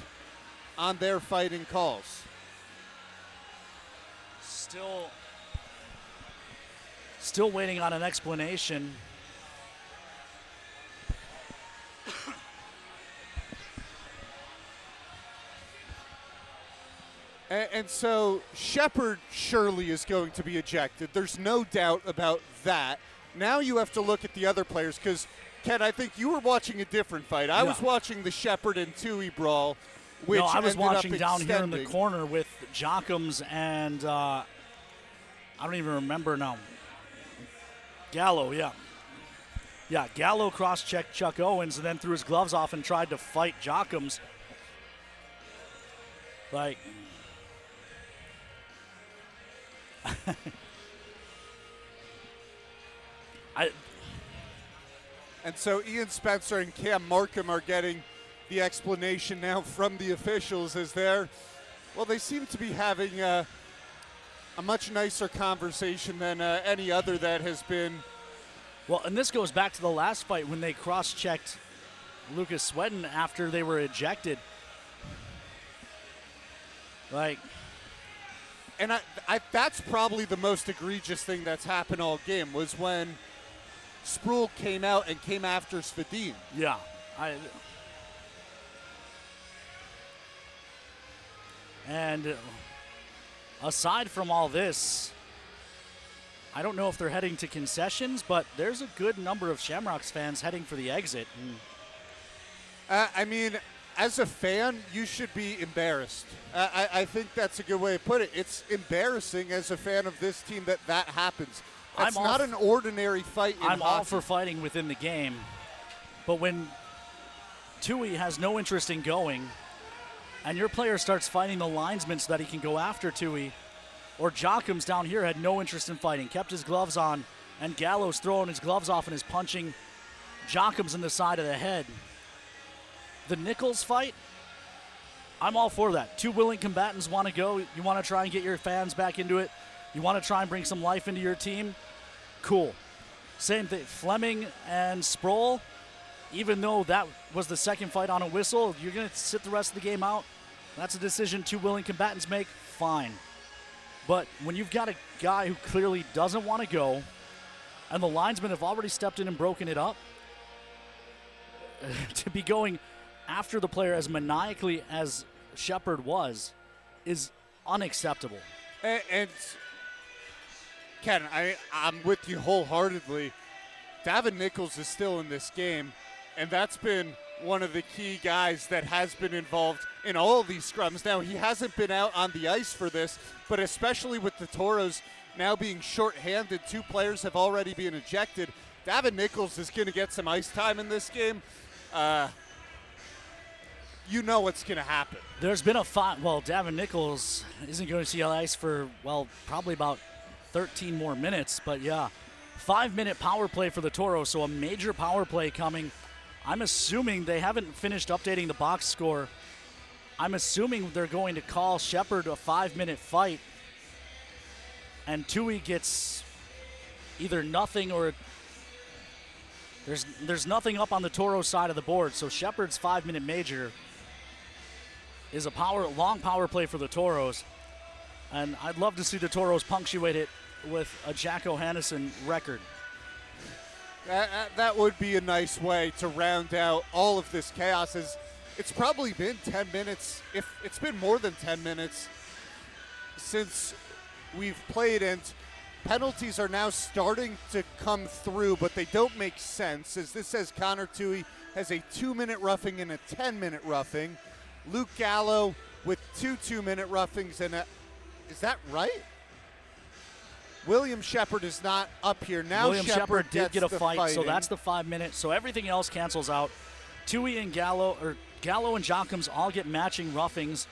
on their fighting calls. Still waiting on an explanation. And so Shepard surely is going to be ejected. There's no doubt about that. Now you have to look at the other players because, Ken, I think you were watching a different fight. I was watching the Shepard and Tui brawl, which I was ended up watching down here in the extending. corner with Jockums and I don't even remember now. Gallo, yeah. Yeah, Gallo cross-checked Chuck Owens and then threw his gloves off and tried to fight Jockums. Like... And so Ian Spencer and Cam Markham are getting the explanation now from the officials as they seem to be having a much nicer conversation than any other that has been. Well, and this goes back to the last fight when they cross-checked Lucas Swedden after they were ejected. And that's probably the most egregious thing that's happened all game was when Sproul came out and came after Svedin. Yeah. And aside from all this, I don't know if they're heading to concessions, but there's a good number of Shamrocks fans heading for the exit. I mean, as a fan, you should be embarrassed. I think that's a good way to put it. It's embarrassing as a fan of this team that happens. It's not an ordinary fight in I'm hockey. all for fighting within the game, but when Tui has no interest in going, and your player starts fighting the linesman so that he can go after Tui, or Jockums down here had no interest in fighting, kept his gloves on, and Gallo's throwing his gloves off and is punching Jockums in the side of the head. The Nichols fight, I'm all for that. Two willing combatants want to go. You want to try and get your fans back into it. You want to try and bring some life into your team. Cool. Same thing. Fleming and Sproul, even though that was the second fight on a whistle, you're going to sit the rest of the game out. That's a decision two willing combatants make. Fine. But when you've got a guy who clearly doesn't want to go, and the linesmen have already stepped in and broken it up, to be going after the player as maniacally as Shepard was is unacceptable. And Ken, I'm with you wholeheartedly. Davin Nichols is still in this game, and that's been one of the key guys that has been involved in all of these scrums. Now, he hasn't been out on the ice for this, but especially with the Toros now being shorthanded, two players have already been ejected. Davin Nichols is going to get some ice time in this game. You know what's going to happen. There's been a fight. Well, Davin Nichols isn't going to see ice for, probably about 13 more minutes. But, yeah, 5-minute power play for the Toros, so a major power play coming. I'm assuming they haven't finished updating the box score. I'm assuming they're going to call Shepard a 5-minute fight, and Tui gets either nothing or There's nothing up on the Toros side of the board, so Shepard's 5-minute major is a long power play for the Toros, and I'd love to see the Toros punctuate it with a Jack O'Hannison record. That would be a nice way to round out all of this chaos. As it's probably been 10 minutes, if it's been more than 10 minutes since we've played, and penalties are now starting to come through, but they don't make sense. As this says Connor Toohey has a 2-minute roughing and a 10-minute roughing. Luke Gallo with 2 2-minute roughings, and is that right? William Shepard is not up here. Now William Shepard did get a fight, fighting. so that's the 5-minute. So everything else cancels out. Toohey and Gallo and Jockums all get matching roughings,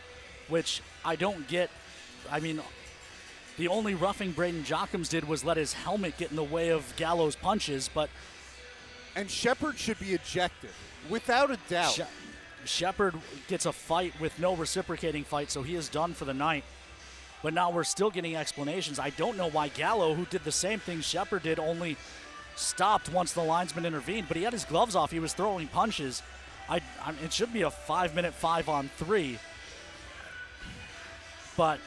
which I don't get. I mean, the only roughing Braden Jockums did was let his helmet get in the way of Gallo's punches, but... And Shepard should be ejected, without a doubt. Shepard gets a fight with no reciprocating fight, so he is done for the night. But now we're still getting explanations. I don't know why Gallo, who did the same thing Shepard did, only stopped once the linesman intervened, but he had his gloves off. He was throwing punches. It should be a 5-minute 5-on-3. But...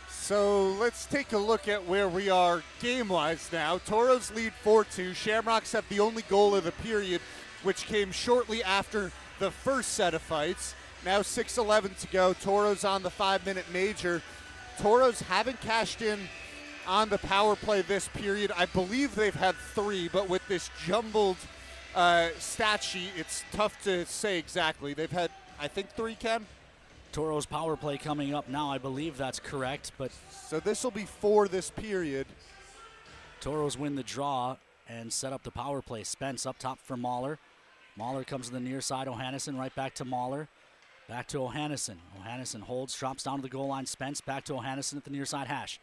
So let's take a look at where we are game-wise now. Toros lead 4-2. Shamrocks have the only goal of the period, which came shortly after the first set of fights. Now 6:11 to go. Toros on the 5-minute major. Toros haven't cashed in on the power play this period. I believe they've had 3, but with this jumbled stat sheet, it's tough to say exactly. They've had, I think, 3, Ken? Toros power play coming up now. I believe that's correct, but... So this will be 4 this period. Toros win the draw and set up the power play. Spence up top for Mahler. Mahler comes to the near side. O'Hannison right back to Mahler. Back to O'Hannison. O'Hannison holds, drops down to the goal line. Spence back to O'Hannison at the near side hash.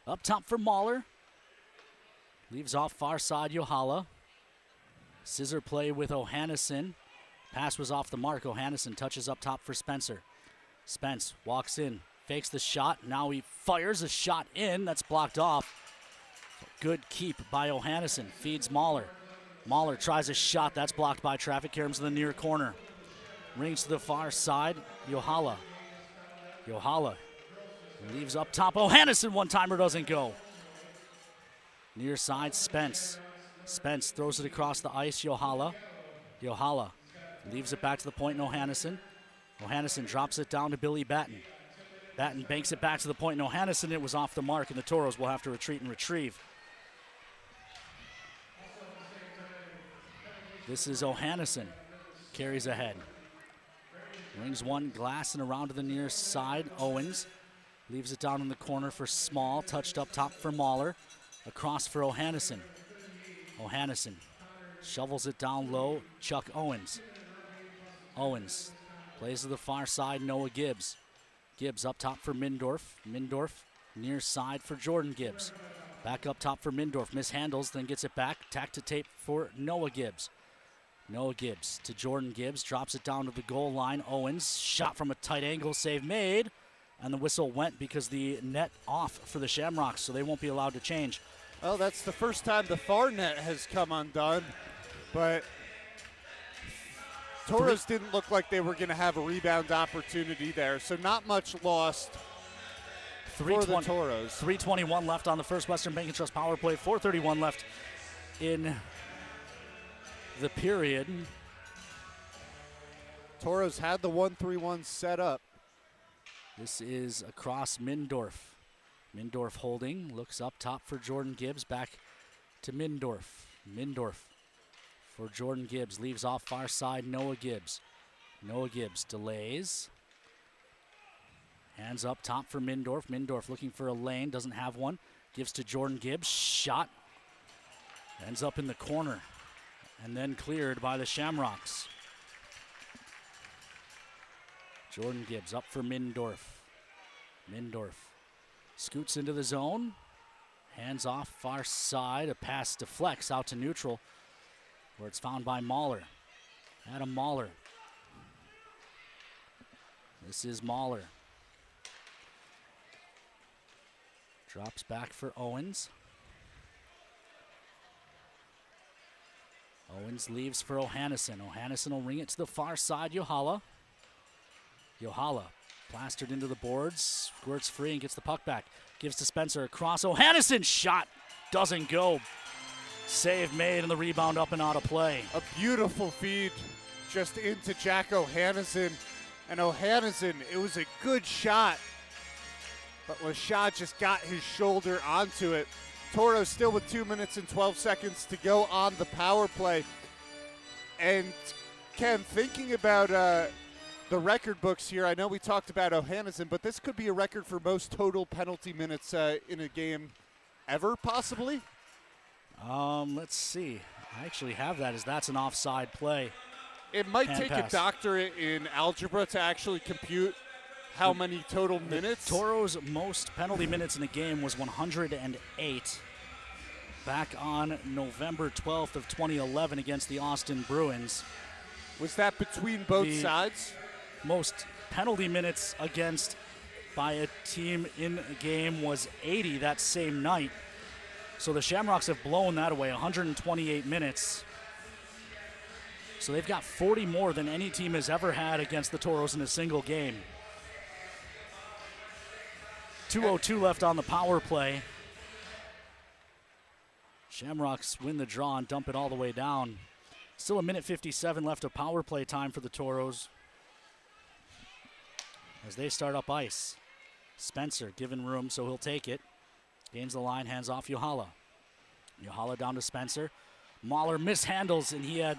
Up top for Mahler. Leaves off far side Yohala. Scissor play with O'Hannison. Pass was off the mark. O'Hannison touches up top for Spencer. Spence walks in, fakes the shot. Now he fires a shot in. That's blocked off. Good keep by O'Hannison. Feeds Mahler. Mahler tries a shot. That's blocked by traffic. Carries to the near corner. Rings to the far side. Yohala. Yohala leaves up top. O'Hannison, one-timer doesn't go. Near side, Spence. Spence throws it across the ice. Yohala. Yohala leaves it back to the point. O'Hannison. O'Hannison drops it down to Billy Batten. Batten banks it back to the point. O'Hannison, it was off the mark, and the Toros will have to retreat and retrieve. This is O'Hannison. Carries ahead. Rings one glass and around to the near side. Owens leaves it down in the corner for Small. Touched up top for Mahler. Across for O'Hannison. O'Hannison shovels it down low. Chuck Owens. Owens plays to the far side. Noah Gibbs. Gibbs up top for Mindorf. Mindorf near side for Jordan Gibbs. Back up top for Mindorf. Mishandles, then gets it back. Tack to tape for Noah Gibbs. Noah Gibbs to Jordan Gibbs. Drops it down to the goal line. Owens shot from a tight angle. Save made. And the whistle went because the net off for the Shamrocks, so they won't be allowed to change. Well, that's the first time the far net has come undone. But Toros didn't look like they were going to have a rebound opportunity there, so not much lost for the Toros. 3:21 left on the first Western Bank & Trust power play. 4:31 left in the period. Toros had the 1-3-1 set up. This is across Mindorf. Mindorf holding, looks up top for Jordan Gibbs, back to Mindorf. Mindorf for Jordan Gibbs, leaves off far side, Noah Gibbs. Noah Gibbs delays. Hands up top for Mindorf. Mindorf looking for a lane, doesn't have one. Gives to Jordan Gibbs, shot. Ends up in the corner and then cleared by the Shamrocks. Jordan Gibbs up for Mindorf. Mindorf scoots into the zone. Hands off far side. A pass deflects out to neutral where it's found by Mahler. Adam Mahler. This is Mahler. Drops back for Owens. Owens leaves for Ohanneson. Ohanneson will ring it to the far side. Yohala plastered into the boards. Squirts free and gets the puck back. Gives to Spencer across. Ohanneson shot doesn't go. Save made and the rebound up and out of play. A beautiful feed just into Jack Ohanneson. And Ohanneson, it was a good shot, but Lashad just got his shoulder onto it. Toros still with 2 minutes and 12 seconds to go on the power play. And Ken, thinking about the record books here, I know we talked about Ohanneson, but this could be a record for most total penalty minutes in a game ever, possibly? Let's see. I actually have that as that's an offside play. It might Hand take pass. a doctorate in algebra to actually compute how many total minutes. Toros' most penalty minutes in a game was 108 back on November 12th of 2011 against the Austin Bruins. Was that between both sides? Most penalty minutes against by a team in a game was 80 that same night. So the Shamrocks have blown that away, 128 minutes. So they've got 40 more than any team has ever had against the Toros in a single game. 2:02 left on the power play. Shamrocks win the draw and dump it all the way down. Still a minute 57 left of power play time for the Toros as they start up ice. Spencer given room, so he'll take it. Gains the line, hands off Yohala. Yohala down to Spencer. Mahler mishandles, and he had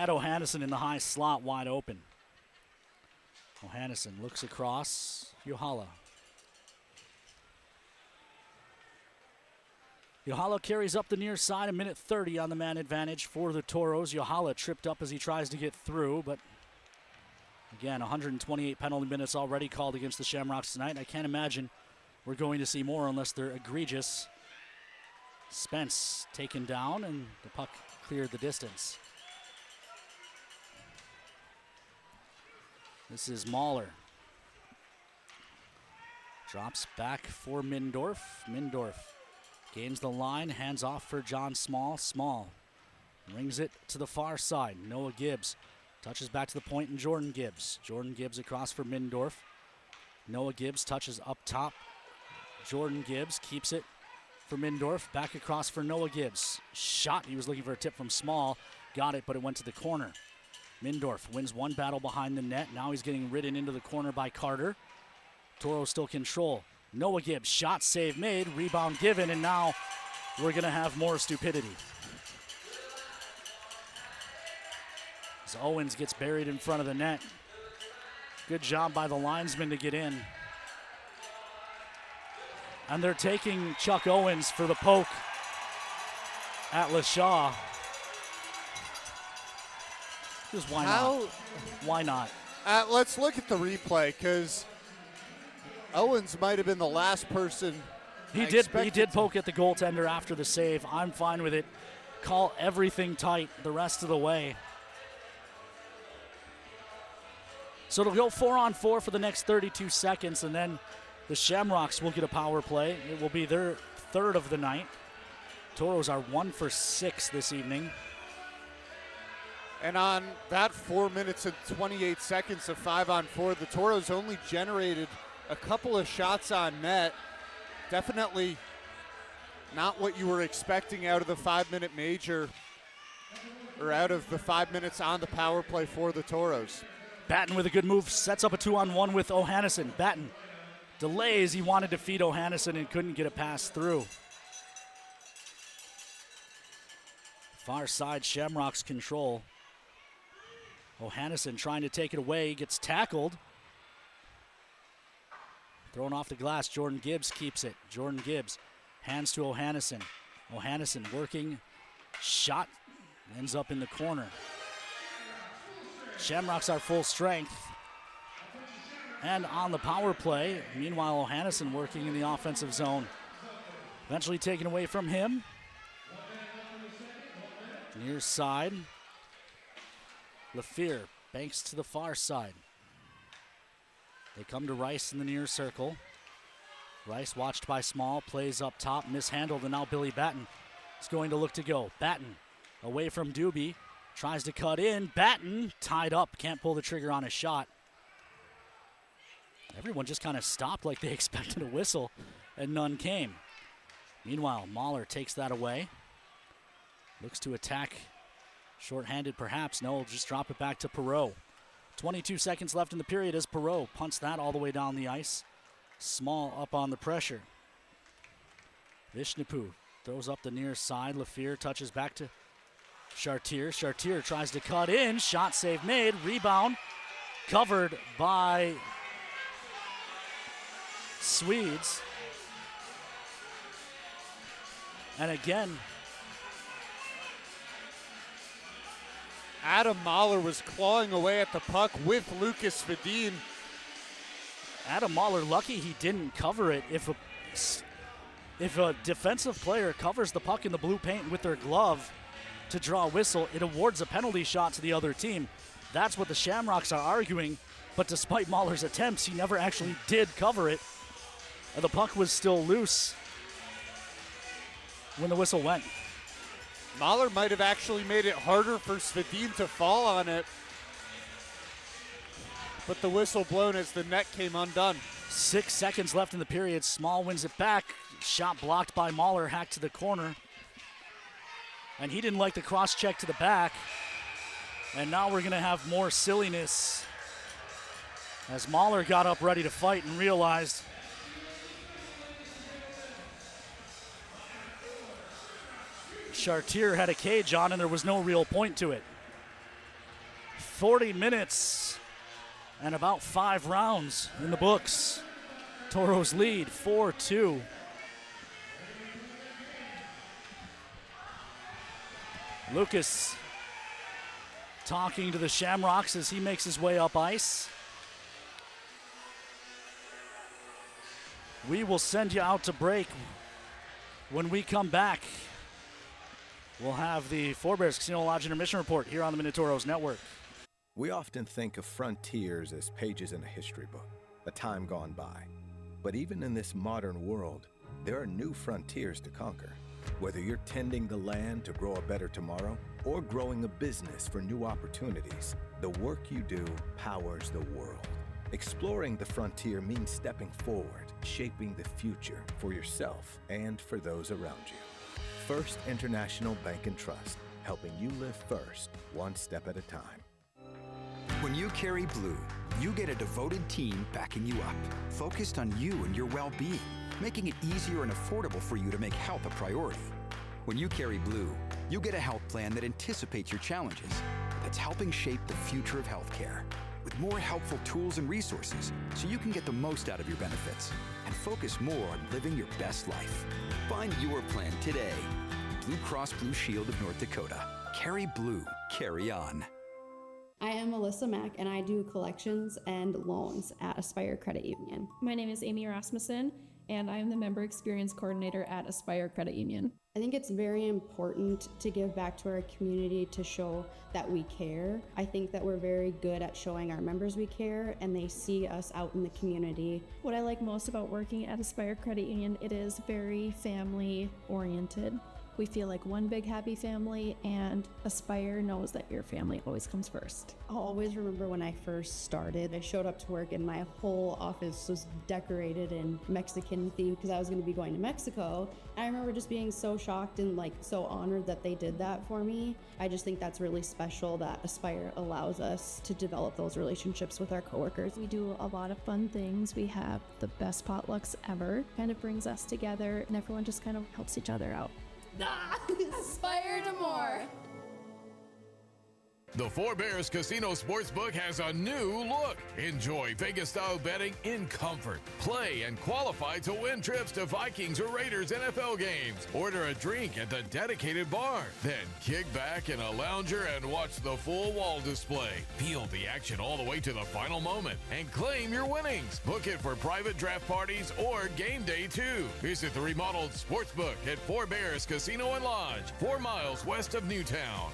Ohanneson in the high slot wide open. Ohanneson looks across. Yohala. Yohala carries up the near side, a minute 30 on the man advantage for the Toros. Yohala tripped up as he tries to get through, but again, 128 penalty minutes already called against the Shamrocks tonight. I can't imagine we're going to see more unless they're egregious. Spence taken down, and the puck cleared the distance. This is Mahler. Drops back for Mindorf. Mindorf gains the line, hands off for John Small. Small rings it to the far side. Noah Gibbs touches back to the point, and Jordan Gibbs. Jordan Gibbs across for Mindorf. Noah Gibbs touches up top. Jordan Gibbs keeps it for Mindorf. Back across for Noah Gibbs. Shot. He was looking for a tip from Small. Got it, but it went to the corner. Mindorf wins one battle behind the net. Now he's getting ridden into the corner by Carter. Toro still control. Noah Gibbs, shot, save made, rebound given, and now we're going to have more stupidity. As Owens gets buried in front of the net. Good job by the linesman to get in. And they're taking Chuck Owens for the poke at LaShaw. Just why not? Why not? Let's look at the replay, because Owens might have been the last person. He did poke at the goaltender after the save. I'm fine with it. Call everything tight the rest of the way. So it'll go 4-on-4 for the next 32 seconds, and then the Shamrocks will get a power play. It will be their third of the night. Toros are 1 for 6 this evening. And on that 4 minutes and 28 seconds of 5-on-4, the Toros only generated a couple of shots on net. Definitely not what you were expecting out of the 5-minute major, or out of the 5 minutes on the power play for the Toros. Batten with a good move, sets up a 2-on-1 with Ohanneson. Batten delays. He wanted to feed Ohanneson and couldn't get a pass through. Far side, Shamrocks control. Ohanneson trying to take it away, gets tackled. Thrown off the glass, Jordan Gibbs keeps it. Jordan Gibbs hands to Ohanneson. Ohanneson working, shot, ends up in the corner. Shamrocks are full strength. And on the power play, meanwhile Ohanneson working in the offensive zone. Eventually taken away from him. Near side. LaFear banks to the far side. They come to Rice in the near circle. Rice watched by Small, plays up top, mishandled, and now Billy Batten is going to look to go. Batten away from Doobie. Tries to cut in. Batten tied up. Can't pull the trigger on a shot. Everyone just kind of stopped like they expected a whistle, and none came. Meanwhile, Mahler takes that away. Looks to attack. Short-handed perhaps. No, just drop it back to Perreault. 22 seconds left in the period as Perreault punts that all the way down the ice. Small up on the pressure. Vishnupoo throws up the near side. Lafleur touches back to Chartier. Chartier tries to cut in. Shot save made. Rebound covered by Swedes. And again, Adam Mahler was clawing away at the puck with Lucas Vedin. Adam Mahler lucky he didn't cover it. If a defensive player covers the puck in the blue paint with their glove to draw a whistle, it awards a penalty shot to the other team. That's what the Shamrocks are arguing, but despite Mahler's attempts, he never actually did cover it. The puck was still loose when the whistle went. Mahler might have actually made it harder for Svedin to fall on it, but the whistle blown as the net came undone. 6 seconds left in the period. Small wins it back. Shot blocked by Mahler, hacked to the corner. And he didn't like the cross check to the back. And now we're going to have more silliness as Mahler got up ready to fight and realized Chartier had a cage on and there was no real point to it. 40 minutes and about 5 rounds in the books. Toros lead 4-2. Lucas talking to the Shamrocks as he makes his way up ice. We will send you out to break. When we come back, we'll have the Forebears Casino Lodge Intermission Report here on the Minotauros Network. We often think of frontiers as pages in a history book, a time gone by. But even in this modern world, there are new frontiers to conquer. Whether you're tending the land to grow a better tomorrow or growing a business for new opportunities, the work you do powers the world. Exploring the frontier means stepping forward, shaping the future for yourself and for those around you. First International Bank and Trust, helping you live first, one step at a time. When you carry blue, you get a devoted team backing you up, focused on you and your well-being, making it easier and affordable for you to make health a priority. When you carry blue, you get a health plan that anticipates your challenges, that's helping shape the future of healthcare, with more helpful tools and resources so you can get the most out of your benefits and focus more on living your best life. Find your plan today. Blue Cross Blue Shield of North Dakota. Carry blue. Carry on. I am Melissa Mack, and I do collections and loans at Aspire Credit Union. My name is Amy Rasmussen, and I am the Member Experience Coordinator at Aspire Credit Union. I think it's very important to give back to our community to show that we care. I think that we're very good at showing our members we care, and they see us out in the community. What I like most about working at Aspire Credit Union, it is very family oriented. We feel like one big happy family, and Aspire knows that your family always comes first. I'll always remember when I first started. I showed up to work and my whole office was decorated in Mexican theme because I was going to be going to Mexico. I remember just being so shocked and so honored that they did that for me. I just think that's really special that Aspire allows us to develop those relationships with our coworkers. We do a lot of fun things. We have the best potlucks ever. Kind of brings us together, and everyone just kind of helps each other out. Aspire to more. The Forebears Casino Sportsbook has a new look. Enjoy Vegas-style betting in comfort. Play and qualify to win trips to Vikings or Raiders NFL games. Order a drink at the dedicated bar. Then kick back in a lounger and watch the full wall display. Feel the action all the way to the final moment and claim your winnings. Book it for private draft parties or game day too. Visit the remodeled Sportsbook at Forebears Casino and Lodge, 4 miles west of Newtown.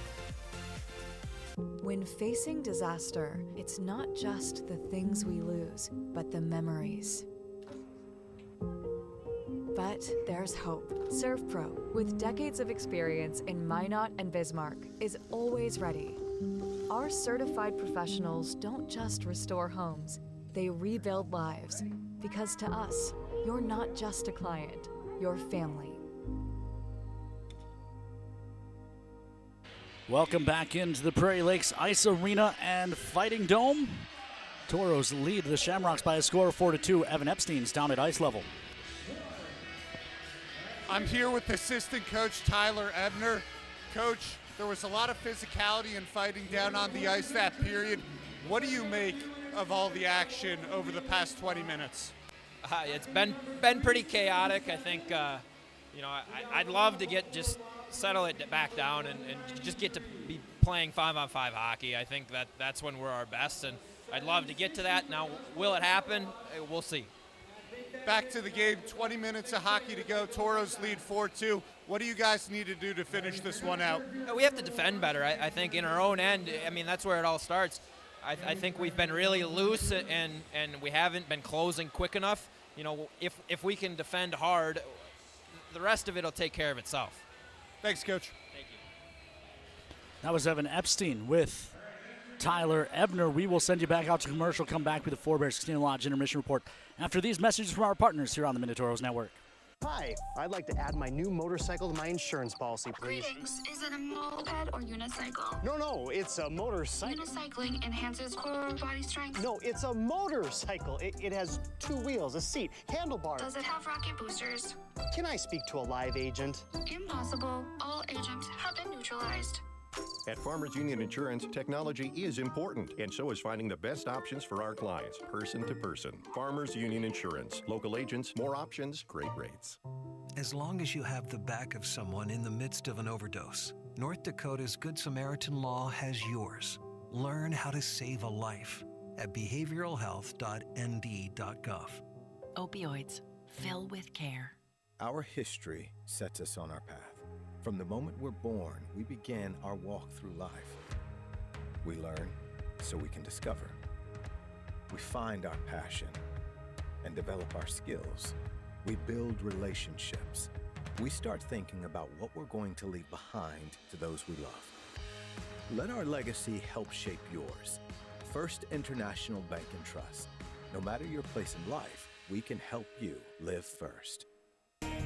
When facing disaster, it's not just the things we lose, but the memories. But there's hope. ServPro, with decades of experience in Minot and Bismarck, is always ready. Our certified professionals don't just restore homes, they rebuild lives. Because to us, you're not just a client, you're family. Welcome back into the Prairie Lakes Ice Arena and Fighting Dome. Toros lead the Shamrocks by a score of 4-2. Evan Epstein's down at ice level. I'm here with assistant coach Tyler Ebner. Coach, there was a lot of physicality and fighting down on the ice that period. What do you make of all the action over the past 20 minutes? It's been pretty chaotic. I think, I'd love to just settle it back down and just get to be playing 5-on-5 hockey. I think that's when we're our best, and I'd love to get to that. Now, will it happen? We'll see. Back to the game, 20 minutes of hockey to go. Toros lead 4-2. What do you guys need to do to finish this one out? We have to defend better. I think in our own end, that's where it all starts. I think we've been really loose and we haven't been closing quick enough. If we can defend hard, the rest of it will take care of itself. Thanks, Coach. Thank you. That was Evan Epstein with Tyler Ebner. We will send you back out to commercial, come back with the Forebears Casino Lodge intermission report after these messages from our partners here on the Minotauros Network. Hi, I'd like to add my new motorcycle to my insurance policy, please. Greetings. Is it a moped or unicycle? No, it's a motorcycle. Unicycling enhances core body strength. No, it's a motorcycle. It has 2 wheels, a seat, handlebars. Does it have rocket boosters? Can I speak to a live agent? Impossible. All agents have been neutralized. At Farmers Union Insurance, technology is important, and so is finding the best options for our clients, person to person. Farmers Union Insurance. Local agents, more options, great rates. As long as you have the back of someone in the midst of an overdose, North Dakota's Good Samaritan Law has yours. Learn how to save a life at behavioralhealth.nd.gov. Opioids. Fill with care. Our history sets us on our path. From the moment we're born, we begin our walk through life. We learn so we can discover. We find our passion and develop our skills. We build relationships. We start thinking about what we're going to leave behind to those we love. Let our legacy help shape yours. First International Bank and Trust. No matter your place in life, we can help you live first.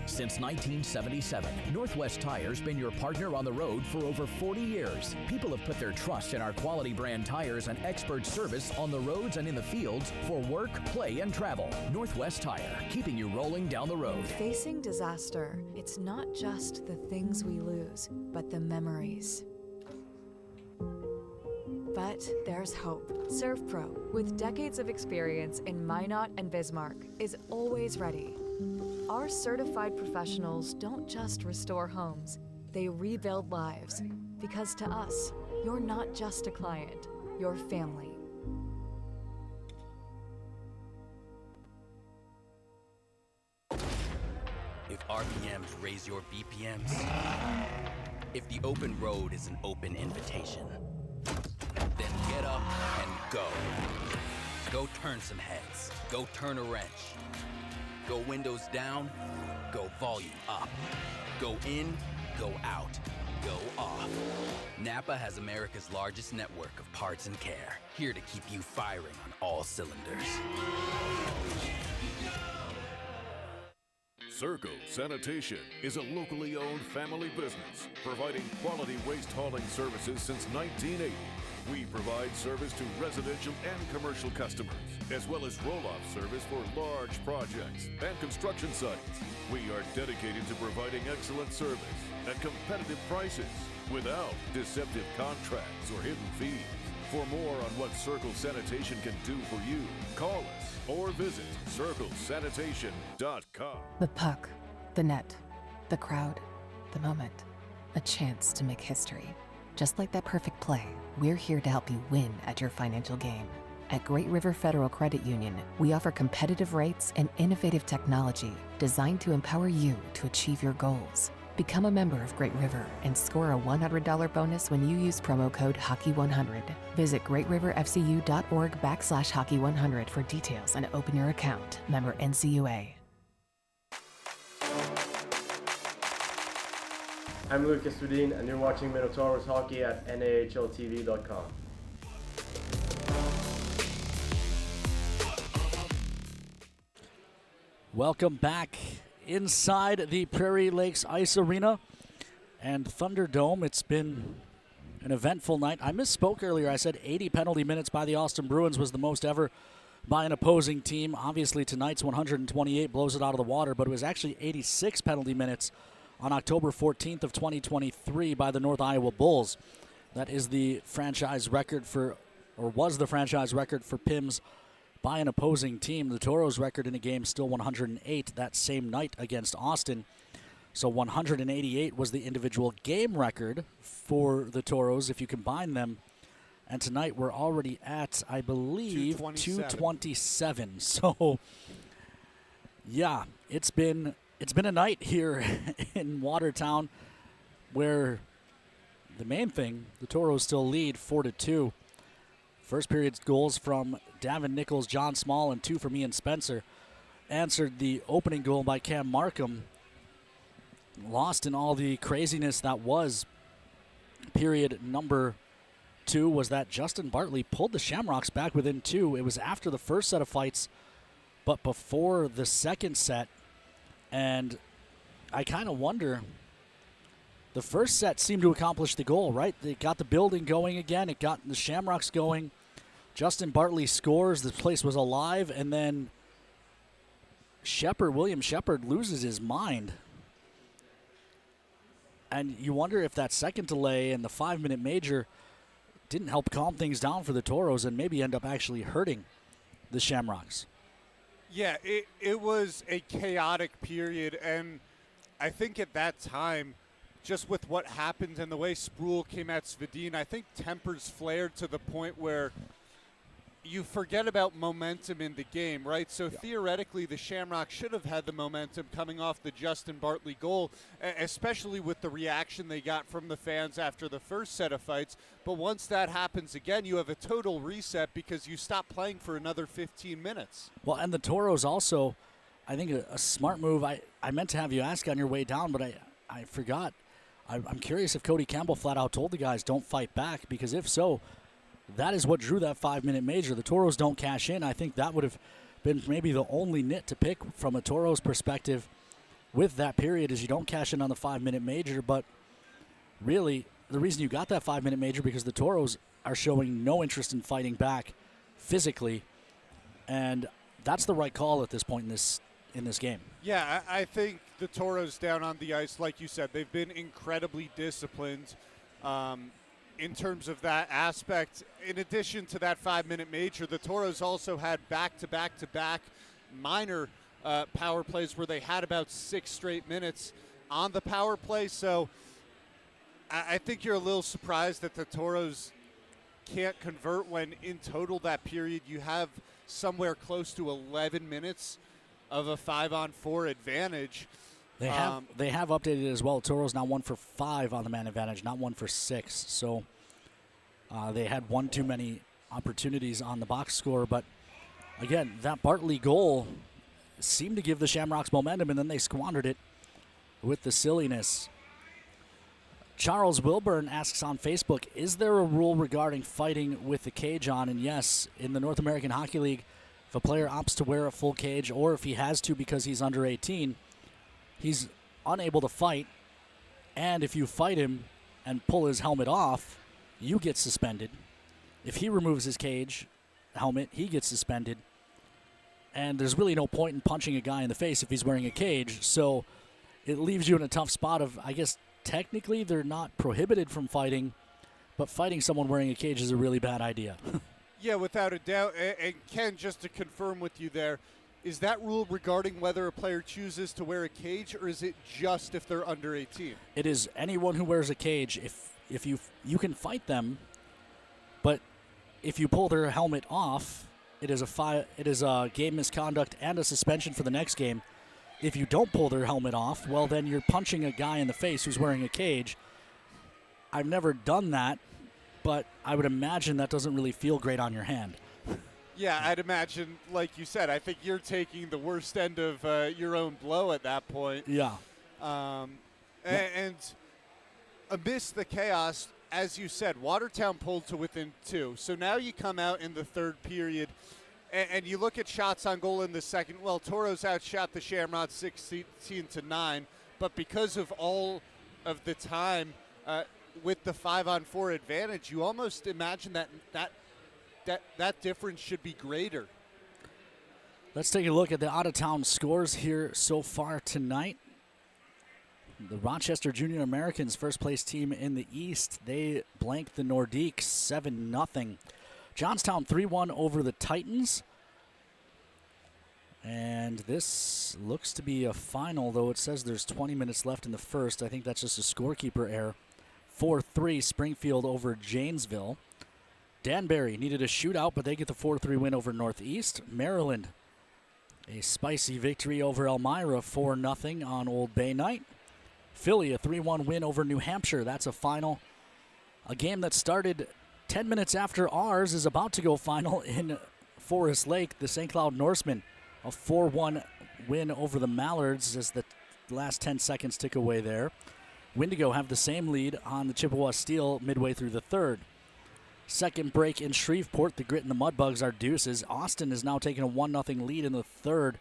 Since 1977, Northwest Tire's been your partner on the road for over 40 years. People have put their trust in our quality brand tires and expert service on the roads and in the fields for work, play, and travel. Northwest Tire, keeping you rolling down the road. Facing disaster, it's not just the things we lose, but the memories. But there's hope. ServPro, with decades of experience in Minot and Bismarck, is always ready. Our certified professionals don't just restore homes, they rebuild lives. Because to us, you're not just a client, you're family. If RPMs raise your BPMs, if the open road is an open invitation, then get up and go. Go turn some heads. Go turn a wrench. Go windows down. Go volume up. Go in. Go out. Go off. Napa has America's largest network of parts and care, here to keep you firing on all cylinders. Circle Sanitation is a locally owned family business providing quality waste hauling services since 1980. We provide service to residential and commercial customers, as well as roll-off service for large projects and construction sites. We are dedicated to providing excellent service at competitive prices without deceptive contracts or hidden fees. For more on what Circle Sanitation can do for you, call us or visit circlesanitation.com. The puck, the net, the crowd, the moment. A chance to make history. Just like that perfect play, we're here to help you win at your financial game. At Great River Federal Credit Union, we offer competitive rates and innovative technology designed to empower you to achieve your goals. Become a member of Great River and score a $100 bonus when you use promo code Hockey100. Visit greatriverfcu.org/Hockey100 for details and open your account. Member NCUA. I'm Lucas Studin, and you're watching Minotauros Hockey at NAHLTV.com. Welcome back inside the Prairie Lakes Ice Arena and Thunderdome. It's been an eventful night. I misspoke earlier. I said 80 penalty minutes by the Austin Bruins was the most ever by an opposing team. Obviously, tonight's 128 blows it out of the water, but it was actually 86 penalty minutes on October 14th of 2023 by the North Iowa Bulls. That is the franchise record was the franchise record for PIMs by an opposing team. The Toros' record in a game still 108 that same night against Austin. So 188 was the individual game record for the Toros if you combine them. And tonight we're already at, I believe, 227. So, yeah, it's been a night here in Watertown where the main thing, the Toros still lead 4-2. First period's goals from Davin Nichols, John Small, and 2 from Ian Spencer answered the opening goal by Cam Markham. Lost in all the craziness that was period number 2 was that Justin Bartley pulled the Shamrocks back within 2. It was after the first set of fights, but before the second set. And I kind of wonder, the first set seemed to accomplish the goal, right? It got the building going again. It got the Shamrocks going. Justin Bartley scores. The place was alive. And then William Shepard loses his mind. And you wonder if that second delay and the 5-minute major didn't help calm things down for the Toros and maybe end up actually hurting the Shamrocks. Yeah, it was a chaotic period, and I think at that time, just with what happened and the way Sproul came at Svedin, I think tempers flared to the point where you forget about momentum in the game, right? So theoretically, the Shamrocks should have had the momentum coming off the Justin Bartley goal, especially with the reaction they got from the fans after the first set of fights. But once that happens again, you have a total reset because you stop playing for another 15 minutes. Well, and the Toros also, I think a smart move. I meant to have you ask on your way down, but I forgot. I'm curious if Cody Campbell flat out told the guys don't fight back, because if so, that is what drew that 5-minute major. The Toros don't cash in. I think that would have been maybe the only nit to pick from a Toros perspective with that period is you don't cash in on the 5-minute major. But really, the reason you got that 5-minute major because the Toros are showing no interest in fighting back physically, and that's the right call at this point in this game. Yeah, I think the Toros down on the ice, like you said, they've been incredibly disciplined. In terms of that aspect, in addition to that 5-minute major, the Toros also had back-to-back-to-back minor power plays where they had about 6 straight minutes on the power play. So I think you're a little surprised that the Toros can't convert when in total that period you have somewhere close to 11 minutes of a 5-on-4 advantage. They have updated it as well. Toros now 1 for 5 on the man advantage, not 1 for 6. So they had one too many opportunities on the box score. But again, that Bartley goal seemed to give the Shamrocks momentum, and then they squandered it with the silliness. Charles Wilburn asks on Facebook, is there a rule regarding fighting with the cage on? And yes, in the North American Hockey League, if a player opts to wear a full cage, or if he has to because he's under 18, he's unable to fight, and if you fight him and pull his helmet off, you get suspended. If he removes his cage helmet, he gets suspended. And there's really no point in punching a guy in the face if he's wearing a cage, so it leaves you in a tough spot of, I guess, technically they're not prohibited from fighting, but fighting someone wearing a cage is a really bad idea. Yeah, without a doubt. And Ken, just to confirm with you there, is that rule regarding whether a player chooses to wear a cage, or is it just if they're under 18? It is anyone who wears a cage. If you can fight them, but if you pull their helmet off, it is a game misconduct and a suspension for the next game. If you don't pull their helmet off, well, then you're punching a guy in the face who's wearing a cage. I've never done that, but I would imagine that doesn't really feel great on your hand. Yeah, I'd imagine, like you said, I think you're taking the worst end of your own blow at that point. Yeah. And amidst the chaos, as you said, Watertown pulled to within 2. So now you come out in the third period, and you look at shots on goal in the second. Well, Toros outshot the Shamrocks 16-9, but because of all of the time with the 5-on-4 advantage, you almost imagine that difference should be greater. Let's take a look at the out-of-town scores here so far tonight. The Rochester Junior Americans, first place team in the East, they blanked the Nordiques 7-0. Johnstown 3-1 over the Titans. And this looks to be a final, though it says there's 20 minutes left in the first. I think that's just a scorekeeper error. 4-3 Springfield over Janesville. Danbury needed a shootout, but they get the 4-3 win over Northeast. Maryland, a spicy victory over Elmira, 4-0 on Old Bay night. Philly, a 3-1 win over New Hampshire. That's a final. A game that started 10 minutes after ours is about to go final in Forest Lake. The St. Cloud Norsemen, a 4-1 win over the Mallards as the last 10 seconds tick away there. Wendigo have the same lead on the Chippewa Steel midway through the third. Second break in Shreveport, the Grit and the Mudbugs are deuces. Austin is now taking a 1-0 lead in the third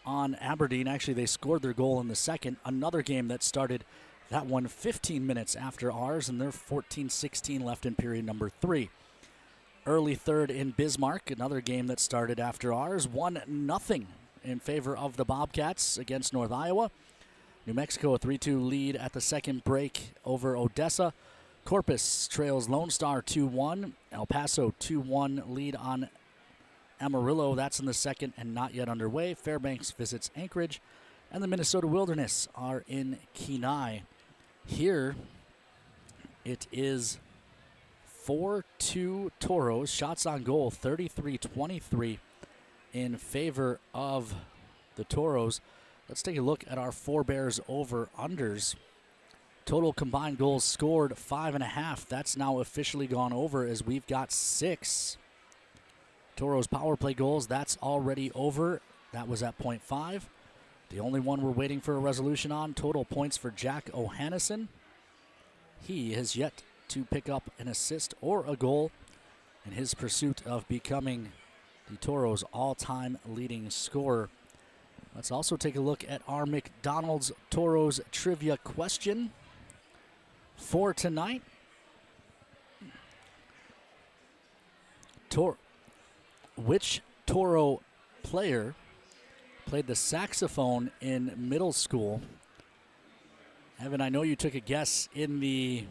on Aberdeen. Actually, they scored their goal in the second. Another game that started that one 15 minutes after ours, and they're 14-16 left in period number 3. Early third in Bismarck, another game that started after ours, 1-0 in favor of the Bobcats against North Iowa. New Mexico, a 3-2 lead at the second break over Odessa. Corpus trails Lone Star 2-1. El Paso 2-1 lead on Amarillo. That's in the second and not yet underway. Fairbanks visits Anchorage. And the Minnesota Wilderness are in Kenai. Here it is 4-2 Toros. Shots on goal 33-23 in favor of the Toros. Let's take a look at our forebears over-unders. Total combined goals scored 5.5. That's now officially gone over as we've got 6. Toros power play goals, that's already over. That was at 0.5. The only one we're waiting for a resolution on, total points for Jack O'Hannison. He has yet to pick up an assist or a goal in his pursuit of becoming the Toros' all-time leading scorer. Let's also take a look at our McDonald's Toros trivia question for tonight. Which Toro player played the saxophone in middle school? Evan, I know you took a guess in the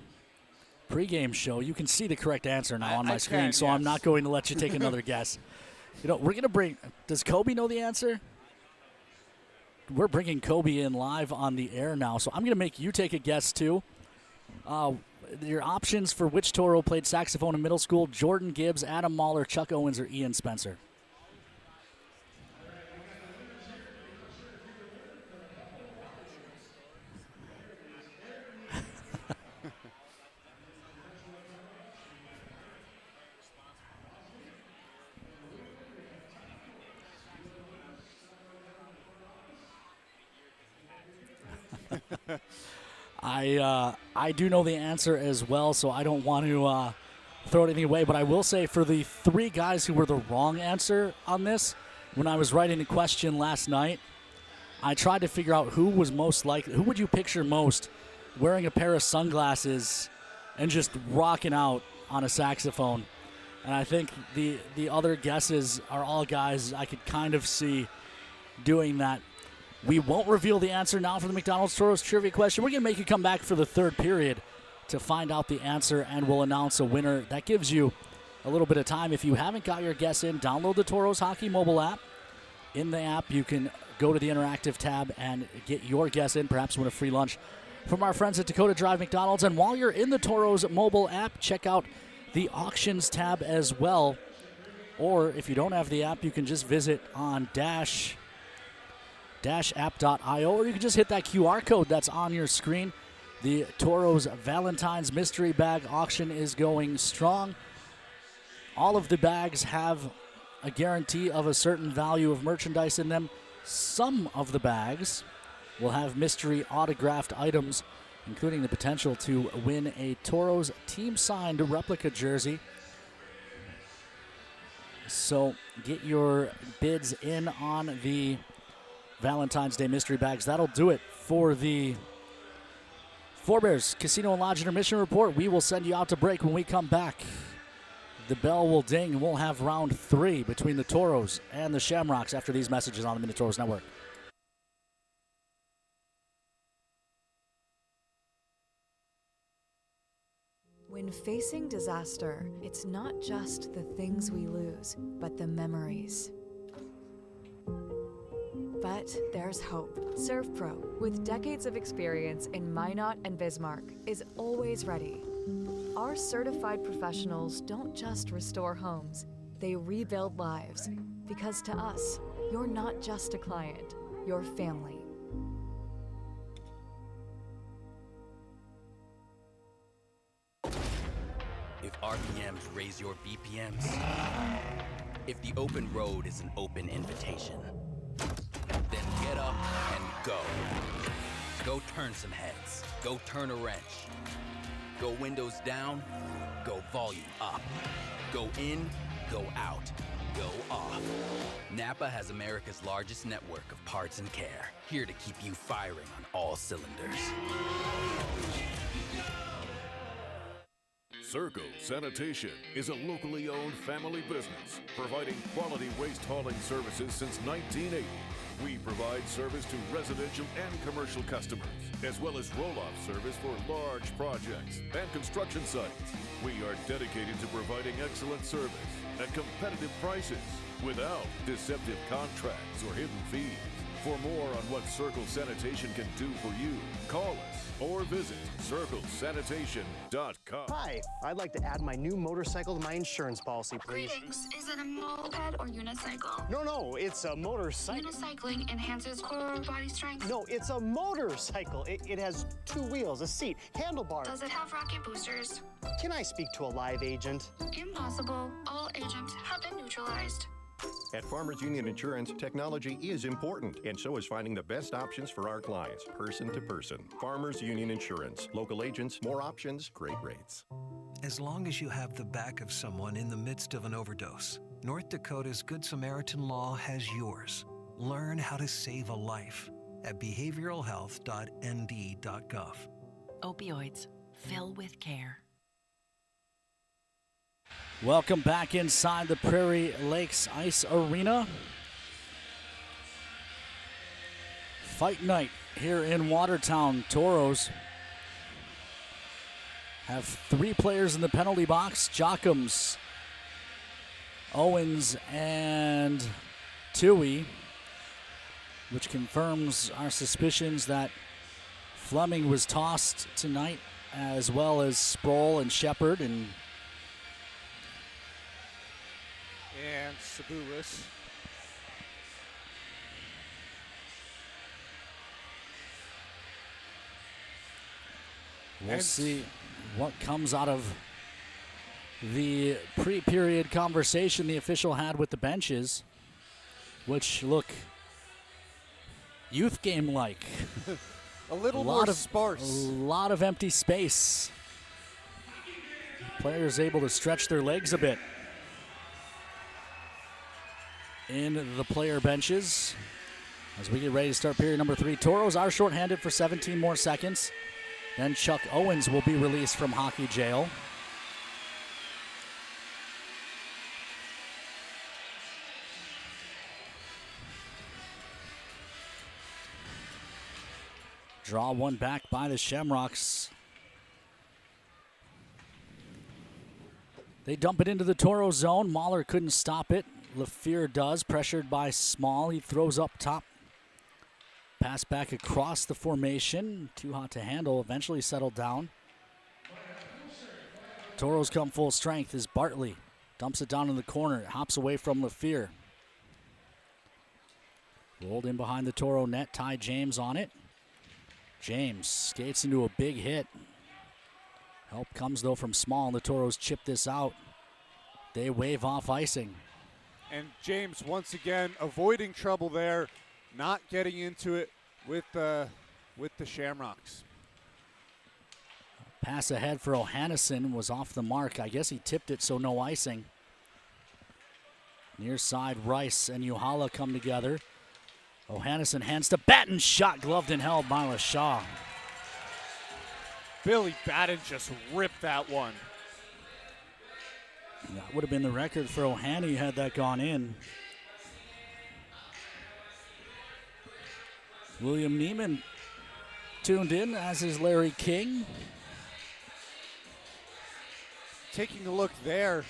pregame show. You can see the correct answer now on my screen, so yes. I'm not going to let you take another guess. You know, we're going to bring, does Kobe know the answer? We're bringing Kobe in live on the air now, so I'm going to make you take a guess too. Your options for which Toro played saxophone in middle school: Jordan Gibbs, Adam Mahler, Chuck Owens, or Ian Spencer. I do know the answer as well, so I don't want to throw anything away, but I will say for the 3 guys who were the wrong answer on this, when I was writing the question last night, I tried to figure out who was most likely, who would you picture most wearing a pair of sunglasses and just rocking out on a saxophone. And I think the other guesses are all guys I could kind of see doing that. We won't reveal the answer now for the McDonald's Toros trivia question. We're going to make you come back for the third period to find out the answer, and we'll announce a winner. That gives you a little bit of time. If you haven't got your guess in, download the Toros Hockey mobile app. In the app, you can go to the interactive tab and get your guess in, perhaps win a free lunch from our friends at Dakota Drive McDonald's. And while you're in the Toros mobile app, check out the auctions tab as well. Or if you don't have the app, you can just visit on dash-app.io, or you can just hit that QR code that's on your screen. The Toros Valentine's Mystery Bag auction is going strong. All of the bags have a guarantee of a certain value of merchandise in them. Some of the bags will have mystery autographed items including the potential to win a Toros team-signed replica jersey. So get your bids in on the Valentine's Day mystery bags. That'll do it for the Forebears Casino and Lodge Intermission Report. We will send you out to break. When we come back, the bell will ding, and we'll have round 3 between the Toros and the Shamrocks after these messages on the Minotauros Network. When facing disaster, it's not just the things we lose, but the memories. But there's hope. ServPro, with decades of experience in Minot and Bismarck, is always ready. Our certified professionals don't just restore homes, they rebuild lives. Because to us, you're not just a client, you're family. If RPMs raise your BPMs, if the open road is an open invitation, then get up and go. Go turn some heads. Go turn a wrench. Go windows down. Go volume up. Go in. Go out. Go off. Napa has America's largest network of parts and care, here to keep you firing on all cylinders. Circle Sanitation is a locally owned family business providing quality waste hauling services since 1980. We provide service to residential and commercial customers, as well as roll-off service for large projects and construction sites. We are dedicated to providing excellent service at competitive prices without deceptive contracts or hidden fees. For more on what Circle Sanitation can do for you, call us or visit circlesanitation.com. Hi, I'd like to add my new motorcycle to my insurance policy, please. Greetings. Is it a moped or unicycle? No, it's a motorcycle. Unicycling enhances core body strength. No, it's a motorcycle. It has 2 wheels, a seat, handlebars. Does it have rocket boosters? Can I speak to a live agent? Impossible. All agents have been neutralized. At Farmers Union Insurance, technology is important, and so is finding the best options for our clients, person to person. Farmers Union Insurance. Local agents, more options, great rates. As long as you have the back of someone in the midst of an overdose, North Dakota's Good Samaritan Law has yours. Learn how to save a life at behavioralhealth.nd.gov. Opioids. Fill with care. Welcome back inside the Prairie Lakes Ice Arena. Fight night here in Watertown. Toros have 3 players in the penalty box. Jockums, Owens, and Tui, which confirms our suspicions that Fleming was tossed tonight, as well as Sproul and Shepard and Sabulis. We'll see what comes out of the pre-period conversation the official had with the benches, which look youth game-like. A little more sparse. A lot of empty space. Players able to stretch their legs a bit in the player benches as we get ready to start period number 3. Toros are shorthanded for 17 more seconds. Then Chuck Owens will be released from hockey jail. Draw one back by the Shamrocks. They dump it into the Toro zone. Mahler couldn't stop it. LaFear does, pressured by Small. He throws up top. Pass back across the formation. Too hot to handle. Eventually settled down. Toros come full strength as Bartley dumps it down in the corner. It hops away from LaFear. Rolled in behind the Toro net. Ty James on it. James skates into a big hit. Help comes, though, from Small, and the Toros chip this out. They wave off icing. And James, once again, avoiding trouble there, not getting into it with the Shamrocks. Pass ahead for O'Hannison was off the mark. I guess he tipped it, so no icing. Near side, Rice and Uhala come together. O'Hannison hands to Batten, shot gloved and held by LaShaw. Billy Batten just ripped that one. That would have been the record for O'Hanny had that gone in. William Neiman tuned in, as is Larry King. Taking a look there,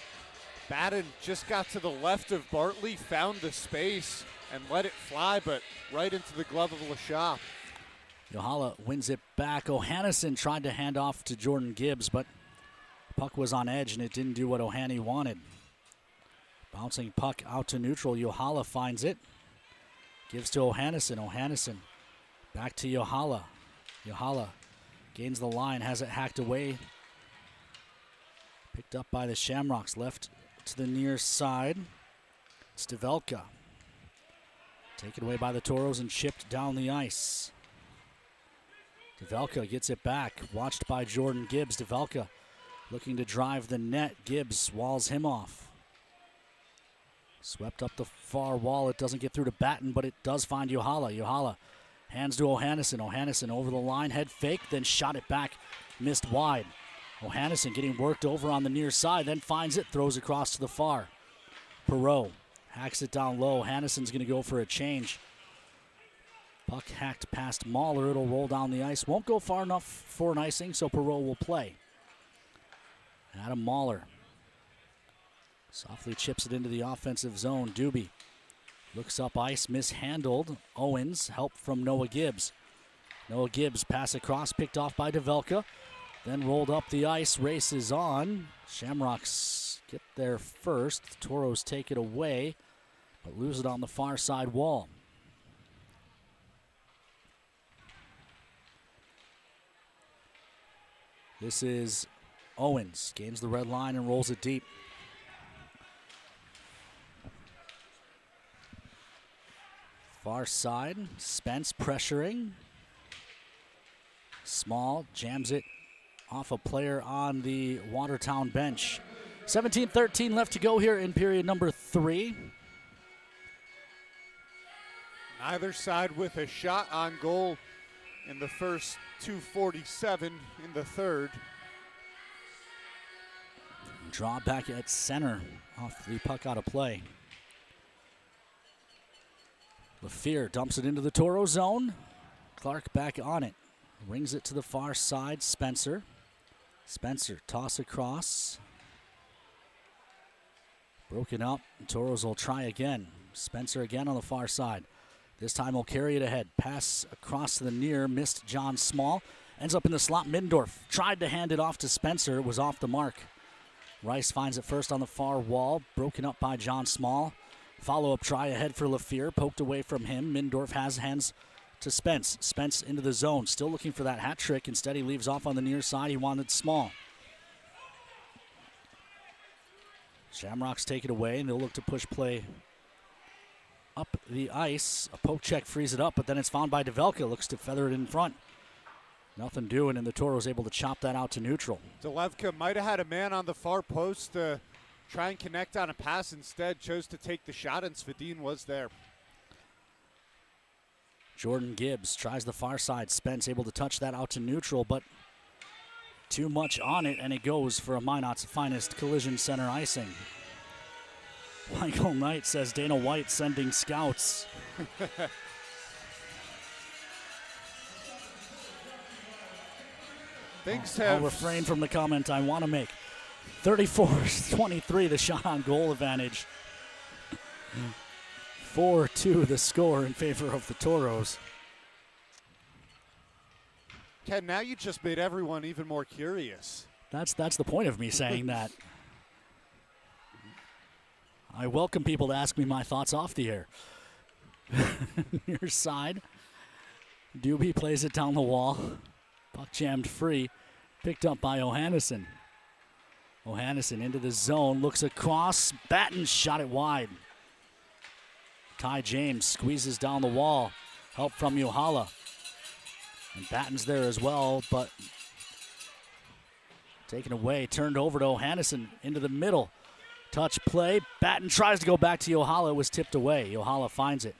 Batten just got to the left of Bartley, found the space, and let it fly, but right into the glove of LaShaw. Uhala wins it back. O'Hannison tried to hand off to Jordan Gibbs, but puck was on edge and it didn't do what O'Hanny wanted. Bouncing puck out to neutral. Uhala finds it. Gives to O'Hannison. O'Hannison back to Uhala. Uhala gains the line, has it hacked away. Picked up by the Shamrocks. Left to the near side. Stavelka. Taken away by the Toros and chipped down the ice. Stavelka gets it back. Watched by Jordan Gibbs. Stavelka looking to drive the net. Gibbs walls him off. Swept up the far wall. It doesn't get through to Batten, but it does find Uhala. Uhala hands to O'Hannison. O'Hannison over the line. Head fake, then shot it back. Missed wide. O'Hannison getting worked over on the near side, then finds it, throws across to the far. Perreault hacks it down low. Hannison's going to go for a change. Puck hacked past Mahler. It'll roll down the ice. Won't go far enough for an icing, so Perreault will play. Adam Mahler softly chips it into the offensive zone. Doobie looks up ice, mishandled. Owens, help from Noah Gibbs. Noah Gibbs pass across, picked off by Stavelka. Then rolled up the ice, races on. Shamrocks get there first. The Toros take it away, but lose it on the far side wall. This is Owens. Gains the red line and rolls it deep. Far side, Spence pressuring. Small jams it off a player on the Watertown bench. 17-13 left to go here in period number 3. Neither side with a shot on goal in the first 2:47 in the third. Draw back at center off the puck out of play. LaFear dumps it into the Toro zone. Clark back on it. Rings it to the far side. Spencer. Spencer toss across. Broken up. Toros will try again. Spencer again on the far side. This time he'll carry it ahead. Pass across to the near. Missed John Small. Ends up in the slot. Middendorf tried to hand it off to Spencer. It was off the mark. Rice finds it first on the far wall. Broken up by John Small. Follow-up try ahead for LaFear. Poked away from him. Middendorf has hands to Spence. Spence into the zone. Still looking for that hat trick. Instead, he leaves off on the near side. He wanted Small. Shamrocks take it away, and they'll look to push play up the ice. A poke check frees it up, but then it's found by Stavelka. Looks to feather it in front. Nothing doing, and the Toros able to chop that out to neutral. Delevka might have had a man on the far post to try and connect on a pass. Instead, chose to take the shot, and Svedin was there. Jordan Gibbs tries the far side. Spence able to touch that out to neutral, but too much on it, and it goes for a Minot's finest collision center icing. Michael Knight says Dana White sending scouts. I'll refrain from the comment I want to make. 34-23, the shot on goal advantage. 4-2 the score in favor of the Toros. Ken, now you just made everyone even more curious. That's the point of me saying that. I welcome people to ask me my thoughts off the air. Near side. Doobie plays it down the wall. Puck jammed free. Picked up by O'Hannison. O'Hannison into the zone. Looks across. Batten shot it wide. Ty James squeezes down the wall. Help from Uhala. And Batten's there as well, but Taken away, turned over to Ohannison into the middle. Touch play. Batten tries to go back to Yohala. It was tipped away. Yohala finds it.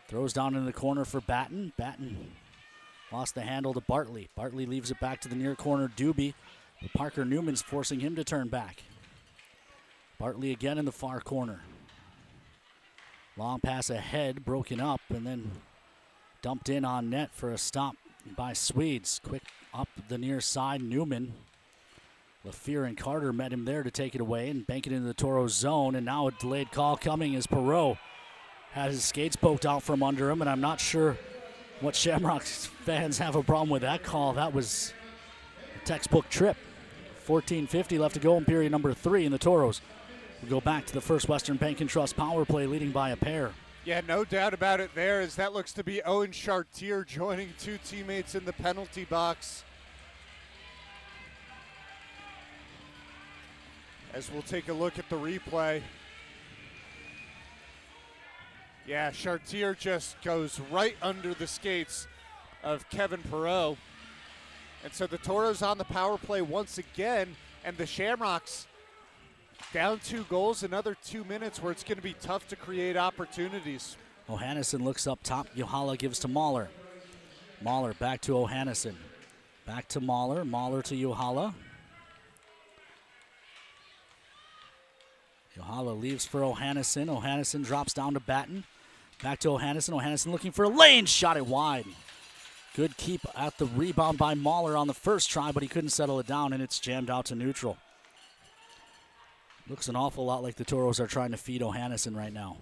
Throws down in the corner for Batten. Batten lost the handle to Bartley. Bartley leaves it back to the near corner. Doobie. Parker Newman's forcing him to turn back. Bartley again in the far corner. Long pass ahead, broken up, and then dumped in on net for a stop by Swedes. Quick up the near side, Newman. LaFear and Carter met him there to take it away and bank it into the Toros zone, and now a delayed call coming as Perreault had his skates poked out from under him, and I'm not sure what Shamrocks fans have a problem with that call. That was a textbook trip. 14:50 left to go in period number 3, and the Toros will go back to the First Western Bank and Trust power play, leading by a pair. Yeah, no doubt about it there, as that looks to be Owen Chartier joining two teammates in the penalty box. As we'll take a look at the replay. Yeah, Chartier just goes right under the skates of Kevin Perreault. And so the Toros on the power play once again, and the Shamrocks down 2 goals, another 2 minutes where it's going to be tough to create opportunities. Ohannison looks up top. Yohala gives to Mahler. Mahler back to Ohannison. Back to Mahler. Mahler to Yohala. Yohala leaves for Ohannison. Ohannison drops down to Batten. Back to Ohannison. Ohannison looking for a lane. Shot it wide. Good keep at the rebound by Mahler on the first try, but he couldn't settle it down, and it's jammed out to neutral. Looks an awful lot like the Toros are trying to feed Ohannison right now.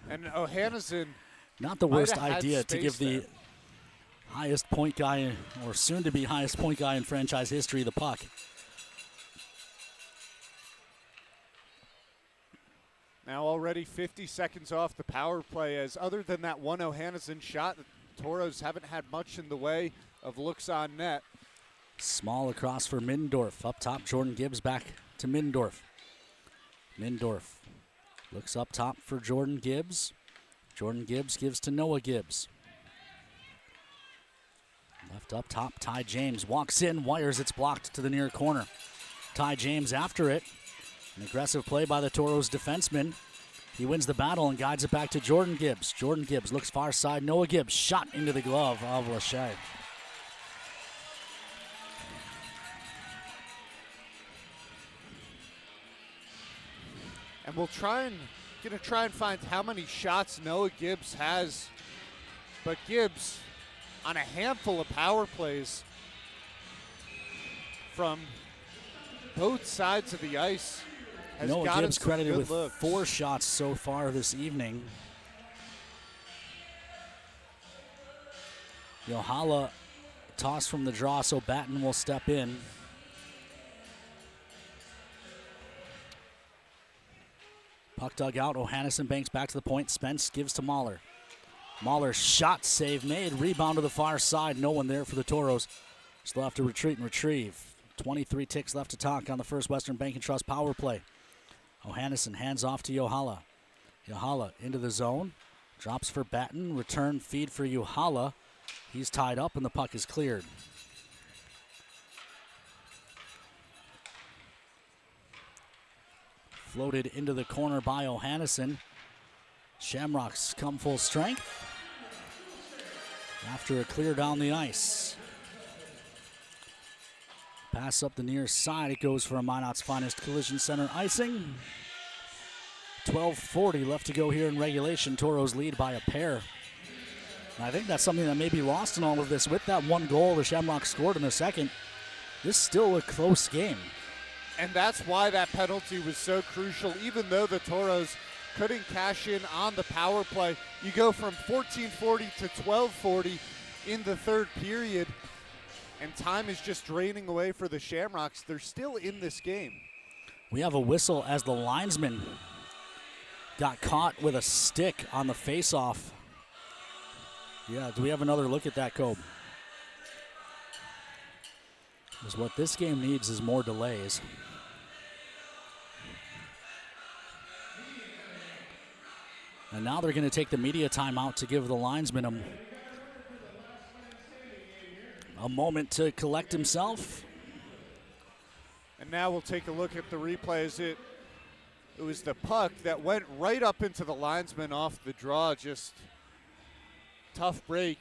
And Ohannison, not the worst idea to give the highest point guy, or soon-to-be highest point guy in franchise history, the puck. Now already 50 seconds off the power play, as other than that one Ohannison shot, the Toros haven't had much in the way of looks on net. Small across for Mindorf. Up top, Jordan Gibbs back to Mindorf. Mindorf looks up top for Jordan Gibbs. Jordan Gibbs gives to Noah Gibbs. Left up top, Ty James walks in, wires, it's blocked to the near corner. Ty James after it. An aggressive play by the Toros defenseman. He wins the battle and guides it back to Jordan Gibbs. Jordan Gibbs looks far side. Noah Gibbs shot into the glove of Lachey. And we'll try and find how many shots Noah Gibbs has. But Gibbs, on a handful of power plays from both sides of the ice, has Noah gotten Gibbs some credited good with looks. 4 shots so far this evening. Yohala toss from the draw, so Batten will step in. Puck dug out. Ohannison banks back to the point. Spence gives to Mahler. Mahler shot save made. Rebound to the far side. No one there for the Toros. Still have to retreat and retrieve. 23 ticks left to talk on the First Western Bank and Trust power play. Ohannison hands off to Yohala. Yohala into the zone. Drops for Batten. Return feed for Yohala. He's tied up and the puck is cleared. Floated into the corner by Ohannison. Shamrocks come full strength after a clear down the ice. Pass up the near side. It goes for a Minot's finest collision center icing. 12:40 left to go here in regulation. Toros lead by a pair. And I think that's something that may be lost in all of this. With that one goal the Shamrocks scored in the second, this is still a close game. And that's why that penalty was so crucial. Even though the Toros couldn't cash in on the power play, you go from 14:40 to 12:40 in the third period, and time is just draining away for the Shamrocks. They're still in this game. We have a whistle as the linesman got caught with a stick on the faceoff. Yeah, do we have another look at that, Cobe? Because what this game needs is more delays. And now they're going to take the media timeout to give the linesman a moment to collect himself. And now we'll take a look at the replays. It was the puck that went right up into the linesman off the draw. Just tough break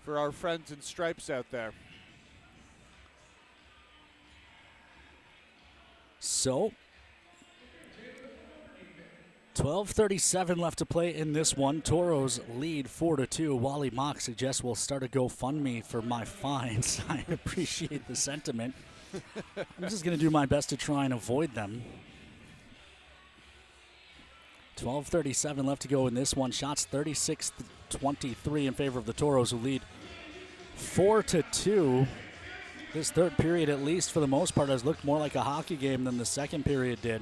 for our friends in stripes out there. So, 12:37 left to play in this one. Toros lead 4-2. Wally Mock suggests we'll start a GoFundMe for my fines. I appreciate the sentiment. I'm just going to do my best to try and avoid them. 12:37 left to go in this one. Shots 36-23 in favor of the Toros, who lead 4-2. This third period, at least for the most part, has looked more like a hockey game than the second period did,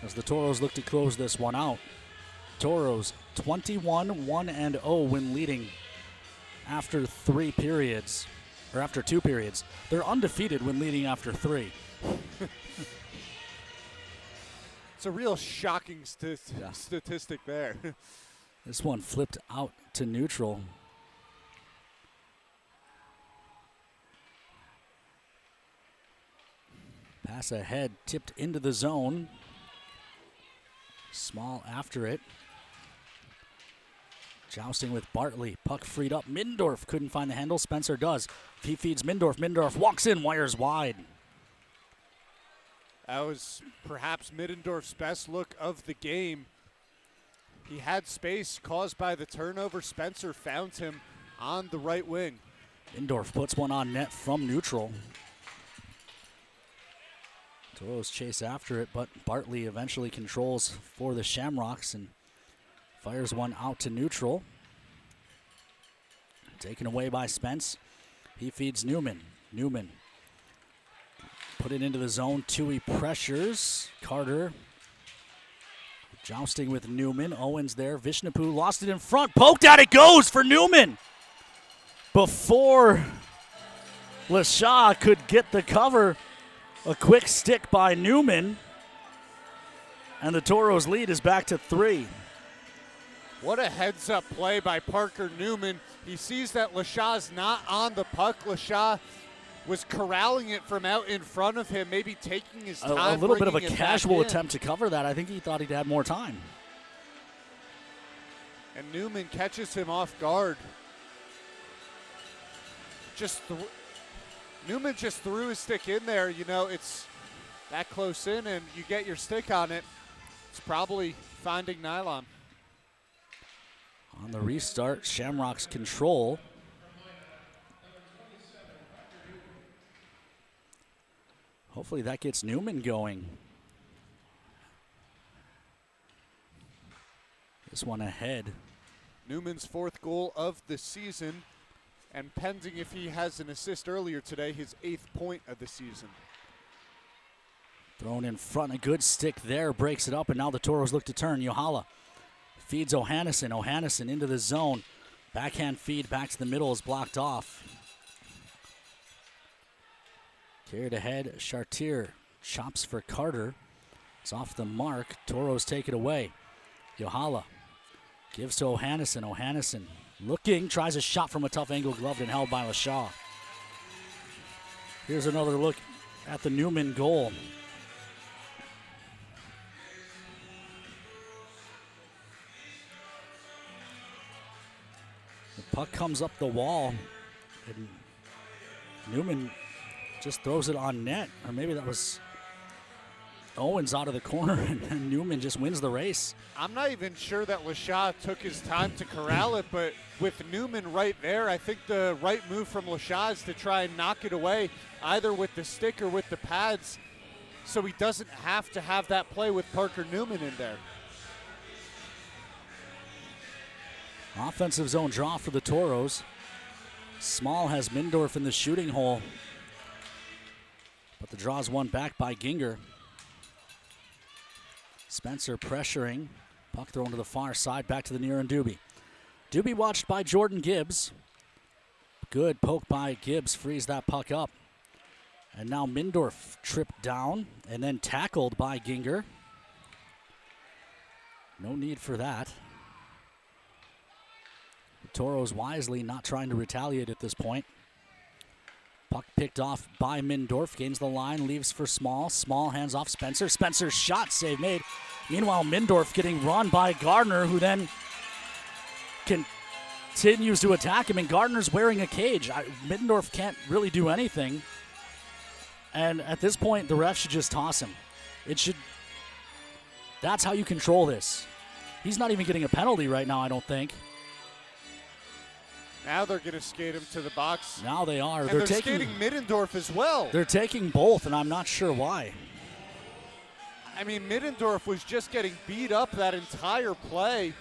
as the Toros look to close this one out. Toros 21-1-0 when leading after 3 periods, or after 2 periods. They're undefeated when leading after 3. It's a real shocking statistic there. This one flipped out to neutral. Pass ahead, tipped into the zone. Small after it. Jousting with Bartley. Puck freed up. Mindorf couldn't find the handle. Spencer does. He feeds Mindorf. Mindorf walks in, wires wide. That was perhaps Middendorf's best look of the game. He had space caused by the turnover. Spencer found him on the right wing. Mindorf puts one on net from neutral. Toros chase after it, but Bartley eventually controls for the Shamrocks and fires one out to neutral. Taken away by Spence. He feeds Newman. Newman put it into the zone. Tui pressures. Carter jousting with Newman. Owens there. Vishnapu lost it in front. Poked at it goes for Newman. Before Lashaw could get the cover, a quick stick by Newman, and the Toros lead is back to 3. What a heads-up play by Parker Newman. He sees that Lashaw's not on the puck. Lashaw was corralling it from out in front of him, maybe taking his time. A little bit of a bringing it casual back in. attempt to cover that. I think he thought he'd had more time. And Newman catches him off guard. Newman just threw his stick in there. You know, it's that close in and you get your stick on it. It's probably finding nylon. On the restart, Shamrocks control. Hopefully that gets Newman going. This one ahead. Newman's 4th goal of the season, and pending if he has an assist earlier today, his 8th point of the season. Thrown in front, a good stick there, breaks it up, and now the Toros look to turn. Yohala feeds Ohannesson. Ohannesson into the zone. Backhand feed back to the middle is blocked off. Carried ahead, Chartier chops for Carter. It's off the mark. Toros take it away. Yohala gives to Ohannesson. Ohannesson looking, tries a shot from a tough angle, gloved and held by Lashaw. Here's another look at the Newman goal. The puck comes up the wall, and Newman just throws it on net, or maybe that was Owens out of the corner, and then Newman just wins the race. I'm not even sure that Lashaw took his time to corral it, but with Newman right there, I think the right move from Lashaw is to try and knock it away, either with the stick or with the pads, so he doesn't have to have that play with Parker Newman in there. Offensive zone draw for the Toros. Small has Mindorf in the shooting hole, but the draw is won back by Ginger. Spencer pressuring. Puck thrown to the far side, back to the near and Doobie. Doobie watched by Jordan Gibbs. Good poke by Gibbs, frees that puck up. And now Mindorf tripped down and then tackled by Ginger. No need for that. Toros wisely not trying to retaliate at this point. Puck picked off by Mindorf, gains the line, leaves for Small. Small hands off Spencer. Spencer's shot, save made. Meanwhile, Mindorf getting run by Gardner, who then continues to attack him, and Gardner's wearing a cage. Mindorf can't really do anything. And at this point, the ref should just toss him. That's how you control this. He's not even getting a penalty right now, I don't think. Now they're going to skate him to the box. Now they are. And they're skating Middendorf as well. They're taking both, and I'm not sure why. I mean, Middendorf was just getting beat up that entire play.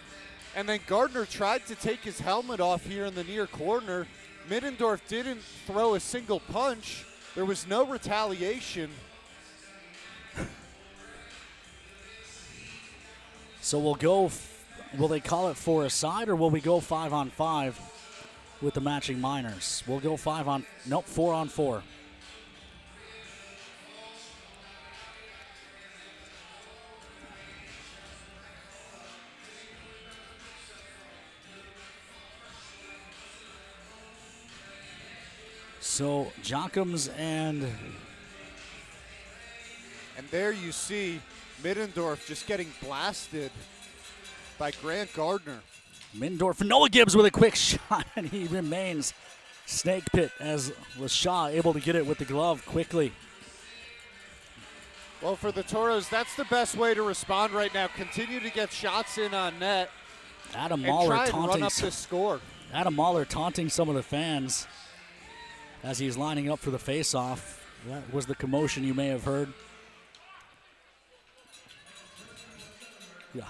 And then Gardner tried to take his helmet off here in the near corner. Middendorf didn't throw a single punch. There was no retaliation. So we'll go, will they call it for a side, or will we go 5-on-5 with the matching minors? We'll go 4-on-4. So Jockums and there you see Middendorf just getting blasted by Grant Gardner. Mindorf, Noah Gibbs with a quick shot, and he remains snake pit as Lashaw able to get it with the glove quickly. Well, for the Toros, that's the best way to respond right now. Continue to get shots in on net. Adam Mahler and try and taunting run up this score. Adam Mahler taunting some of the fans as he's lining up for the faceoff. That was the commotion you may have heard. Yeah.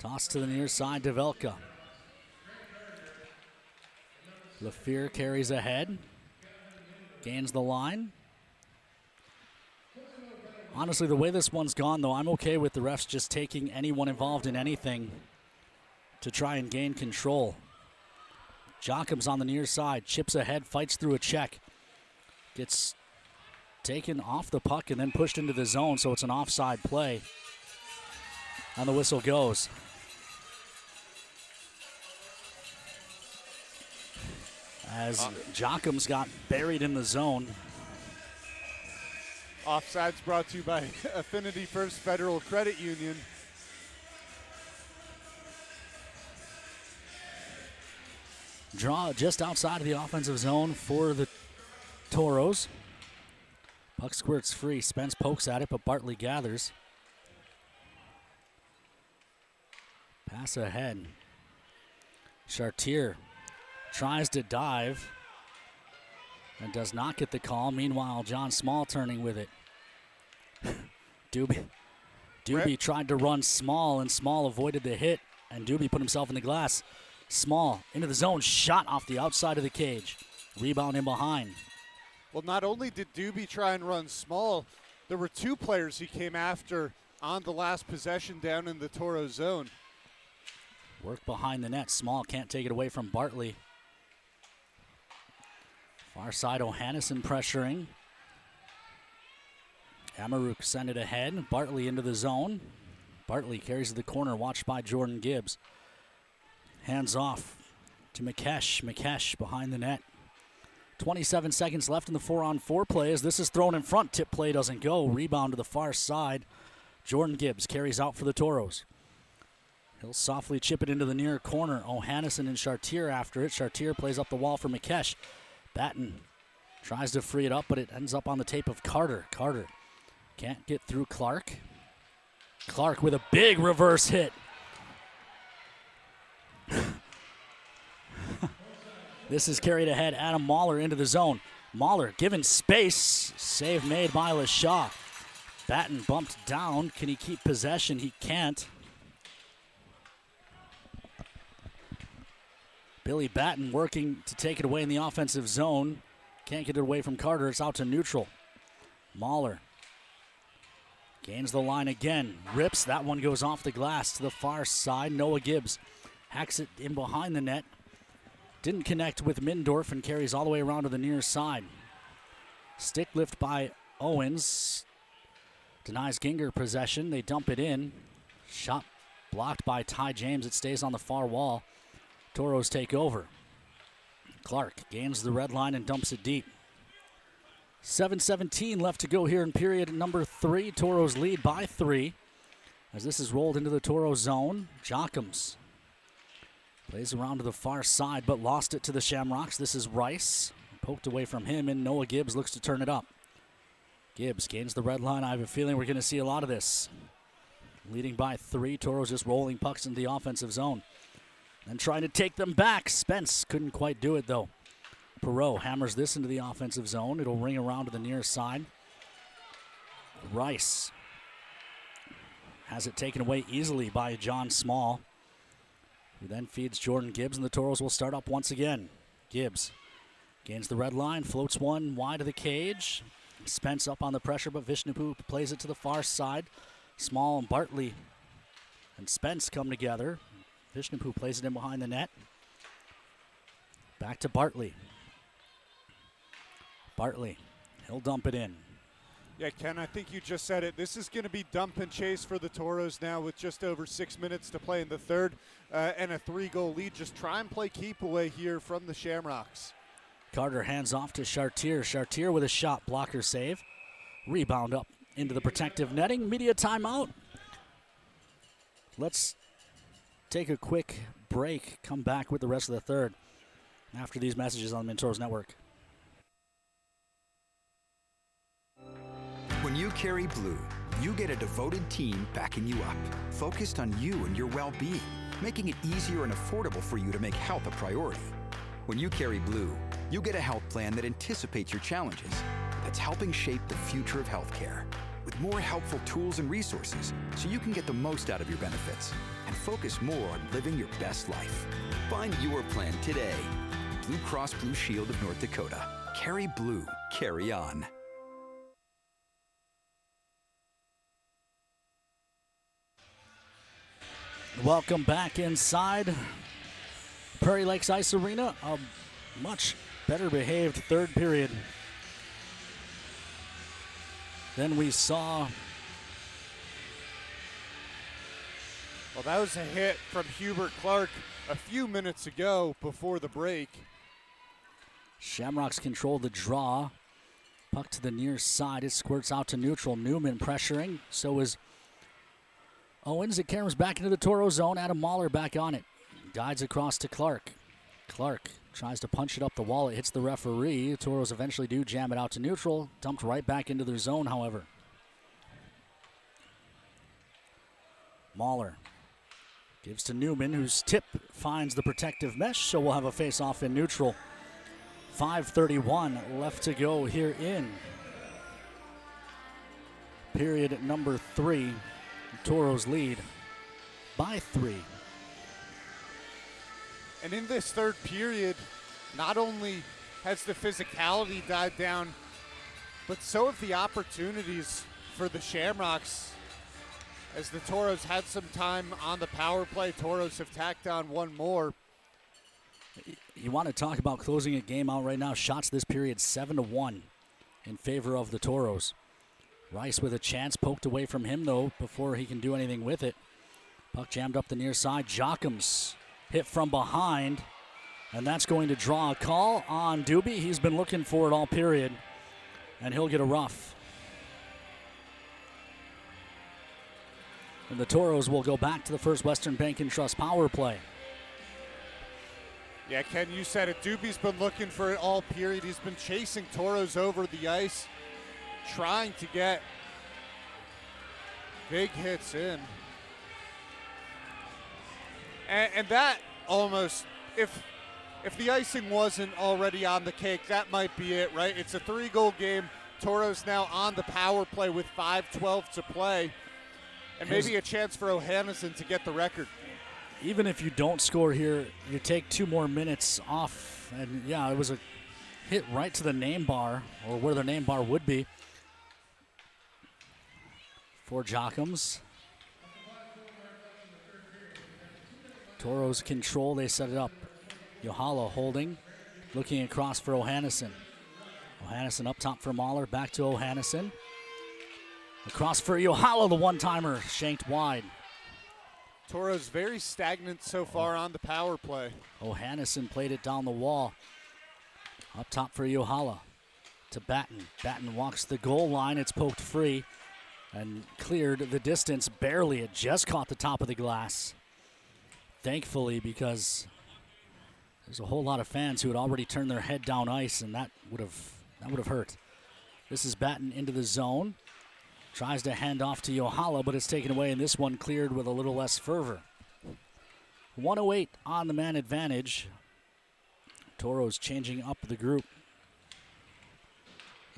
Toss to the near side to Velka. LaFear carries ahead. Gains the line. Honestly, the way this one's gone, though, I'm okay with the refs just taking anyone involved in anything to try and gain control. Jockham's on the near side, chips ahead, fights through a check. Gets taken off the puck and then pushed into the zone, so it's an offside play. And the whistle goes. As Jockham's got buried in the zone. Offsides brought to you by Affinity First Federal Credit Union. Draw just outside of the offensive zone for the Toros. Puck squirts free. Spence pokes at it, but Bartley gathers. Pass ahead. Chartier tries to dive and does not get the call. Meanwhile, John Small turning with it. Doobie tried to run Small, and Small avoided the hit, and Doobie put himself in the glass. Small into the zone, shot off the outside of the cage. Rebound in behind. Well, not only did Doobie try and run Small, there were two players he came after on the last possession down in the Toro zone. Work behind the net. Small can't take it away from Bartley. Far side, O'Hannison pressuring. Amaruk send it ahead. Bartley into the zone. Bartley carries to the corner, watched by Jordan Gibbs. Hands off to Mikesh. Mikesh behind the net. 27 seconds left in the 4-on-4 play as this is thrown in front. Tip play doesn't go. Rebound to the far side. Jordan Gibbs carries out for the Toros. He'll softly chip it into the near corner. O'Hannison and Chartier after it. Chartier plays up the wall for Mikesh. Batten tries to free it up, but it ends up on the tape of Carter. Carter can't get through Clark. Clark with a big reverse hit. This is carried ahead. Adam Mahler into the zone. Mahler given space. Save made by Lashaw. Batten bumped down. Can he keep possession? He can't. Billy Batten working to take it away in the offensive zone. Can't get it away from Carter. It's out to neutral. Mahler gains the line again. Rips. That one goes off the glass to the far side. Noah Gibbs hacks it in behind the net. Didn't connect with Mindorf and carries all the way around to the near side. Stick lift by Owens. Denies Ginger possession. They dump it in. Shot blocked by Ty James. It stays on the far wall. Toros take over. Clark gains the red line and dumps it deep. 7:17 left to go here in period number 3. Toros lead by 3 as this is rolled into the Toro zone. Jockums plays around to the far side but lost it to the Shamrocks. This is Rice. Poked away from him, and Noah Gibbs looks to turn it up. Gibbs gains the red line. I have a feeling we're going to see a lot of this. Leading by 3. Toros just rolling pucks into the offensive zone. And trying to take them back. Spence couldn't quite do it, though. Perreault hammers this into the offensive zone. It'll ring around to the near side. Rice has it taken away easily by John Small, who then feeds Jordan Gibbs, and the Toros will start up once again. Gibbs gains the red line, floats one wide of the cage. Spence up on the pressure, but Vishnupu plays it to the far side. Small and Bartley and Spence come together. Vishnupu plays it in behind the net. Back to Bartley. Bartley, he'll dump it in. Yeah, Ken, I think you just said it. This is going to be dump and chase for the Toros now with just over 6 minutes to play in the third and a 3-goal lead. Just try and play keep away here from the Shamrocks. Carter hands off to Chartier. Chartier with a shot, blocker save. Rebound up into the protective netting. Media timeout. Let's take a quick break. Come back with the rest of the third after these messages on the Minotauros Network. When you carry blue, you get a devoted team backing you up, focused on you and your well-being, making it easier and affordable for you to make health a priority. When you carry blue, you get a health plan that anticipates your challenges, that's helping shape the future of healthcare, with more helpful tools and resources so you can get the most out of your benefits and focus more on living your best life. Find your plan today. Blue Cross Blue Shield of North Dakota. Carry blue. Carry on. Welcome back inside Prairie Lakes Ice Arena. A much better behaved third period than we saw. Well, that was a hit from Hubert Clark a few minutes ago before the break. Shamrocks control the draw. Puck to the near side. It squirts out to neutral. Newman pressuring. So is Owens. It caroms back into the Toro zone. Adam Mahler back on it. Guides across to Clark. Clark tries to punch it up the wall. It hits the referee. The Toros eventually do jam it out to neutral. Dumped right back into their zone, however. Mahler gives to Newman, whose tip finds the protective mesh, so we'll have a face-off in neutral. 5:31 left to go here in period number 3. The Toros lead by 3. And in this third period, not only has the physicality died down, but so have the opportunities for the Shamrocks. As the Toros had some time on the power play, Toros have tacked on one more. You want to talk about closing a game out right now. Shots this period 7-1 in favor of the Toros. Rice with a chance, poked away from him though before he can do anything with it. Puck jammed up the near side. Jockums hit from behind, and that's going to draw a call on Doobie. He's been looking for it all period, and he'll get a rough. And the Toros will go back to the First Western Bank and Trust power play. Yeah, Ken, you said it. Doobie's been looking for it all period. He's been chasing Toros over the ice, trying to get big hits in. And that almost, if the icing wasn't already on the cake, that might be it, right? It's a 3-goal game. Toros now on the power play with 5:12 to play. And maybe a chance for Ohannesson to get the record. Even if you don't score here, you take 2 more minutes off. And yeah, it was a hit right to the name bar, or where the name bar would be, for Jockums. Toros control, they set it up. Yohala holding, looking across for Ohannesson. Ohannesson up top for Mahler, back to Ohannesson. Across for Yohala, the one-timer, shanked wide. Toros very stagnant so far on the power play. O'Hannison played it down the wall. Up top for Yohala. To Batten. Batten walks the goal line. It's poked free and cleared the distance barely. It just caught the top of the glass. Thankfully, because there's a whole lot of fans who had already turned their head down ice, and that would have hurt. This is Batten into the zone. Tries to hand off to Yohala, but it's taken away, and this one cleared with a little less fervor. 1:08 on the man advantage. Toros changing up the group.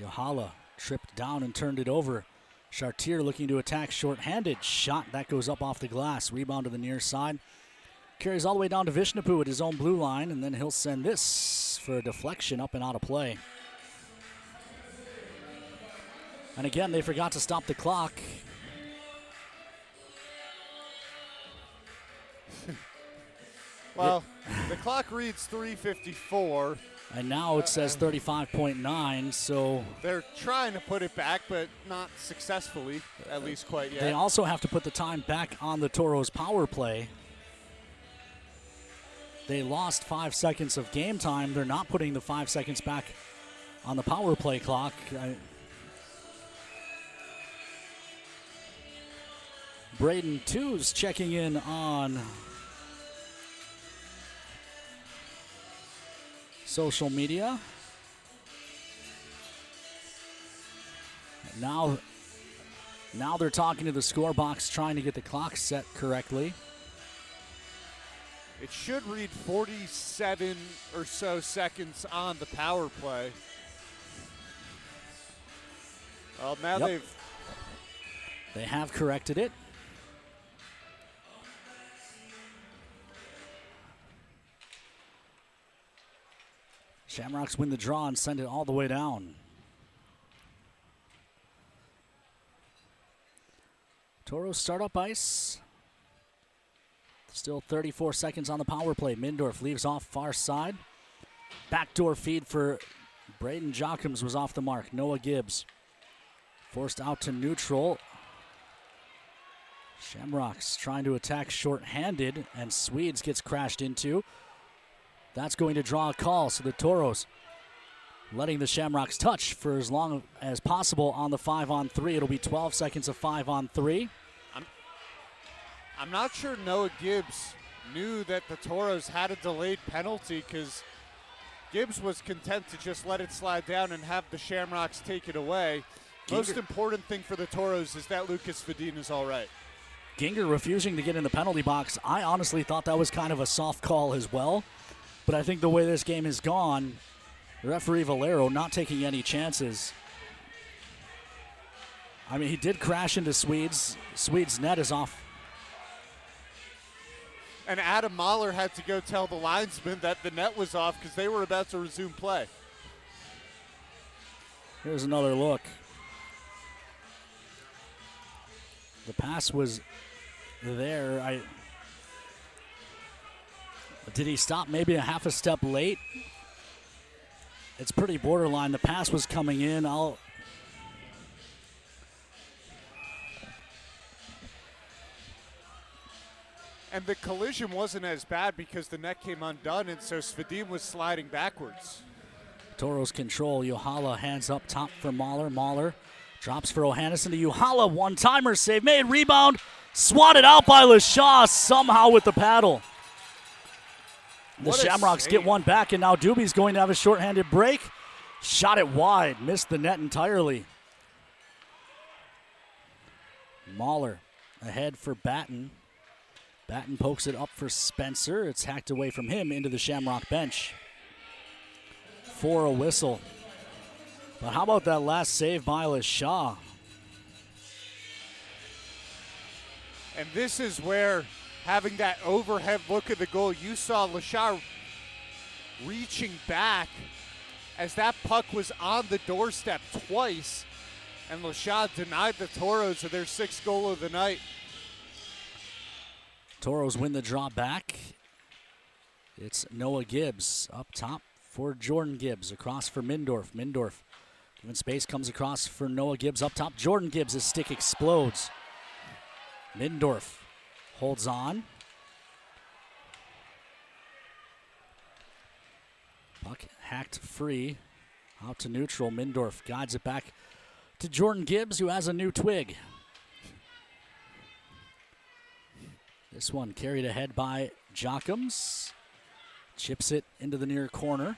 Yohala tripped down and turned it over. Chartier looking to attack short-handed. Shot, that goes up off the glass. Rebound to the near side. Carries all the way down to Vishnapu at his own blue line, and then he'll send this for a deflection up and out of play. And again, they forgot to stop the clock. Well, the clock reads 3:54. And now it says 35.9, so... They're trying to put it back, but not successfully, at least quite yet. They also have to put the time back on the Toros power play. They lost 5 seconds of game time. They're not putting the 5 seconds back on the power play clock. Braden Tews checking in on social media. Now they're talking to the score box, trying to get the clock set correctly. It should read 47 or so seconds on the power play. Well, now They have corrected it. Shamrocks win the draw and send it all the way down. Toros start up ice. Still 34 seconds on the power play. Mindorf leaves off far side. Backdoor feed for Braden Jochums was off the mark. Noah Gibbs forced out to neutral. Shamrocks trying to attack short-handed, and Swedes gets crashed into. That's going to draw a call, so the Toros letting the Shamrocks touch for as long as possible on the 5-on-3. It'll be 12 seconds of 5-on-3. I'm not sure Noah Gibbs knew that the Toros had a delayed penalty, because Gibbs was content to just let it slide down and have the Shamrocks take it away. Most important thing for the Toros is that Lucas Vadin is all right. Ginger refusing to get in the penalty box. I honestly thought that was kind of a soft call as well. But I think the way this game has gone, referee Valero not taking any chances. I mean, he did crash into Swedes. Swedes' net is off. And Adam Mahler had to go tell the linesman that the net was off because they were about to resume play. Here's another look. The pass was there. Did he stop maybe a half a step late? It's pretty borderline. The pass was coming in. And the collision wasn't as bad because the net came undone, and so Svadim was sliding backwards. Toros control. Yohala hands up top for Mahler. Mahler drops for O'Hannison to Yohala. One-timer save made. Rebound. Swatted out by LaShaw somehow with the paddle. The Shamrocks get one back, and now Doobie's going to have a shorthanded break. Shot it wide. Missed the net entirely. Mahler ahead for Batten. Batten pokes it up for Spencer. It's hacked away from him into the Shamrock bench. For a whistle. But how about that last save by LaShaw? And this is where, having that overhead look at the goal, you saw LaShaw reaching back as that puck was on the doorstep twice, and LaShaw denied the Toros of their 6th goal of the night. Toros win the draw back. It's Noah Gibbs up top for Jordan Gibbs. Across for Mindorf. Mindorf given space, comes across for Noah Gibbs up top. Jordan Gibbs' stick explodes. Mindorf Holds on. Puck hacked free. Out to neutral. Mindorf guides it back to Jordan Gibbs, who has a new twig. This one carried ahead by Jockums. Chips it into the near corner.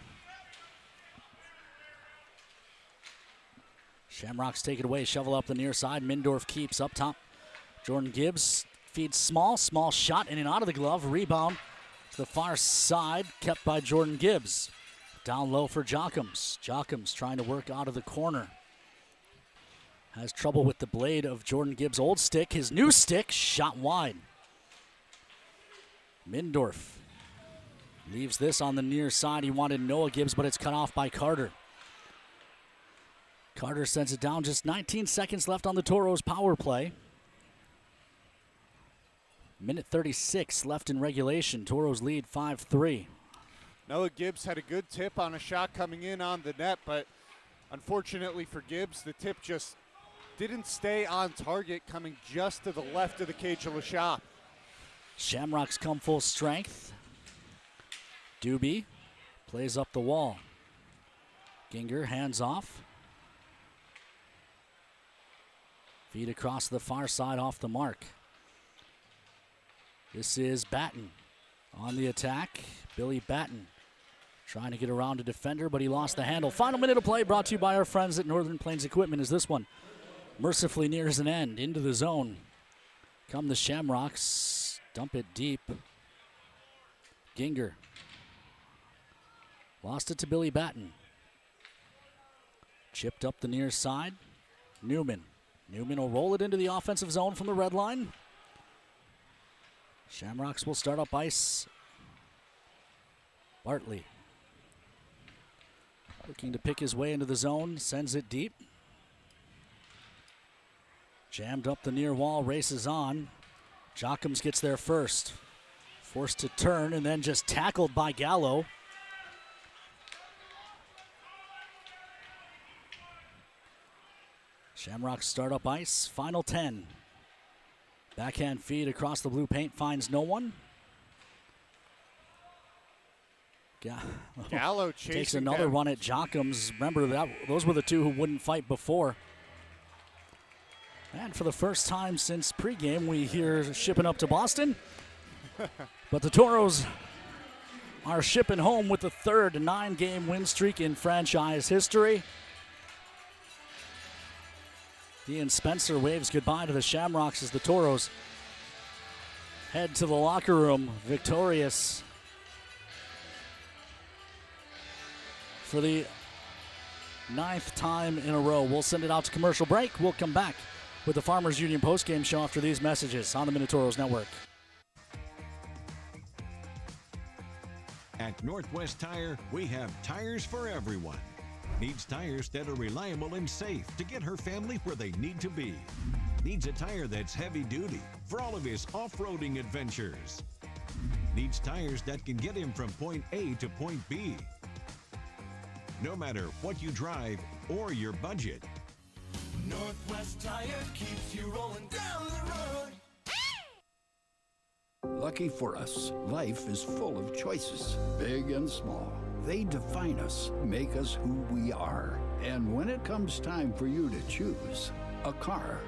Shamrocks take it away. Shovel up the near side. Mindorf keeps up top. Jordan Gibbs feeds small shot in and out of the glove. Rebound to the far side, kept by Jordan Gibbs. Down low for Jockums. Jockums trying to work out of the corner. Has trouble with the blade of Jordan Gibbs' old stick. His new stick shot wide. Mindorf leaves this on the near side. He wanted Noah Gibbs, but it's cut off by Carter. Carter sends it down. Just 19 seconds left on the Toros power play. Minute 36 left in regulation. Toros lead 5-3. Noah Gibbs had a good tip on a shot coming in on the net, but unfortunately for Gibbs, the tip just didn't stay on target, coming just to the left of the cage of the shot. Shamrocks come full strength. Doobie plays up the wall. Ginger hands off. Feed across the far side off the mark. This is Batten on the attack. Billy Batten trying to get around a defender, but he lost the handle. Final minute of play brought to you by our friends at Northern Plains Equipment as this one mercifully nears an end. Into the zone come the Shamrocks. Dump it deep. Ginger lost it to Billy Batten. Chipped up the near side. Newman will roll it into the offensive zone from the red line. Shamrocks will start up ice. Bartley looking to pick his way into the zone, sends it deep. Jammed up the near wall, races on. Jockums gets there first. Forced to turn and then just tackled by Gallo. Shamrocks start up ice, final 10. Backhand feed across the blue paint, finds no one. Gallo takes another run at Jockums. Remember, those were the two who wouldn't fight before. And for the first time since pregame, we hear shipping up to Boston. But the Toros are shipping home with the third 9-game win streak in franchise history. Ian Spencer waves goodbye to the Shamrocks as the Toros head to the locker room victorious for the 9th time in a row. We'll send it out to commercial break. We'll come back with the Farmers Union postgame show after these messages on the Minotauros Network. At Northwest Tire, we have tires for everyone. Needs tires that are reliable and safe to get her family where they need to be. Needs a tire that's heavy duty for all of his off-roading adventures. Needs tires that can get him from point A to point B. No matter what you drive or your budget. Northwest Tire keeps you rolling down the road. Lucky for us, life is full of choices, big and small. They define us, make us who we are. And when it comes time for you to choose a car,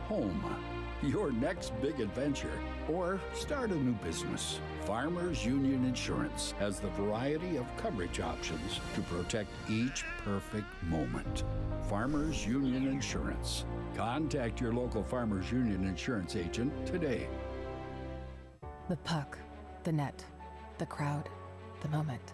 home, your next big adventure, or start a new business, Farmers Union Insurance has the variety of coverage options to protect each perfect moment. Farmers Union Insurance. Contact your local Farmers Union Insurance agent today. The puck, the net, the crowd, the moment.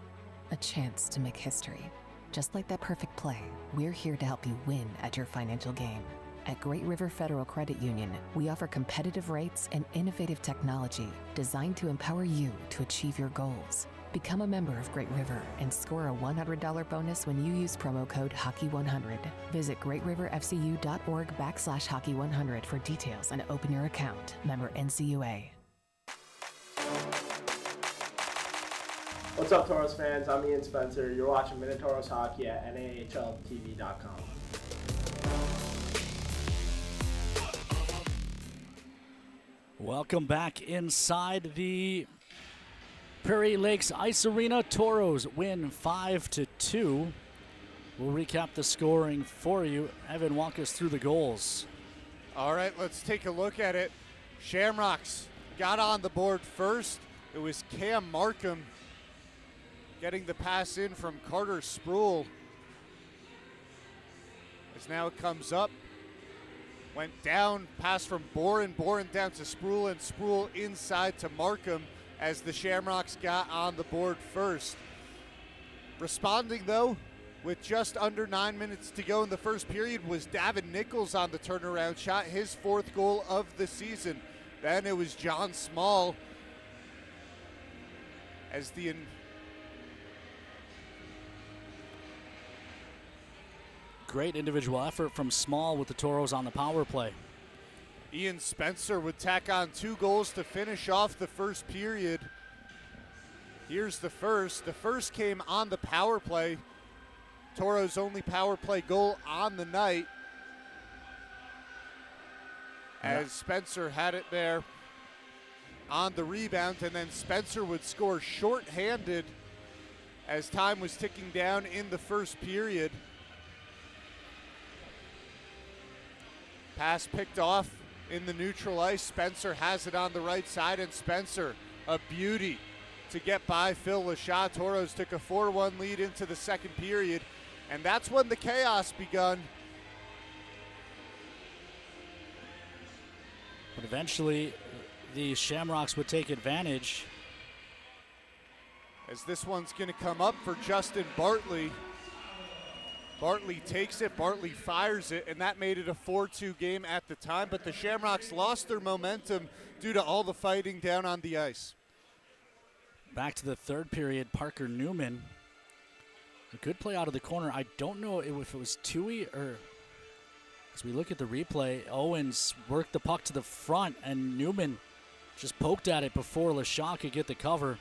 A chance to make history. Just like that perfect play, we're here to help you win at your financial game. At Great River Federal Credit Union, we offer competitive rates and innovative technology designed to empower you to achieve your goals. Become a member of Great River and score a $100 bonus when you use promo code Hockey100. Visit greatriverfcu.org/Hockey100 for details and open your account. Member NCUA. What's up, Toros fans? I'm Ian Spencer. You're watching Minotauros Hockey at NAHLTV.com. Welcome back inside the Prairie Lakes Ice Arena. Toros win 5-2. We'll recap the scoring for you. Evan, walk us through the goals. All right, let's take a look at it. Shamrocks got on the board first. It was Cam Markham getting the pass in from Carter Sproul. As now it comes up. Went down, pass from Boren down to Sproul, and Sproul inside to Markham as the Shamrocks got on the board first. Responding, though, with just under 9 minutes to go in the first period was Davin Nichols on the turnaround shot, his fourth goal of the season. Then it was John Small as the great individual effort from Small with the Toros on the power play. Ian Spencer would tack on 2 goals to finish off the first period. Here's the first. The first came on the power play. Toros' only power play goal on the night. As Spencer had it there on the rebound, and then Spencer would score shorthanded as time was ticking down in the first period. Pass picked off in the neutral ice. Spencer has it on the right side, and Spencer, a beauty to get by Phil Lashaw. Toros took a 4-1 lead into the second period, and that's when the chaos begun. But eventually, the Shamrocks would take advantage. As this one's going to come up for Justin Bartley. Bartley takes it, Bartley fires it, and that made it a 4-2 game at the time, but the Shamrocks lost their momentum due to all the fighting down on the ice. Back to the third period, Parker Newman. A good play out of the corner. I don't know if it was Tui or, as we look at the replay, Owens worked the puck to the front, and Newman just poked at it before Lashaw could get the cover,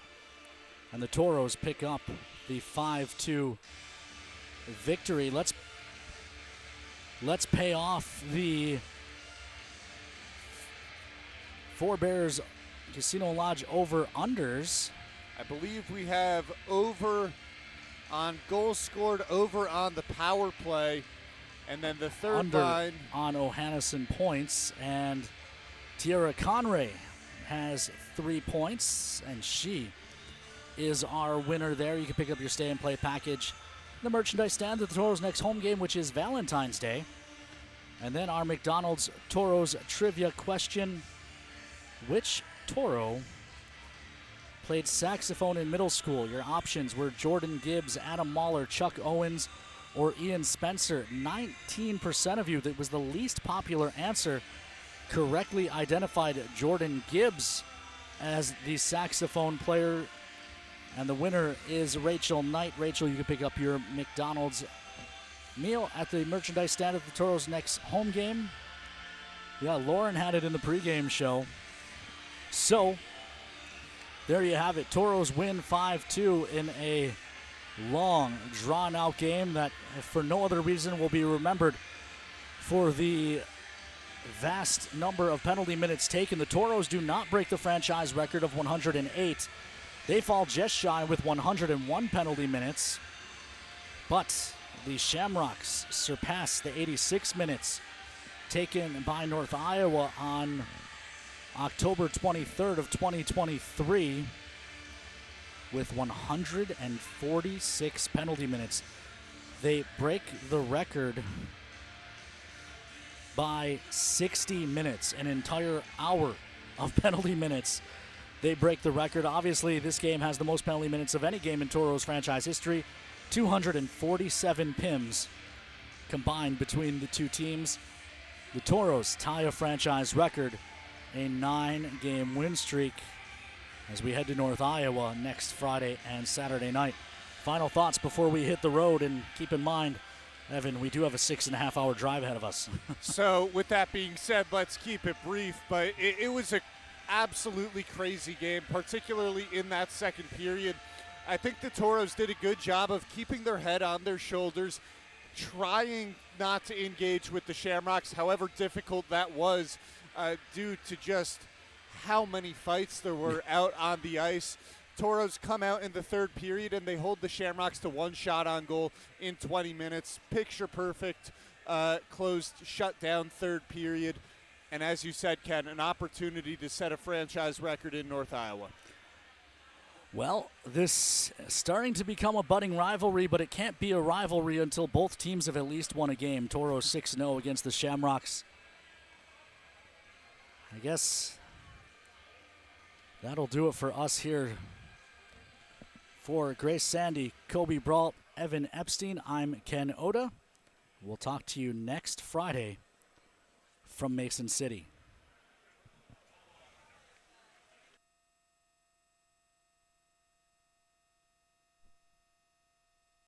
and the Toros pick up the 5-2 victory. Let's pay off the Forebears Casino Lodge over-unders. I believe we have over on goals scored, over on the power play, and then the third under line on O'Hannison points, and Tiara Conray has 3 points, and she is our winner there. You can pick up your stay and play package, the merchandise stand at the Toros' next home game, which is Valentine's Day. And then our McDonald's Toros trivia question: which Toro played saxophone in middle school? Your options were Jordan Gibbs, Adam Mahler, Chuck Owens, or Ian Spencer. 19% of you, that was the least popular answer, correctly identified Jordan Gibbs as the saxophone player. And the winner is Rachel Knight. Rachel, you can pick up your McDonald's meal at the merchandise stand at the Toros' next home game. Yeah, Lauren had it in the pregame show. So, there you have it. Toros win 5-2 in a long, drawn-out game that, for no other reason, will be remembered for the vast number of penalty minutes taken. The Toros do not break the franchise record of 108. They fall just shy with 101 penalty minutes, but the Shamrocks surpass the 86 minutes taken by North Iowa on October 23rd of 2023 with 146 penalty minutes. They break the record by 60 minutes, an entire hour of penalty minutes. They break the record. Obviously, this game has the most penalty minutes of any game in Toros franchise history. 247 PIMs combined between the two teams. The Toros tie a franchise record, a 9-game win streak, as we head to North Iowa next Friday and Saturday night. Final thoughts before we hit the road, and keep in mind, Evan, we do have a 6.5-hour drive ahead of us. So with that being said, let's keep it brief, but it was a absolutely crazy game, particularly in that second period. I think the Toros did a good job of keeping their head on their shoulders, trying not to engage with the Shamrocks, however difficult that was, due to just how many fights there were out on the ice. Toros come out in the third period, and they hold the Shamrocks to 1 shot on goal in 20 minutes. Picture perfect, closed, shut down third period. And as you said, Ken, an opportunity to set a franchise record in North Iowa. Well, this is starting to become a budding rivalry, but it can't be a rivalry until both teams have at least won a game. Toros 6-0 against the Shamrocks. I guess that'll do it for us here. For Grace Sandy, Kobe Brault, Evan Epstein, I'm Ken Oda. We'll talk to you next Friday from Mason City.